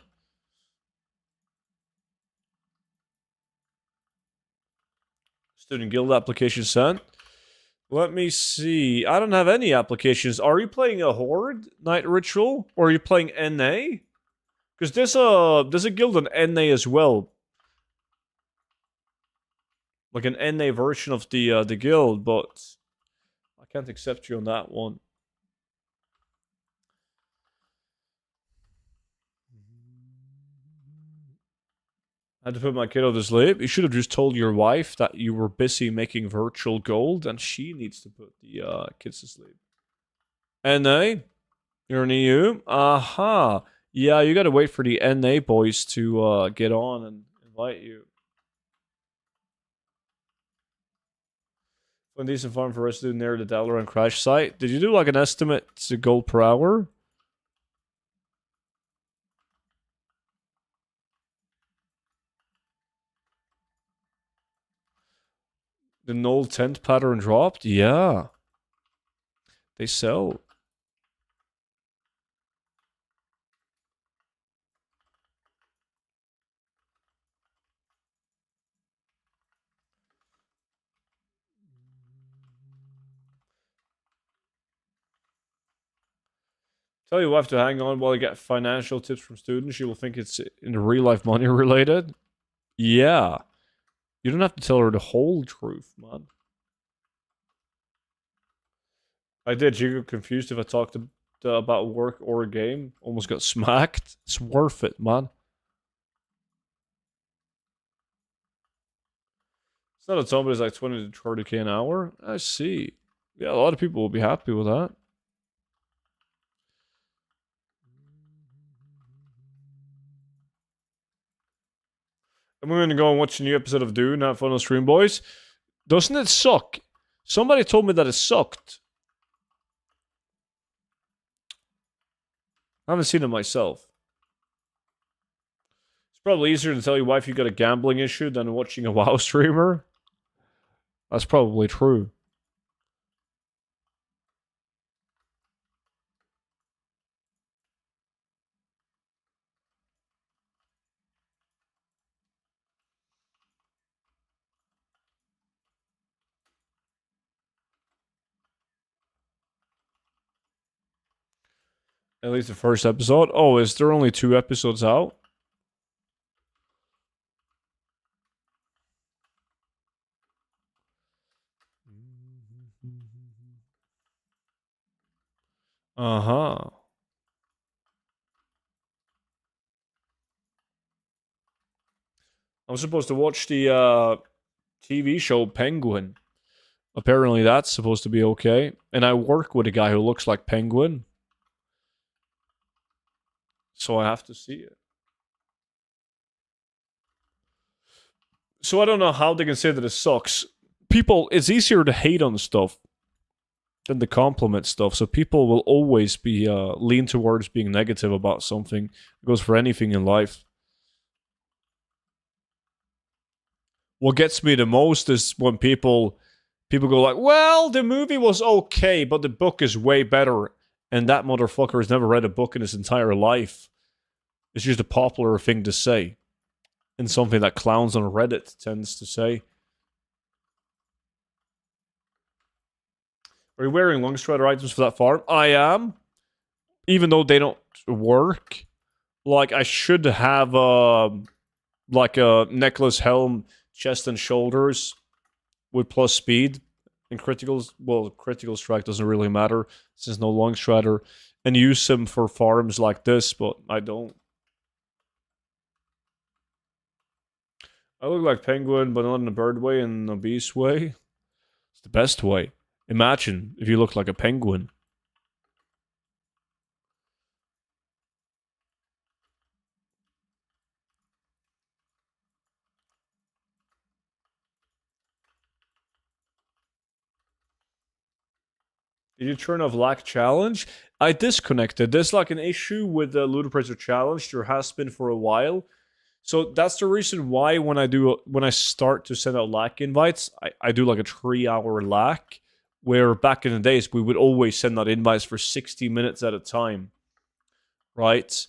Student guild application sent. Let me see. I don't have any applications. Are you playing a Horde Night Ritual? Or are you playing NA? Because there's a guild on NA as well. Like an NA version of the guild, but I can't accept you on that one. I had to put my kiddo to sleep. You should have just told your wife that you were busy making virtual gold, and she needs to put the kids to sleep. NA? You're an EU? Aha. Yeah, you gotta wait for the NA boys to get on and invite you. One decent farm for us to do near the Dalaran crash site. Did you do like an estimate to gold per hour? The null tent pattern dropped? Yeah. They sell. Tell your wife to hang on while I get financial tips from students. She will think it's in real life money related. Yeah. You don't have to tell her the whole truth, man. I did. She got confused if I talked about work or a game. Almost got smacked. It's worth it, man. It's not a ton, but it's like 20 to 30k an hour. I see. Yeah, a lot of people will be happy with that. I'm going to go and watch a new episode of Dune. Have fun on stream, boys. Doesn't it suck? Somebody told me that it sucked. I haven't seen it myself. It's probably easier to tell your wife you got a gambling issue than watching a WoW streamer. That's probably true. At least the first episode. Oh, is there only 2 episodes out? Uh-huh. I'm supposed to watch the TV show Penguin. Apparently that's supposed to be okay. And I work with a guy who looks like Penguin. So I have to see it. So I don't know how they can say that it sucks. People, it's easier to hate on stuff than to compliment stuff. So people will always be lean towards being negative about something. It goes for anything in life. What gets me the most is when people go like, well, the movie was okay, but the book is way better. And that motherfucker has never read a book in his entire life. It's just a popular thing to say. And something that clowns on Reddit tends to say. Are you wearing long strider items for that farm? I am. Even though they don't work. Like, I should have like a necklace, helm, chest, and shoulders with plus speed. And criticals, well, critical strike doesn't really matter since no long strider. And use them for farms like this, but I don't. I look like Penguin, but not in a bird way, in a beast way. It's the best way. Imagine if you look like a penguin. Did you turn off lack challenge? I disconnected. There's like an issue with the Ludicrous challenge. There has been for a while. So that's the reason why when I start to send out lack invites, I do like a 3-hour lack. Where back in the days we would always send out invites for 60 minutes at a time. Right?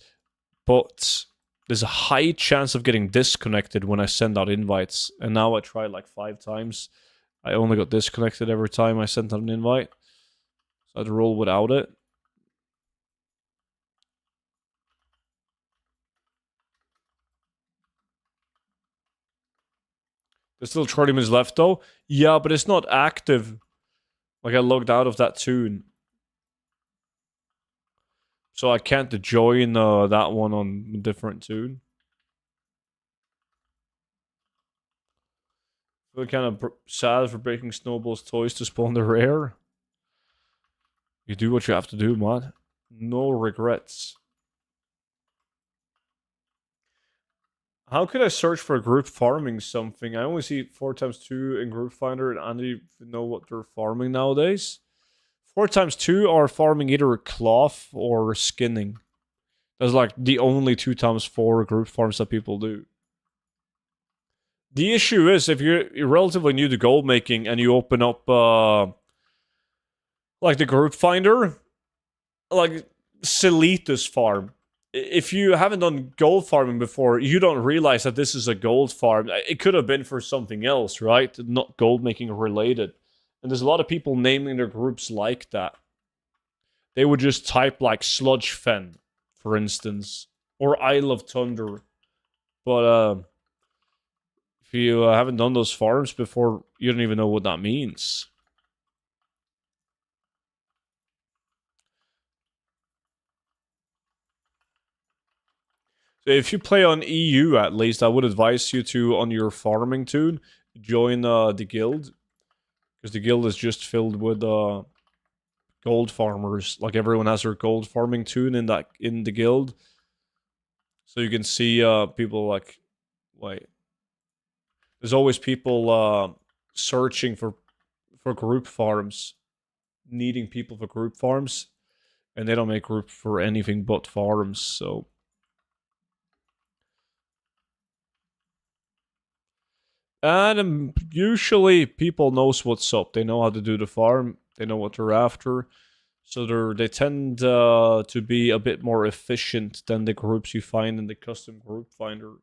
But there's a high chance of getting disconnected when I send out invites. And now I tried like 5 times. I only got disconnected every time I sent out an invite. So I'd roll without it. There's still 30 minutes left though. Yeah, but it's not active. Like I logged out of that tune. So I can't join that one on a different tune. I feel kind of sad for breaking Snowball's toys to spawn the rare. You do what you have to do, man. No regrets. How could I search for group farming something? I only see 4x2 in group finder and I don't even know what they're farming nowadays. 4x2 are farming either cloth or skinning. That's like the only 2x4 group farms that people do. The issue is if you're relatively new to gold making and you open up like the group finder, like Selita's farm. If you haven't done gold farming before, you don't realize that this is a gold farm. It could have been for something else, right? Not gold making related. And there's a lot of people naming their groups like that. They would just type like Sludge Fen, for instance, or Isle of Thunder. But if you haven't done those farms before, you don't even know what that means. So if you play on EU, at least, I would advise you to, on your farming tune, join the guild, because the guild is just filled with gold farmers. Like everyone has their gold farming toon in the guild, so you can see people like wait. There's always people searching for group farms, needing people for group farms, and they don't make group for anything but farms. So. And usually people knows what's up. They know how to do the farm. They know what they're after. So they tend to be a bit more efficient than the groups you find in the custom group finder.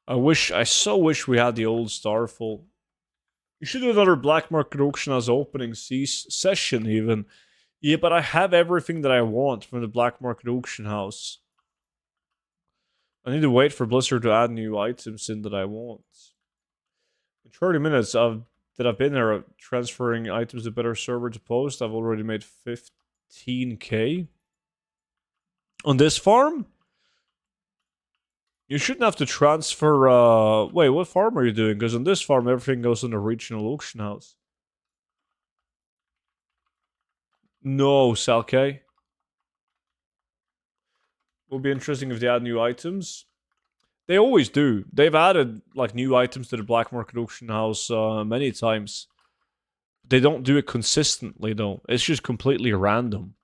I so wish we had the old Starfall. You should do another black market auction as opening session even. Yeah, but I have everything that I want from the black market auction house. I need to wait for Blizzard to add new items in that I want. In 30 minutes that I've been there transferring items to better server to post, I've already made 15k. On this farm? You shouldn't have to transfer, wait, what farm are you doing? Because on this farm, everything goes in the regional auction house. No, Salke. Will be interesting if they add new items. They always do. They've added, like, new items to the black market auction house many times. They don't do it consistently, though. It's just completely random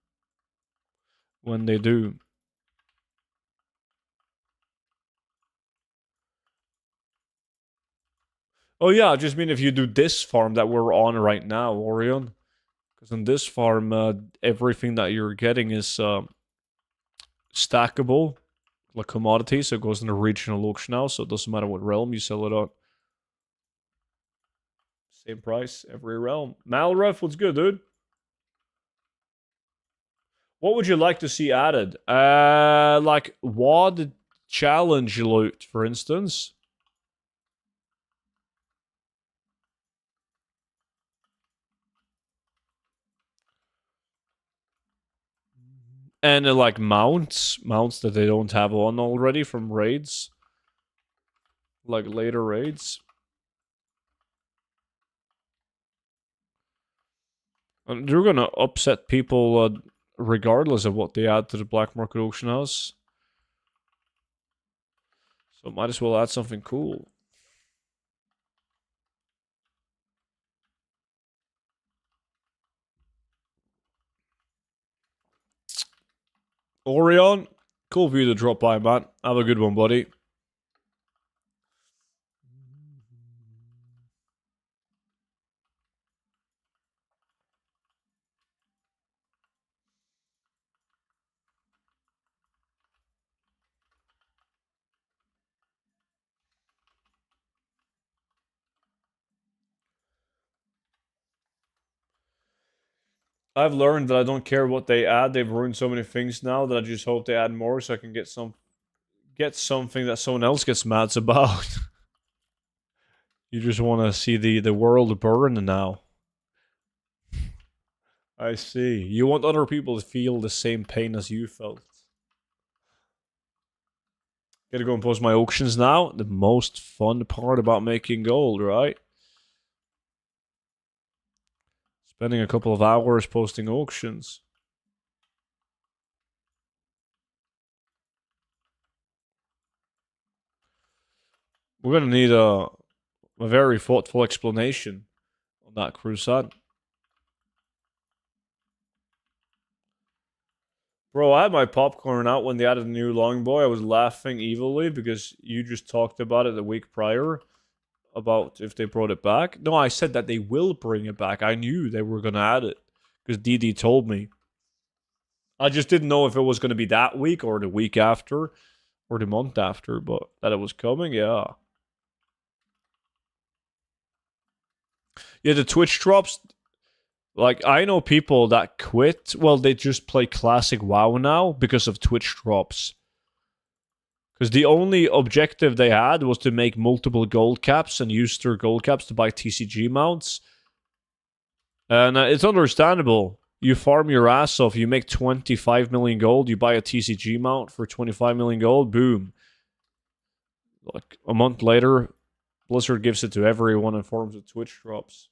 when they do. Oh yeah, I just mean if you do this farm that we're on right now, Orion. Because on this farm, everything that you're getting is stackable, like commodity, so it goes in the regional auction house, so it doesn't matter what realm you sell it on. Same price, every realm. Malref, what's good, dude? What would you like to see added? Like WOD challenge loot, for instance. And like mounts that they don't have on already from raids. Like later raids. And they're gonna upset people regardless of what they add to the black market auction house. So might as well add something cool. Orion, cool of you to drop by, man. Have a good one, buddy. I've learned that I don't care what they add. They've ruined so many things now that I just hope they add more so I can get something that someone else gets mad about. You just want to see the world burn now. I see. You want other people to feel the same pain as you felt. Gotta go and post my auctions now. The most fun part about making gold, right? Spending a couple of hours posting auctions. We're gonna need a very thoughtful explanation on that crusade. Bro, I had my popcorn out when they added a new longbow. I was laughing evilly because you just talked about it the week prior about if they brought it back. No, I said that they will bring it back. I knew they were gonna add it because DD told me. I just didn't know if it was gonna be that week or the week after or the month after, but that it was coming, yeah. Yeah, the Twitch drops. Like, I know people that quit. Well, they just play classic WoW now because of Twitch drops. Because the only objective they had was to make multiple gold caps and use their gold caps to buy TCG mounts. And it's understandable. You farm your ass off, you make 25 million gold, you buy a TCG mount for 25 million gold, boom. Like, a month later, Blizzard gives it to everyone in forms of Twitch drops.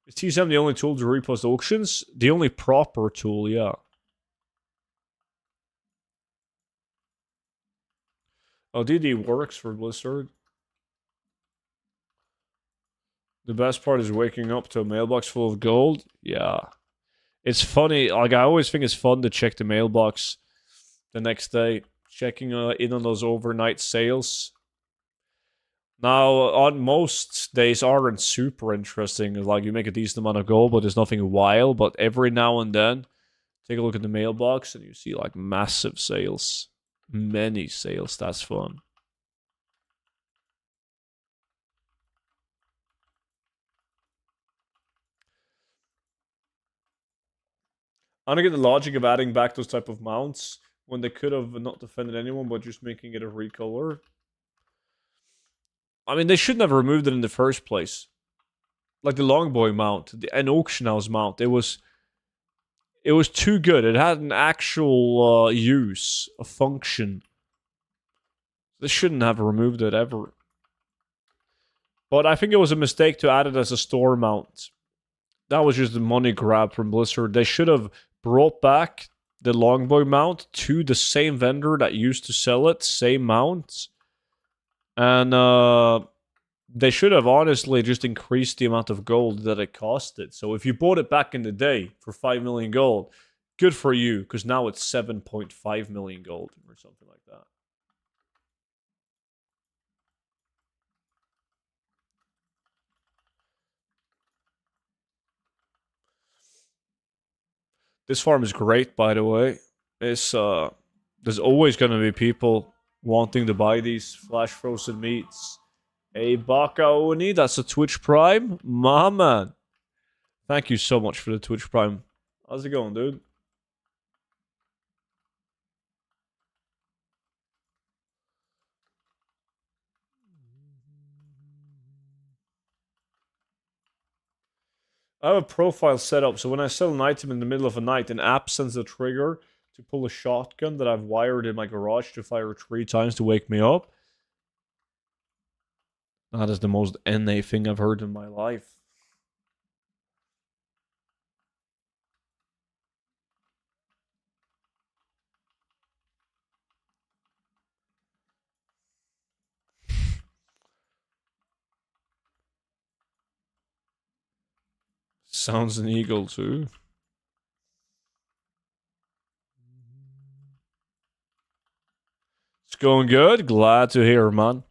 Is TSM the only tool to repost auctions? The only proper tool, yeah. Oh, DD works for Blizzard. The best part is waking up to a mailbox full of gold. Yeah. It's funny. Like, I always think it's fun to check the mailbox the next day. Checking in on those overnight sales. Now, on most days aren't super interesting. Like, you make a decent amount of gold, but there's nothing wild. But every now and then, take a look at the mailbox and you see, like, massive sales. Many sales. That's fun. I don't get the logic of adding back those type of mounts when they could have not defended anyone, but just making it a recolor. I mean, they shouldn't have removed it in the first place. Like the Longboy mount, an auction house mount. It was too good. It had an actual use, a function. They shouldn't have removed it ever. But I think it was a mistake to add it as a store mount. That was just a money grab from Blizzard. They should have brought back the Longboy mount to the same vendor that used to sell it, same mount. And they should have honestly just increased the amount of gold that it costed. So if you bought it back in the day for 5 million gold, good for you, because now it's 7.5 million gold or something like that. This farm is great, by the way. It's there's always going to be people wanting to buy these flash frozen meats. Hey, Baka Oni, that's a Twitch Prime? My man. Thank you so much for the Twitch Prime. How's it going, dude? I have a profile set up, so when I sell an item in the middle of the night, an app sends a trigger to pull a shotgun that I've wired in my garage to fire 3 times to wake me up. That is the most NA thing I've heard in my life. Sounds an eagle too. It's going good. Glad to hear, man.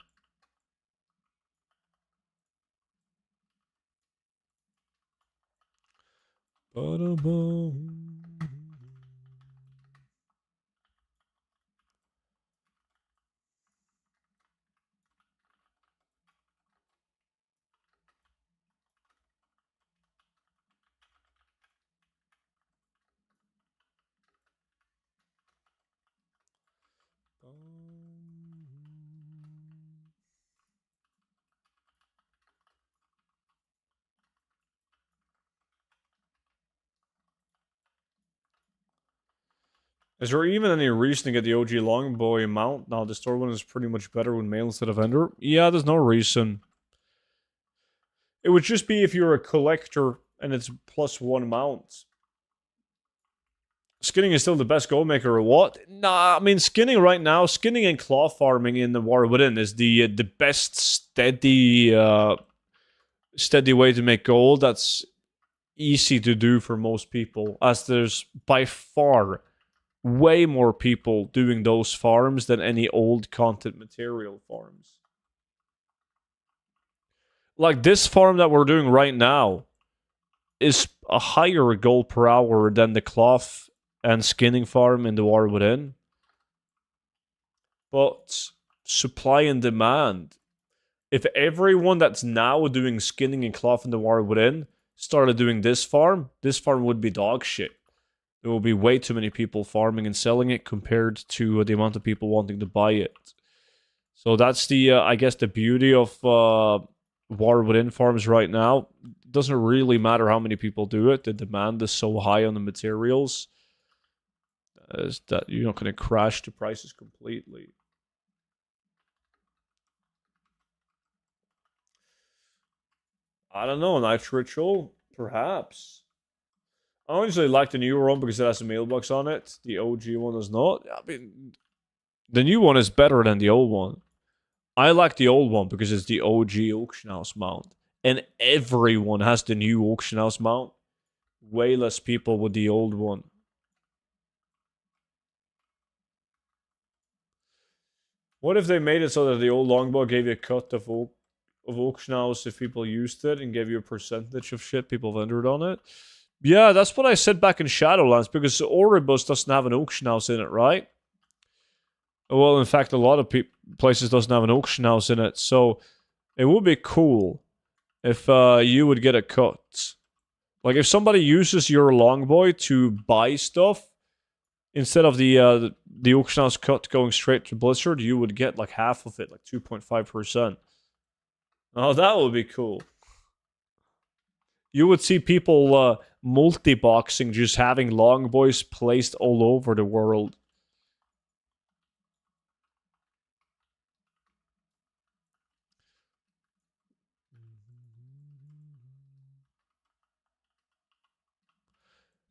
Is there even any reason to get the OG Longboy mount? Now, the store one is pretty much better with mail instead of vendor. Yeah, there's no reason. It would just be if you're a collector and it's +1 mount. Skinning is still the best gold maker or what? Nah, I mean, skinning right now, skinning and claw farming in the War Within is the best steady way to make gold. That's easy to do for most people, as there's by far way more people doing those farms than any old content material farms. Like this farm that we're doing right now is a higher gold per hour than the cloth and skinning farm in the War Within. But supply and demand. If everyone that's now doing skinning and cloth in the War Within started doing this farm would be dog shit. There will be way too many people farming and selling it compared to the amount of people wanting to buy it. So that's the, I guess, the beauty of War Within farms right now. It doesn't really matter how many people do it. The demand is so high on the materials is that you're not going to crash the prices completely. I don't know, Knife Ritual? Perhaps. I honestly like the newer one because it has a mailbox on it. The OG one does not. I mean, the new one is better than the old one. I like the old one because it's the OG auction house mount. And everyone has the new auction house mount. Way less people with the old one. What if they made it so that the old longbow gave you a cut of auction house if people used it and gave you a percentage of shit people have entered on it? Yeah, that's what I said back in Shadowlands, because Oribus doesn't have an auction house in it, right? Well, in fact, a lot of places doesn't have an auction house in it, so it would be cool if you would get a cut. Like, if somebody uses your longboy to buy stuff, instead of the auction house cut going straight to Blizzard, you would get like half of it, like 2.5%. Oh, that would be cool. You would see people multi-boxing, just having longboys placed all over the world.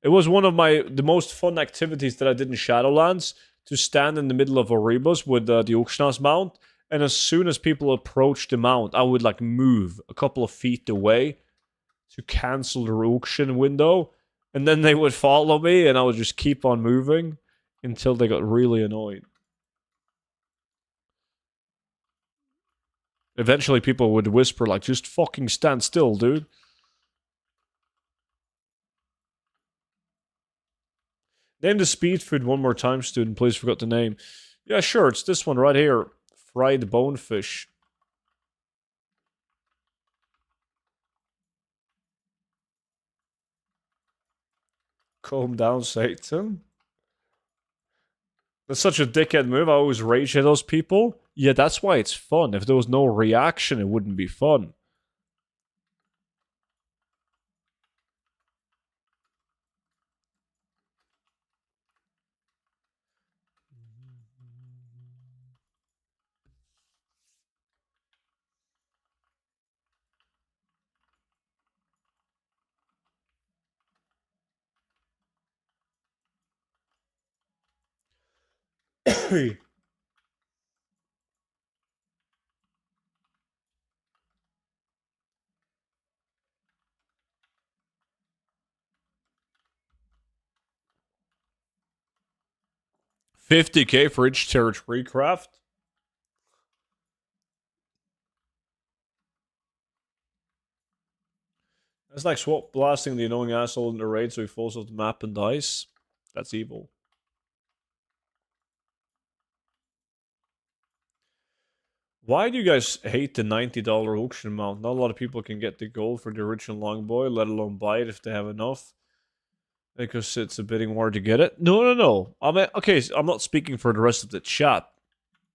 It was one of the most fun activities that I did in Shadowlands, to stand in the middle of a rebus with the auction house mount, and as soon as people approached the mount, I would like move a couple of feet away to cancel the auction window, and then they would follow me, and I would just keep on moving until they got really annoyed. Eventually people would whisper like, just fucking stand still, dude. Name the speed food one more time, student. Please, forgot the name. Yeah, sure, it's this one right here. Fried bonefish. Calm down, Satan. That's such a dickhead move. I always rage at those people. Yeah, that's why it's fun. If there was no reaction, it wouldn't be fun. $50K for each territory craft. That's like swap blasting the annoying asshole in the raid so he falls off the map and dies. That's evil. Why do you guys hate the $90 auction mount? Not a lot of people can get the gold for the original longboy, let alone buy it if they have enough. Because it's a bidding war to get it. No. I mean, okay, so I'm not speaking for the rest of the chat.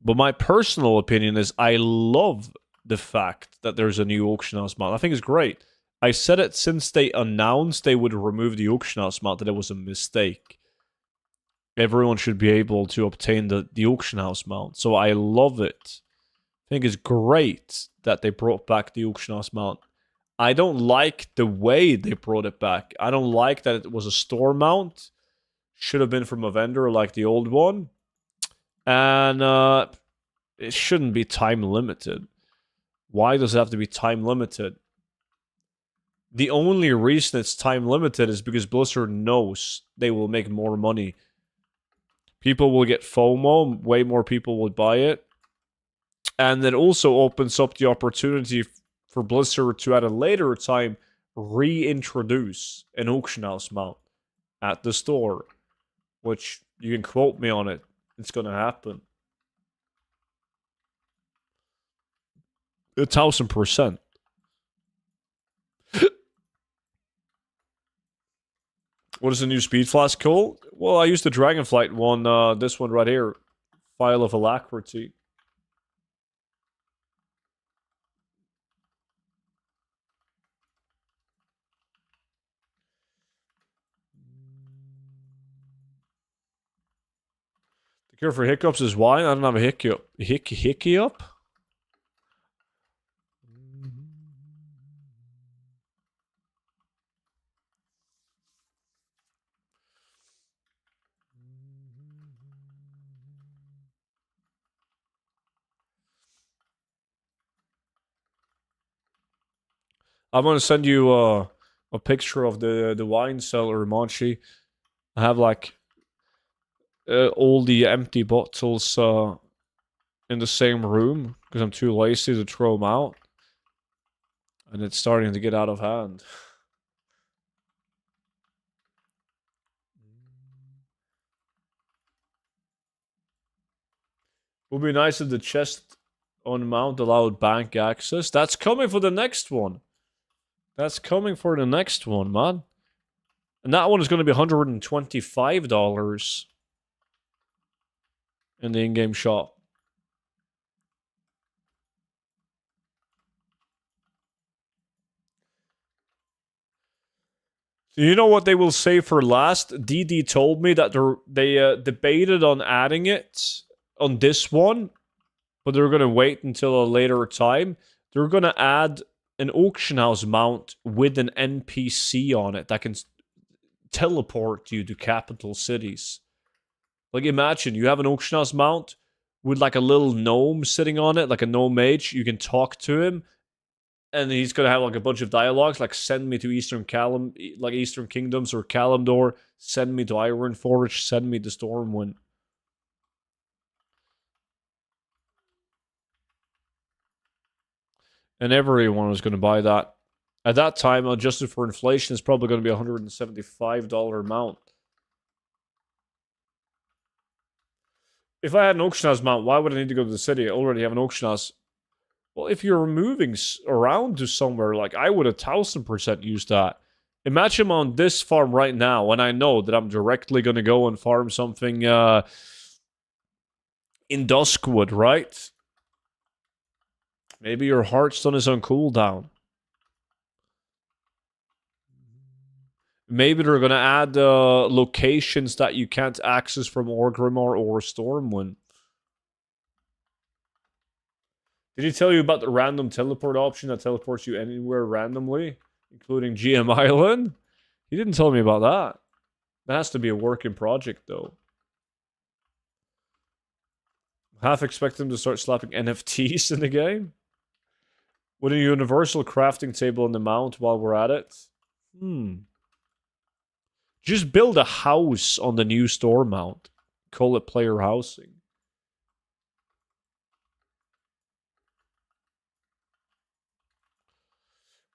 But my personal opinion is I love the fact that there's a new auction house mount. I think it's great. I said it since they announced they would remove the auction house mount that it was a mistake. Everyone should be able to obtain the auction house mount. So I love it. I think it's great that they brought back the auction house mount. I don't like the way they brought it back. I don't like that it was a store mount. Should have been from a vendor like the old one. And it shouldn't be time limited. Why does it have to be time limited? The only reason it's time limited is because Blizzard knows they will make more money People will get FOMO. Way more people would buy it. And it also opens up the opportunity for Blizzard to, at a later time, reintroduce an auction house mount at the store. Which, you can quote me on it. It's going to happen. 1,000%. What is the new speed flask called? Well, I used the Dragonflight one, this one right here. File of Alacrity. The cure for hiccups is wine. I don't have a hiccup. Hiccup? I'm gonna send you a picture of the wine cellar, Monchi. I have like all the empty bottles in the same room because I'm too lazy to throw them out, and it's starting to get out of hand. Would be nice if the chest on mount allowed bank access. That's coming for the next one. That's coming for the next one, man. And that one is going to be $125 in the in-game shop. So you know what they will say for last? DD told me that they debated on adding it on this one, but they're going to wait until a later time. They're going to add an auction house mount with an NPC on it that can teleport you to capital cities. Like, imagine you have an auction house mount with like a little gnome sitting on it, like a gnome mage. You can talk to him, and he's gonna have like a bunch of dialogues, like send me to Eastern Kingdoms or Kalimdor, send me to Ironforge, send me to Stormwind. And everyone was going to buy that. At that time, adjusted for inflation, it's probably going to be a $175 mount. If I had an auction house mount, why would I need to go to the city? I already have an auction house. Well, if you're moving around to somewhere, like I would 1,000% use that. Imagine I'm on this farm right now, and I know that I'm directly going to go and farm something in Duskwood, right? Maybe your Hearthstone is on cooldown. Maybe they're going to add locations that you can't access from Orgrimmar or Stormwind. Did he tell you about the random teleport option that teleports you anywhere randomly, including GM Island? He didn't tell me about that. That has to be a working project, though. Half expect them to start slapping NFTs in the game. With a universal crafting table in the mount while we're at it. Just build a house on the new store mount. Call it player housing.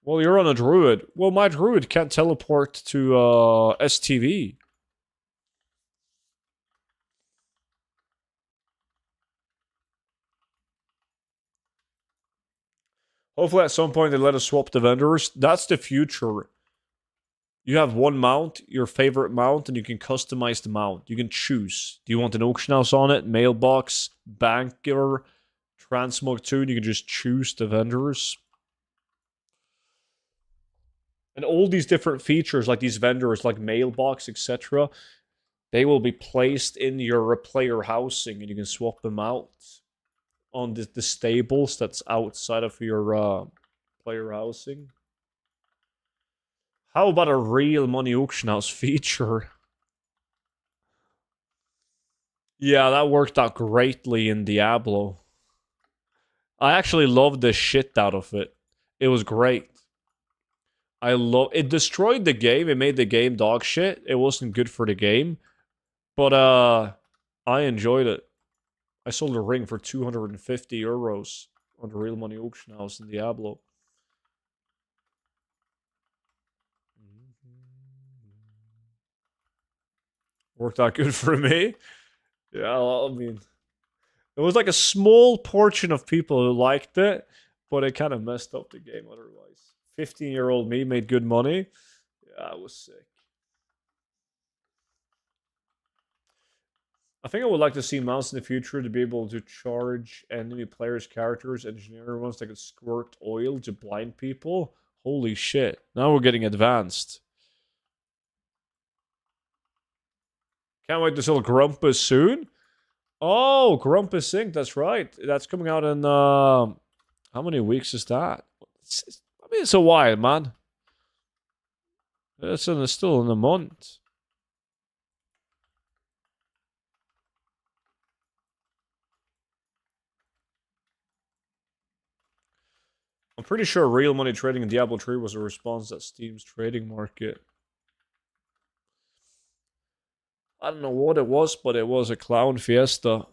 Well, you're on a druid. Well, my druid can't teleport to STV. Hopefully at some point they let us swap the vendors. That's the future. You have one mount, your favorite mount, and you can customize the mount. You can choose. Do you want an auction house on it? Mailbox, banker, transmog tune. You can just choose the vendors. And all these different features, like these vendors, like mailbox, etc., they will be placed in your player housing, and you can swap them out on the stables that's outside of your player housing. How about a real money auction house feature? Yeah, that worked out greatly in Diablo. I actually loved the shit out of it. It was great. It destroyed the game. It made the game dog shit. It wasn't good for the game. But I enjoyed it. I sold a ring for 250 euros on the real money auction house in Diablo. Worked out good for me. Yeah, well, I mean, there was like a small portion of people who liked it, but it kind of messed up the game otherwise. 15-year-old me made good money. Yeah, I was sick. I think I would like to see mounts in the future to be able to charge enemy players' characters, engineer ones that could squirt oil to blind people. Holy shit. Now we're getting advanced. Can't wait to sell Grumpus soon. Oh, Grumpus Inc. That's right. That's coming out in, how many weeks is that? I mean, it's a while, man. It's still in a month. I'm pretty sure real money trading in Diablo 3 was a response to Steam's trading market. I don't know what it was, but it was a clown fiesta.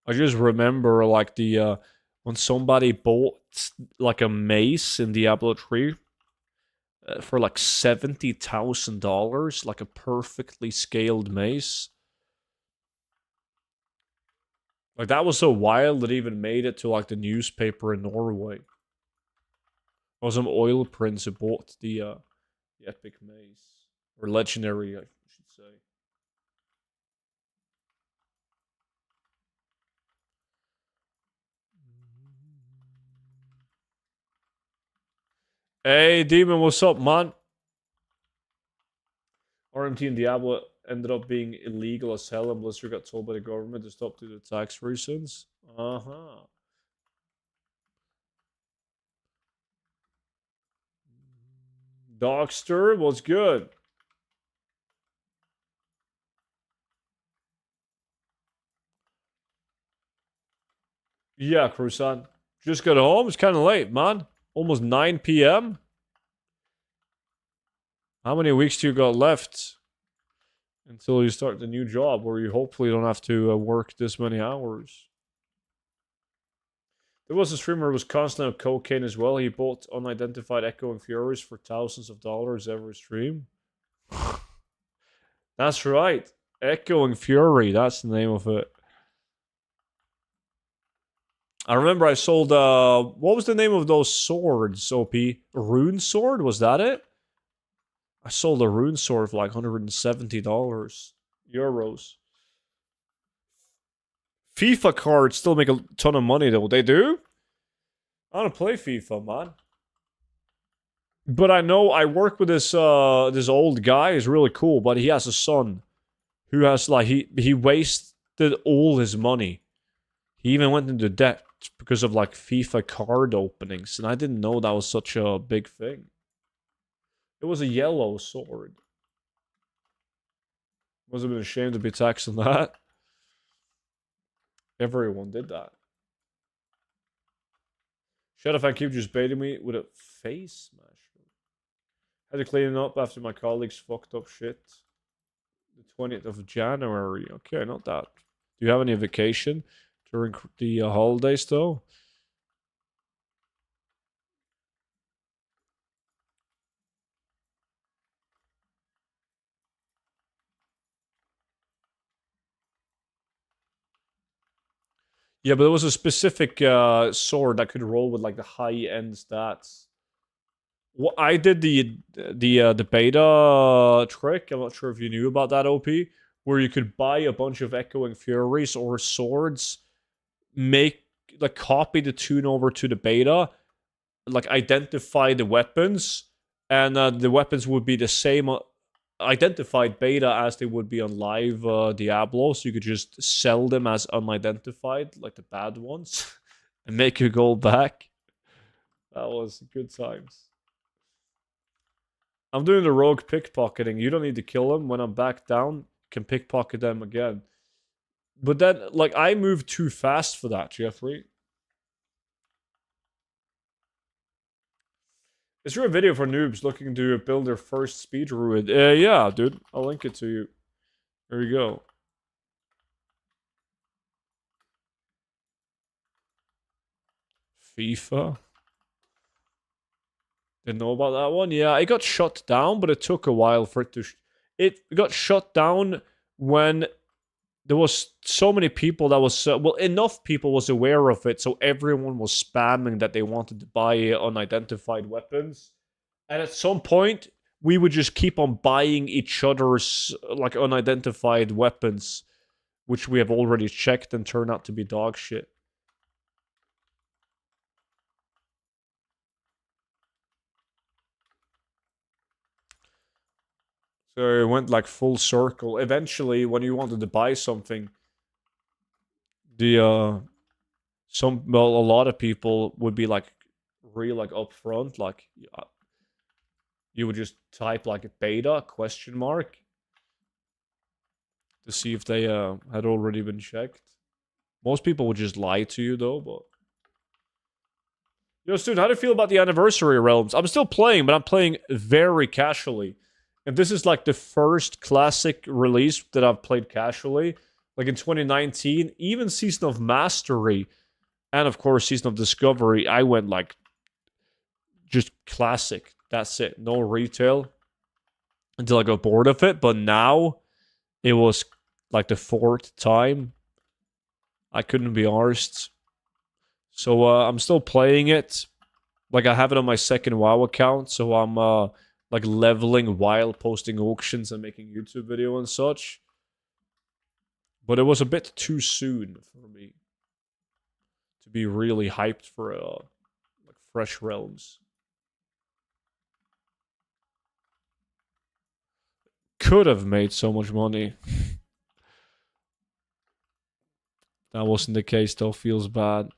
I just remember like the when somebody bought like a mace in Diablo 3 for like $70,000, like a perfectly scaled mace. Like that was so wild that it even made it to like the newspaper in Norway. There was some oil prince who bought the epic mace. Or legendary, I should say. Hey, Demon, what's up, man? RMT and Diablo ended up being illegal as hell, and Blizzard got told by the government to stop due to tax reasons. Uh-huh. Dogster, what's good? Yeah, Croissant. Just got home. It's kind of late, man. Almost 9 p.m. How many weeks do you got left until you start the new job where you hopefully don't have to work this many hours? There was a streamer who was constantly on cocaine as well. He bought unidentified echoing furies for thousands of dollars every stream. That's right. Echoing Fury. That's the name of it. I remember I sold, what was the name of those swords, OP? Rune Sword? Was that it? I sold a Rune Sword for like $170. Euros. FIFA cards still make a ton of money though. They do? I don't play FIFA, man. But I know I work with this this old guy. He's really cool, but he has a son who has like he wasted all his money. He even went into debt because of like FIFA card openings, and I didn't know that was such a big thing. It was a yellow sword. Must have been ashamed to be taxed on that. Everyone did that. Shadowfang Keep just baited me with a face smash. Had to clean it up after my colleagues fucked up shit. The 20th of January. Okay, not that. Do you have any vacation during the holidays though? Yeah, but there was a specific sword that could roll with like the high end stats. Well, I did the beta trick. I'm not sure if you knew about that, OP, where you could buy a bunch of echoing furies or swords, make like copy the tune over to the beta, like identify the weapons, and the weapons would be the same identified beta as they would be on live Diablo. So you could just sell them as unidentified, like the bad ones, and make your gold back. That was good times. I'm doing the rogue pickpocketing. You don't need to kill him. When I'm back down, can pickpocket them again. But then, like, I moved too fast for that, Jeffrey. Is there a video for noobs looking to build their first speed druid? Yeah, dude. I'll link it to you. There you go. FIFA. Didn't know about that one. Yeah, it got shut down, but it took a while for it to... It got shut down when there was so many people that was... well, enough people was aware of it, so everyone was spamming that they wanted to buy unidentified weapons. And at some point, we would just keep on buying each other's, like, unidentified weapons, which we have already checked and turned out to be dog shit. So it went like full circle. Eventually, when you wanted to buy something, the well, a lot of people would be like really like upfront, like you would just type like a beta question mark to see if they had already been checked. Most people would just lie to you though, but yo, student, how do you feel about the anniversary realms? I'm still playing, but I'm playing very casually. And this is like the first classic release that I've played casually. Like in 2019, even Season of Mastery, and of course Season of Discovery, I went like just classic. That's it. No retail until I got bored of it. But now it was like the fourth time. I couldn't be arsed. So I'm still playing it. Like I have it on my second WoW account, so I'm like leveling while posting auctions and making YouTube video and such. But it was a bit too soon for me to be really hyped for like fresh realms. Could have made so much money. That wasn't the case though, feels bad.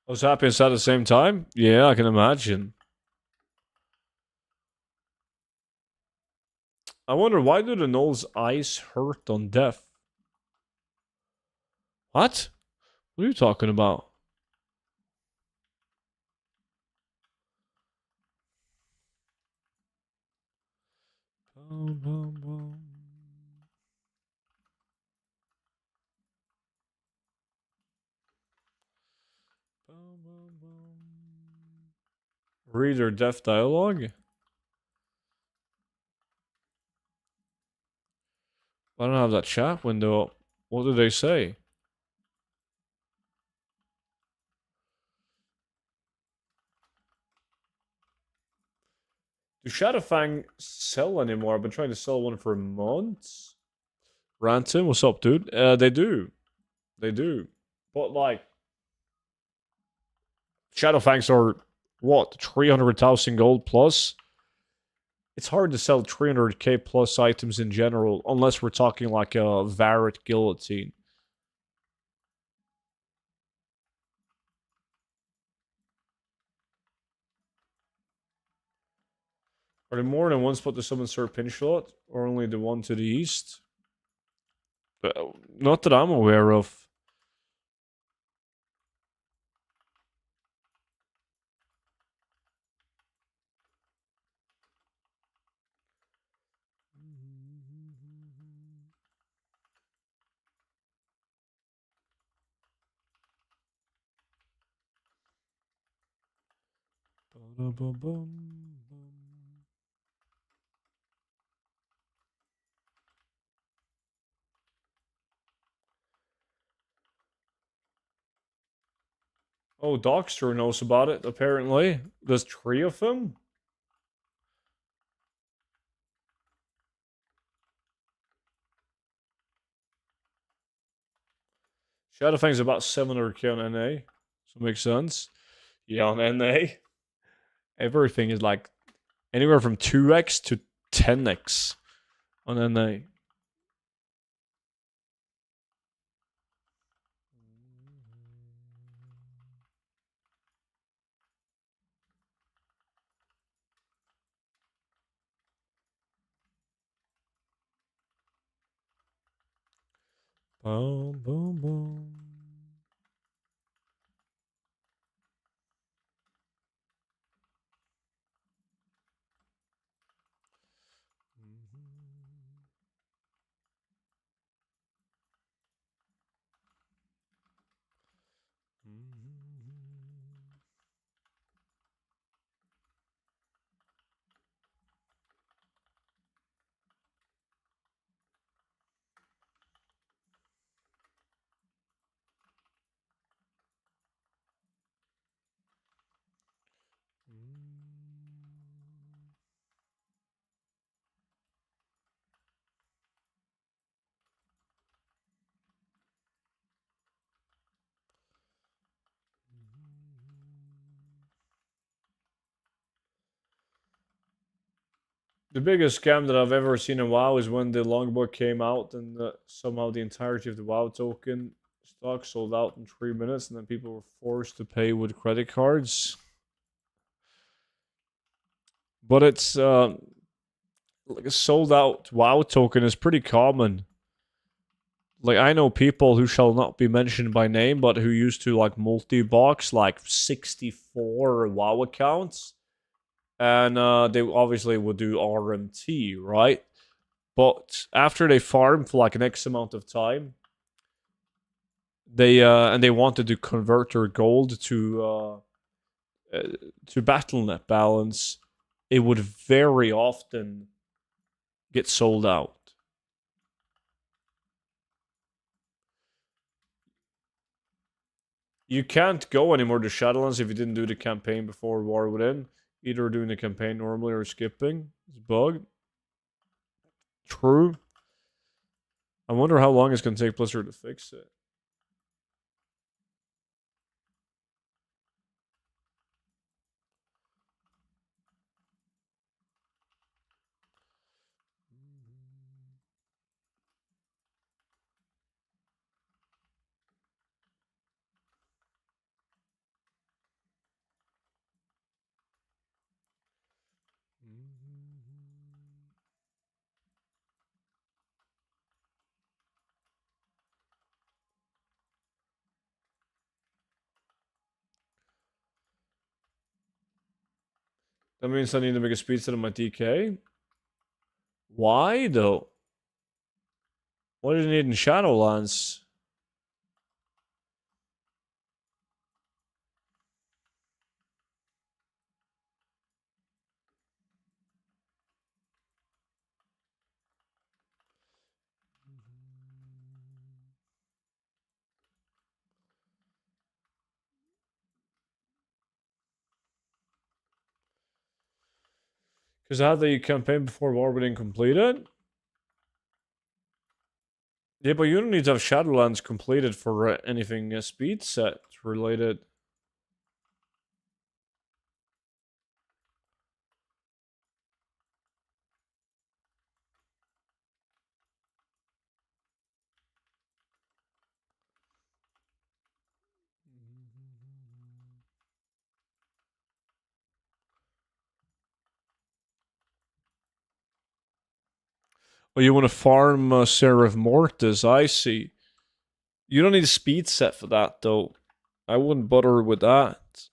I was happy and sad at the same time? Yeah, I can imagine. I wonder, why do the Knoll's eyes hurt on death? What? What are you talking about? Reader deaf dialogue? I don't have that chat window. What do they say? Do Shadowfang sell anymore? I've been trying to sell one for months. Ransom, what's up, dude? They do. They do. But, like, Shadowfangs are, what, 300,000 gold plus? It's hard to sell 300k plus items in general, unless we're talking like a Varret Guillotine. Are there more than one spot to summon Sir Pinchot, or only the one to the east? Not that I'm aware of. Oh, Dockster knows about it, apparently. There's 3 of them? Shadowfang's about 700k on NA. So it makes sense. Yeah, on NA. Everything is like anywhere from 2x to 10x on NA. Boom, boom, boom. The biggest scam that I've ever seen in WoW is when the longbow came out and somehow the entirety of the WoW token stock sold out in 3 minutes, and then people were forced to pay with credit cards. But it's like a sold out WoW token is pretty common. Like I know people who shall not be mentioned by name, but who used to like multi-box like 64 WoW accounts, and they obviously would do RMT, right? But after they farm for like an X amount of time, they wanted to convert their gold to BattleNet balance. It would very often get sold out. You can't go anymore to Shadowlands if you didn't do the campaign before War Within. Either doing the campaign normally or skipping. It's bugged. True. I wonder how long it's going to take Blizzard to fix it. That means I need to make a speed set of my DK. Why though? What do you need in Shadowlands? Because I had the campaign before War Within completed. Yeah, but you don't need to have Shadowlands completed for anything speed set related. Oh, you want to farm Seraph Mortis? I see. You don't need a speed set for that, though. I wouldn't bother with that.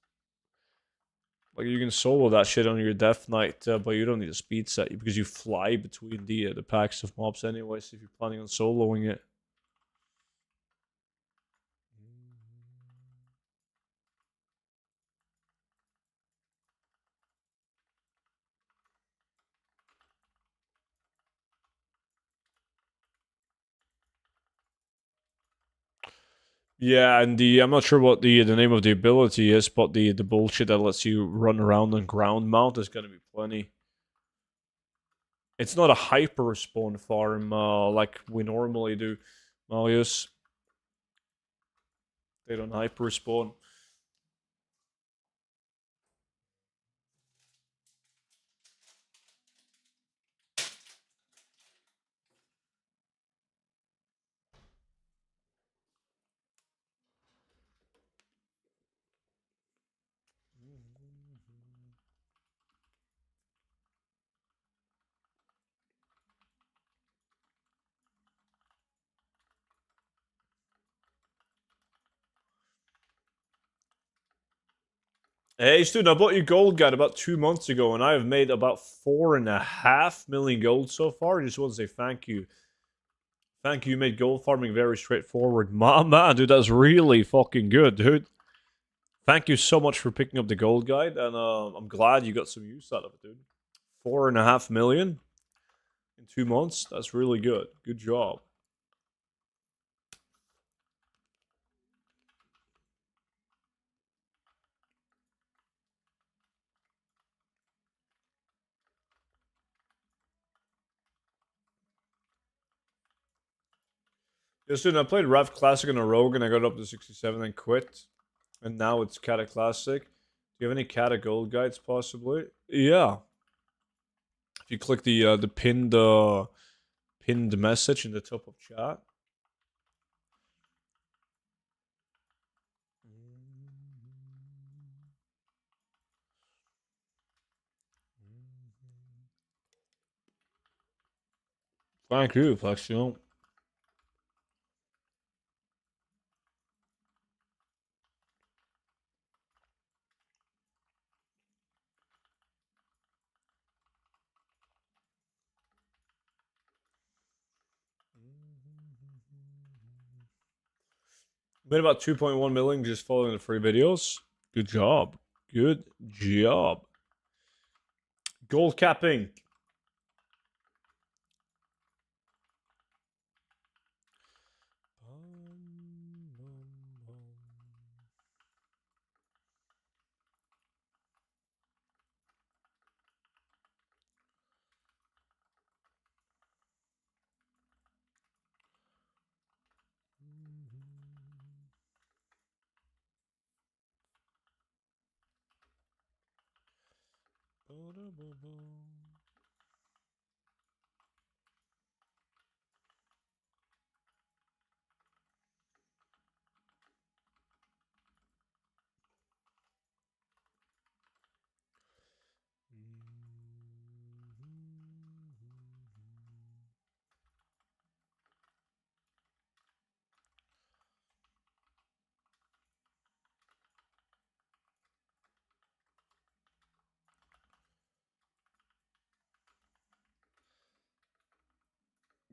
Like, you can solo that shit on your Death Knight, but you don't need a speed set because you fly between the packs of mobs anyways if you're planning on soloing it. Yeah, and I'm not sure what the name of the ability is, but the bullshit that lets you run around on ground mount is gonna be plenty. It's not a hyper spawn farm like we normally do, Marius. They don't hyper spawn. Hey, student, I bought you Gold Guide about 2 months ago, and I have made about 4.5 million gold so far. I just want to say thank you. Thank you, you made gold farming very straightforward. Man, dude, that's really fucking good, dude. Thank you so much for picking up the Gold Guide, and I'm glad you got some use out of it, dude. 4.5 million in 2 months. That's really good. Good job. Yeah, student, I played Rav Classic on a Rogue, and I got up to 67 and quit. And now it's Kata Classic. Do you have any Kata Gold Guides, possibly? Yeah. If you click the pinned message in the top of chat. Thank you, Flexion. Made about 2.1 million just following the free videos. Good job. Good job. Gold capping.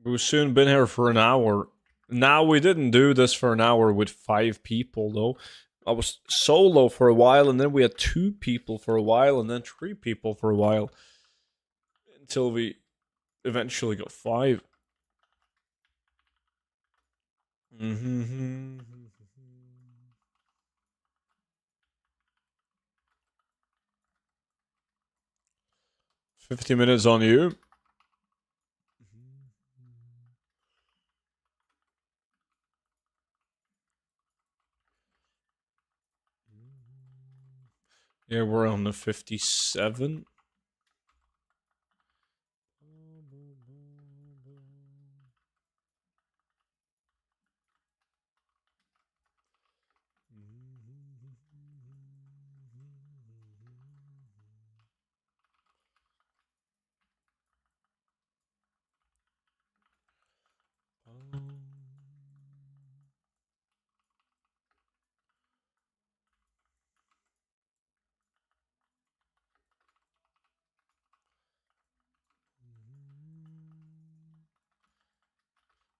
We've soon been here for an hour. Now, we didn't do this for an hour with 5 people, though. I was solo for a while, and then we had 2 people for a while, and then 3 people for a while. Until we eventually got 5. 50 minutes on you. Yeah, we're on the 57.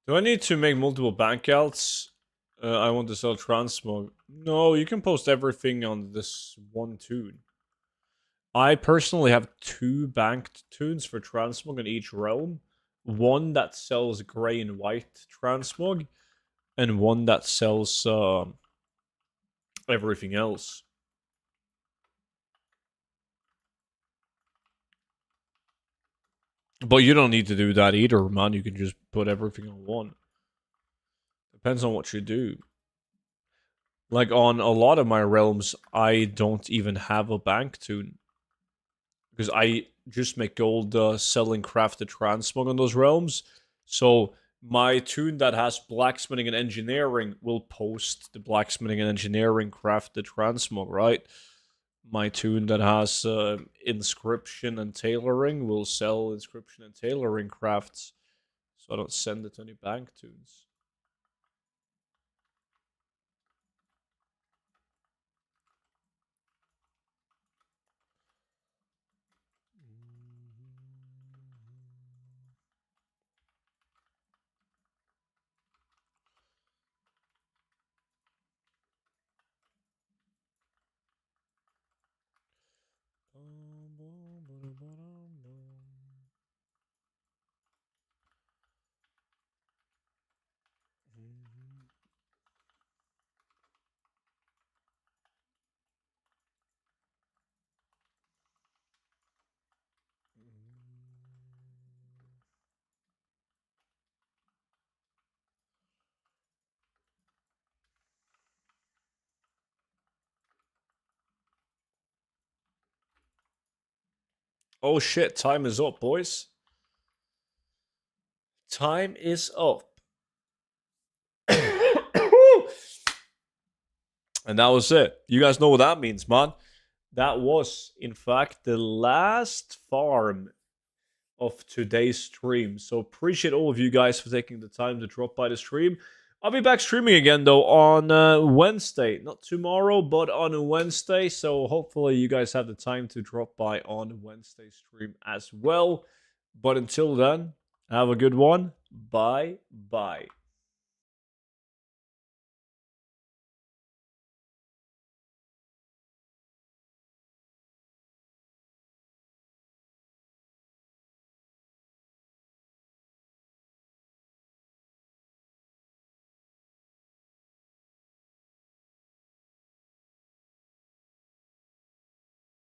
Do I need to make multiple bank outs? I want to sell transmog. No, you can post everything on this one tune. I personally have 2 banked tunes for transmog in each realm. One that sells grey and white transmog, and one that sells everything else. But you don't need to do that either, man. You can just put everything on one. Depends on what you do. Like on a lot of my realms, I don't even have a bank toon. Because I just make gold selling crafted transmog on those realms. So my toon that has blacksmithing and engineering will post the blacksmithing and engineering crafted transmog, right? My toon that has inscription and tailoring will sell inscription and tailoring crafts. So I don't send it to any bank toons. Oh shit, time is up, boys. Time is up. And that was it. You guys know what that means, man. That was, in fact, the last farm of today's stream. So appreciate all of you guys for taking the time to drop by the stream. I'll be back streaming again though on Wednesday, not tomorrow, but on a Wednesday. So hopefully you guys have the time to drop by on Wednesday stream as well. But until then, have a good one. Bye bye.